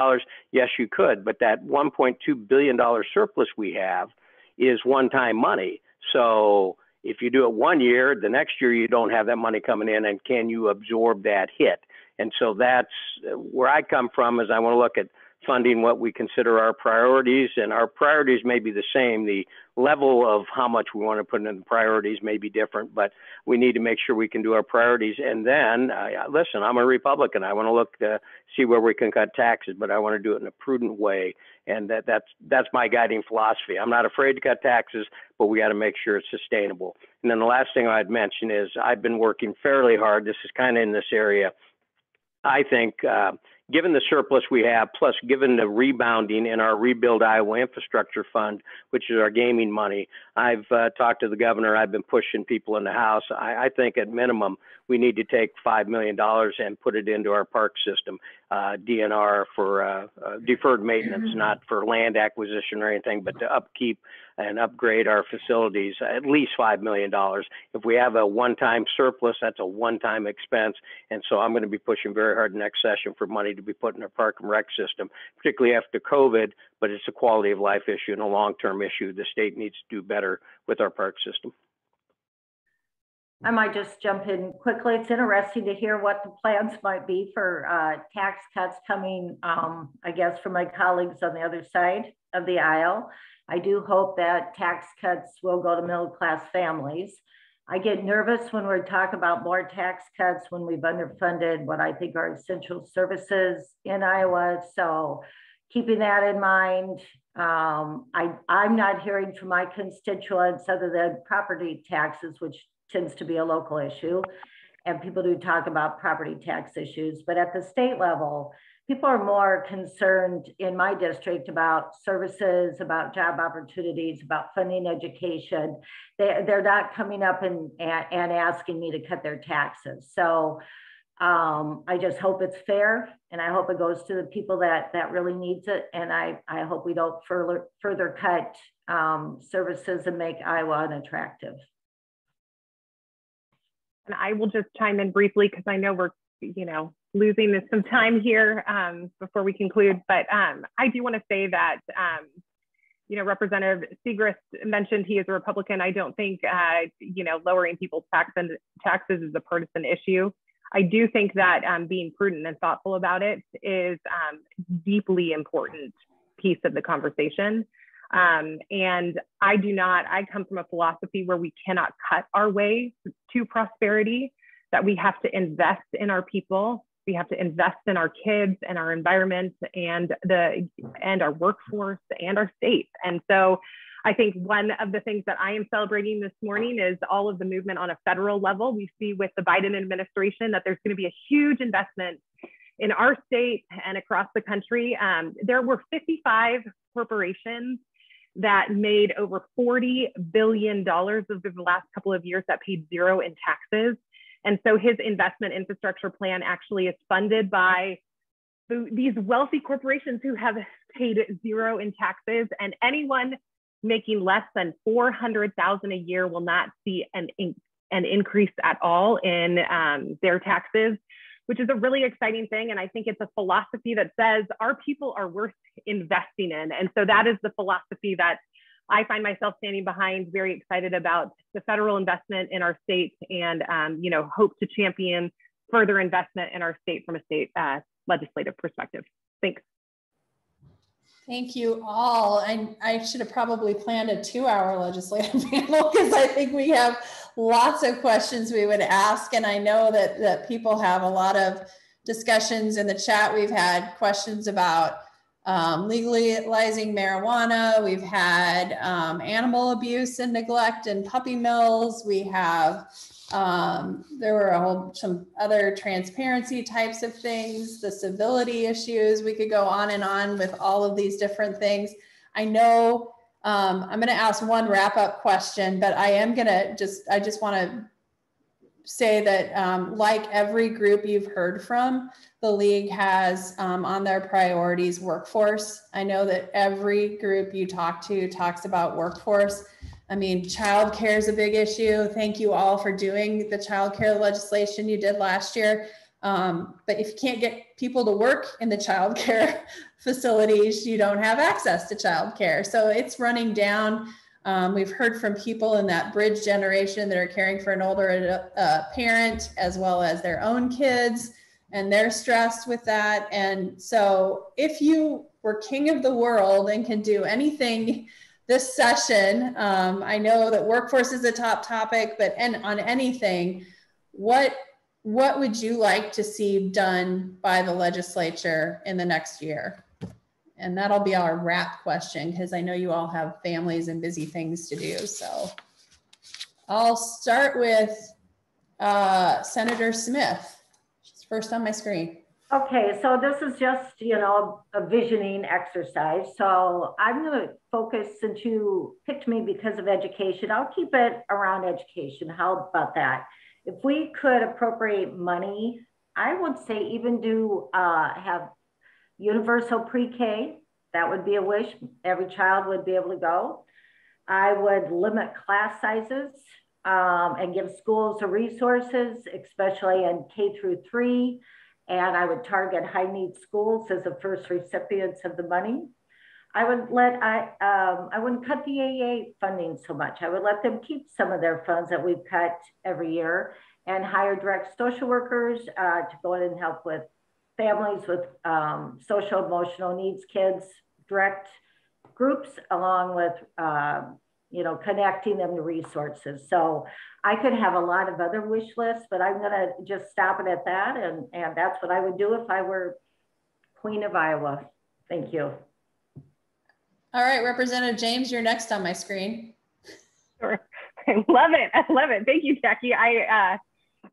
Yes, you could. But that $1.2 billion surplus we have is one-time money. So if you do it 1 year, the next year you don't have that money coming in, and can you absorb that hit? And so that's where I come from, is I want to look at funding what we consider our priorities, and our priorities may be the same. The level of how much we want to put in the priorities may be different, but we need to make sure we can do our priorities. And then, listen, I'm a Republican. I want to look to see where we can cut taxes, but I want to do it in a prudent way. And that's my guiding philosophy. I'm not afraid to cut taxes, but we got to make sure it's sustainable. And then the last thing I'd mention is I've been working fairly hard. This is kind of in this area. I think given the surplus we have, plus given the rebounding in our Rebuild Iowa Infrastructure Fund, which is our gaming money, I've talked to the governor. I've been pushing people in the House. I think at minimum, we need to take $5 million and put it into our park system, DNR for deferred maintenance, not for land acquisition or anything, but to upkeep and upgrade our facilities, at least $5 million. If we have a one-time surplus, that's a one-time expense. And so I'm going to be pushing very hard next session for money to be put in our park and rec system, particularly after COVID, but it's a quality of life issue and a long-term issue. The state needs to do better with our park system. I might just jump in quickly. It's interesting to hear what the plans might be for tax cuts coming, I guess, from my colleagues on the other side of the aisle. I do hope that tax cuts will go to middle-class families. I get nervous when we talk about more tax cuts when we've underfunded what I think are essential services in Iowa. So keeping that in mind, I'm not hearing from my constituents other than property taxes, which tends to be a local issue, and people do talk about property tax issues. But at the state level, people are more concerned in my district about services, about job opportunities, about funding education. They're not coming up and asking me to cut their taxes. So I just hope it's fair, and I hope it goes to the people that really needs it. And I hope we don't further cut services and make Iowa unattractive. And I will just chime in briefly because I know we're, losing some time here before we conclude. But I do want to say that, Representative Siegrist mentioned he is a Republican. I don't think, lowering people's taxes is a partisan issue. I do think that being prudent and thoughtful about it is deeply important piece of the conversation. And I come from a philosophy where we cannot cut our way to prosperity, that we have to invest in our people. We have to invest in our kids and our environment and our workforce and our state. And so I think one of the things that I am celebrating this morning is all of the movement on a federal level. We see with the Biden administration that there's going to be a huge investment in our state and across the country. There were 55 corporations that made over $40 billion over the last couple of years that paid zero in taxes. And so his investment infrastructure plan actually is funded by these wealthy corporations who have paid zero in taxes, and anyone making less than $400,000 a year will not see an increase at all in their taxes. which is a really exciting thing. And I think it's a philosophy that says our people are worth investing in. And so that is the philosophy that I find myself standing behind, very excited about the federal investment in our state, and you know, hope to champion further investment in our state from a state legislative perspective. Thanks. Thank you all. I should have probably planned a 2-hour legislative panel, because I think we have lots of questions we would ask. And I know that people have a lot of discussions in the chat. We've had questions about legalizing marijuana. We've had animal abuse and neglect in puppy mills. We have, there were some other transparency types of things, the civility issues. We could go on and on with all of these different things. I know I'm going to ask one wrap-up question, but I just want to say that like every group you've heard from, the league has on their priorities workforce. I know that every group you talk to talks about workforce. I mean, childcare is a big issue. Thank you all for doing the childcare legislation you did last year. But if you can't get people to work in the childcare facilities, you don't have access to childcare. So it's running down. We've heard from people in that bridge generation that are caring for an older parent as well as their own kids, and they're stressed with that. And so if you were king of the world and can do anything this session, I know that workforce is a top topic, but on anything, what would you like to see done by the legislature in the next year? And that'll be our wrap question, because I know you all have families and busy things to do. So I'll start with Senator Smith. She's first on my screen. Okay, so this is just, you know, a visioning exercise. So I'm going to focus, since you picked me because of education, I'll keep it around education. How about that? If we could appropriate money, I would say even do have universal pre-K. That would be a wish. Every child would be able to go. I would limit class sizes and give schools the resources, especially in K-3. And I would target high need schools as the first recipients of the money. I would I wouldn't cut the AA funding so much. I would let them keep some of their funds that we've cut every year, and hire direct social workers to go in and help with families with social emotional needs, kids, direct groups, along with you know, connecting them to resources. So I could have a lot of other wish lists, but I'm gonna just stop it at that. And that's what I would do if I were Queen of Iowa. Thank you. All right, Representative James, you're next on my screen. Sure. I love it. I love it. Thank you, Jackie.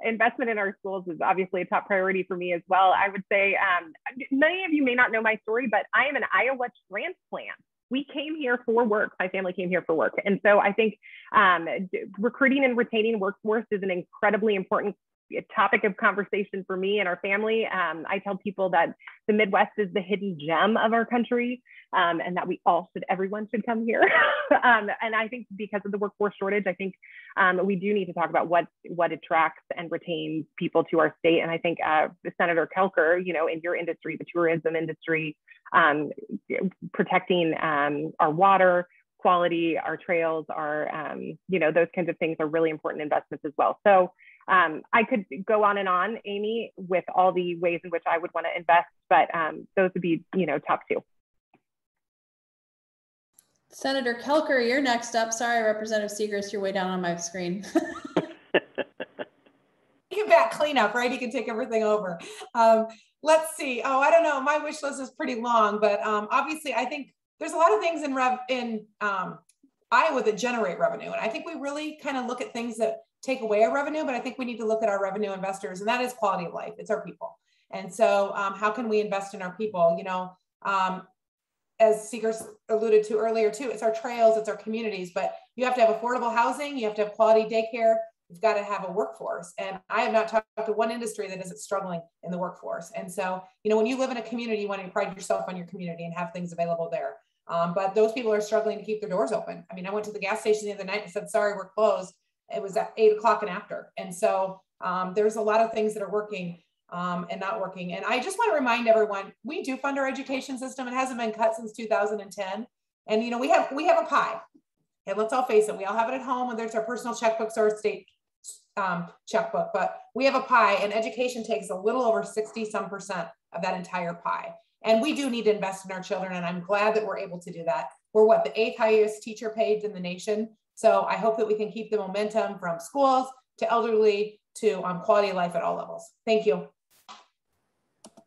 Investment in our schools is obviously a top priority for me as well. I would say many of you may not know my story, but I am an Iowa transplant. We came here for work. My family came here for work. And so I think recruiting and retaining workforce is an incredibly important topic of conversation for me and our family. I tell people that the Midwest is the hidden gem of our country, and that everyone should come here. And I think because of the workforce shortage, I think we do need to talk about what attracts and retains people to our state. And I think Senator Koelker, you know, in your industry, the tourism industry, protecting our water quality, our trails, our, you know, those kinds of things are really important investments as well. So I could go on and on, Amy, with all the ways in which I would want to invest, but those would be, you know, top two. Senator Koelker, you're next up. Sorry, Representative Siegrist, you're way down on my screen. Get back cleanup, right? He can take everything over. Let's see. Oh, I don't know. My wish list is pretty long, but obviously I think there's a lot of things in Iowa that generate revenue. And I think we really kind of look at things that take away our revenue, but I think we need to look at our revenue investors, and that is quality of life. It's our people. And so how can we invest in our people? You know, as Siegrist alluded to earlier too, it's our trails, it's our communities, but you have to have affordable housing, you have to have quality daycare, you've got to have a workforce. And I have not talked to one industry that isn't struggling in the workforce. And so, you know, when you live in a community, you want to pride yourself on your community and have things available there. But those people are struggling to keep their doors open. I mean, I went to the gas station the other night and said, sorry, we're closed. It was at 8 o'clock and after. And so there's a lot of things that are working. and not working. And I just want to remind everyone, we do fund our education system. It hasn't been cut since 2010. And you know, we have a pie. And let's all face it, we all have it at home, whether it's our personal checkbooks or state checkbook, but we have a pie, and education takes a little over 60% of that entire pie. And we do need to invest in our children, and I'm glad that we're able to do that. We're what, the 8th highest teacher paid in the nation. So I hope that we can keep the momentum from schools to elderly to quality of life at all levels. Thank you.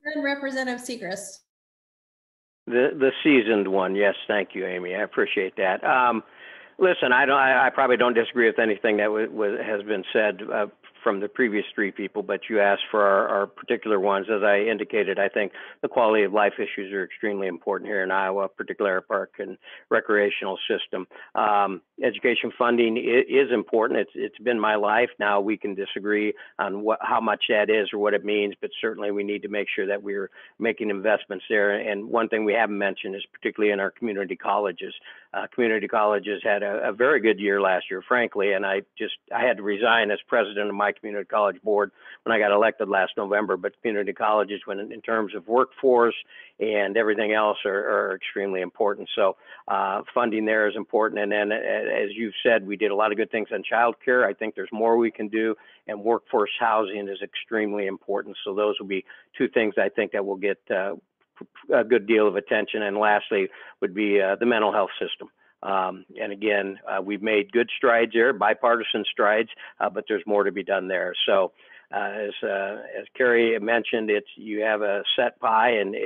And Representative Siegrist. The seasoned one, yes, thank you, Amy. I appreciate that. Listen, I probably don't disagree with anything that has been said from the previous three people, but you asked for our particular ones. As I indicated, I think the quality of life issues are extremely important here in Iowa, particularly our park and recreational system. Education funding is important. It's been my life. Now we can disagree on how much that is or what it means, but certainly we need to make sure that we're making investments there. And one thing we haven't mentioned is particularly in our community colleges. Community colleges had a very good year last year, frankly, and I had to resign as president of my community college board when I got elected last November. But community colleges, when in terms of workforce and everything else, are extremely important. So funding there is important. And then, as you've said, we did a lot of good things on childcare. I think there's more we can do, and workforce housing is extremely important. So those will be two things I think that will get a good deal of attention. And lastly would be the mental health system. And again, we've made good strides there, bipartisan strides, but there's more to be done there. So as Carrie mentioned, you have a set pie, and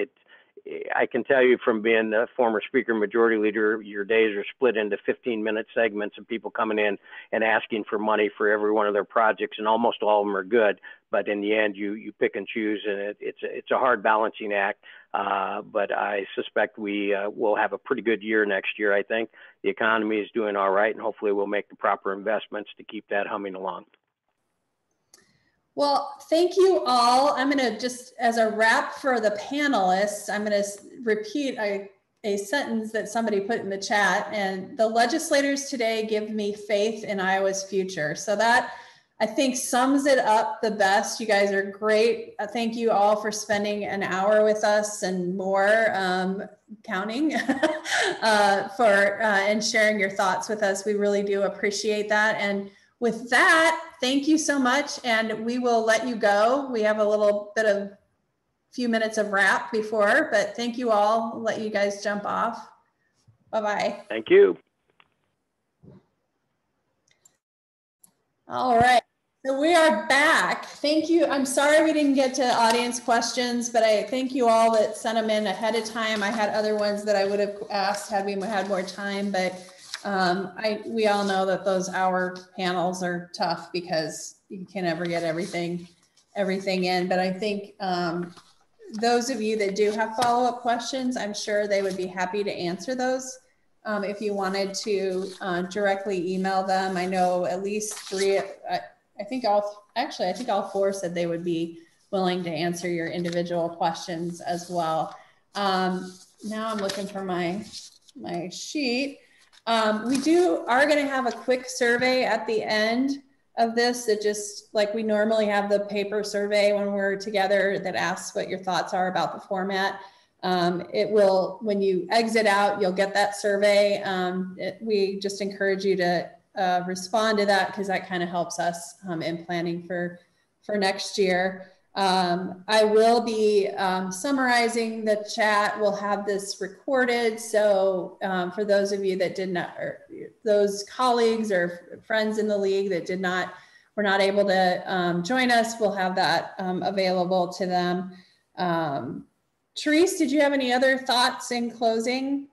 I can tell you from being a former speaker, majority leader, your days are split into 15-minute segments of people coming in and asking for money for every one of their projects, and almost all of them are good. But in the end, you pick and choose, and it's a hard balancing act. But I suspect we will have a pretty good year next year. I think the economy is doing all right, and hopefully we'll make the proper investments to keep that humming along. Well, thank you all. I'm going to just, as a wrap for the panelists, I'm going to repeat a sentence that somebody put in the chat. And the legislators today give me faith in Iowa's future. So that, I think, sums it up the best. You guys are great. Thank you all for spending an hour with us and more, counting, and sharing your thoughts with us. We really do appreciate that. And with that, thank you so much. And we will let you go. We have a few minutes of wrap before, but thank you all. I'll let you guys jump off. Bye-bye. Thank you. All right. So we are back. Thank you. I'm sorry we didn't get to audience questions, but I thank you all that sent them in ahead of time. I had other ones that I would have asked had we had more time, but we all know that those hour panels are tough because you can never get everything in. But I think those of you that do have follow-up questions, I'm sure they would be happy to answer those. If you wanted to directly email them, I know at least three. I think all four said they would be willing to answer your individual questions as well. Now I'm looking for my sheet. We are going to have a quick survey at the end of this that just like we normally have the paper survey when we're together that asks what your thoughts are about the format. It will, when you exit out, you'll get that survey. We just encourage you to respond to that because that kind of helps us in planning for next year. I will be summarizing the chat. We'll have this recorded. So for those of you that did not, or those colleagues or friends in the league that were not able to join us, we'll have that available to them. Therese, did you have any other thoughts in closing?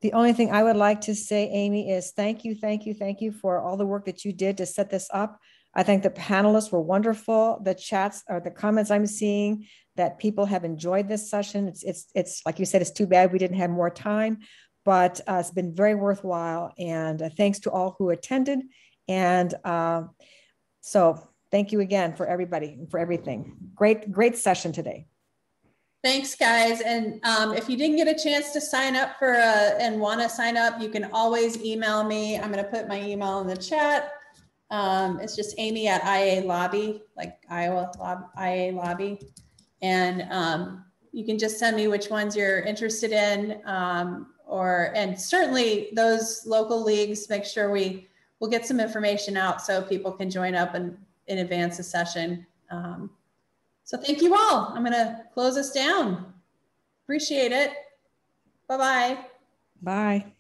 The only thing I would like to say, Amy, is thank you for all the work that you did to set this up. I think the panelists were wonderful. The chats or the comments I'm seeing that people have enjoyed this session. It's like you said, it's too bad we didn't have more time, but it's been very worthwhile. And thanks to all who attended. And so thank you again for everybody and for everything. Great session today. Thanks, guys. And if you didn't get a chance to sign up and want to sign up, you can always email me. I'm going to put my email in the chat. It's just Amy at IA Lobby, like Iowa IA Lobby. And you can just send me which ones you're interested in, and certainly those local leagues, make sure we'll get some information out so people can join up in advance of session. So thank you all. I'm gonna close us down. Appreciate it. Bye-bye. Bye.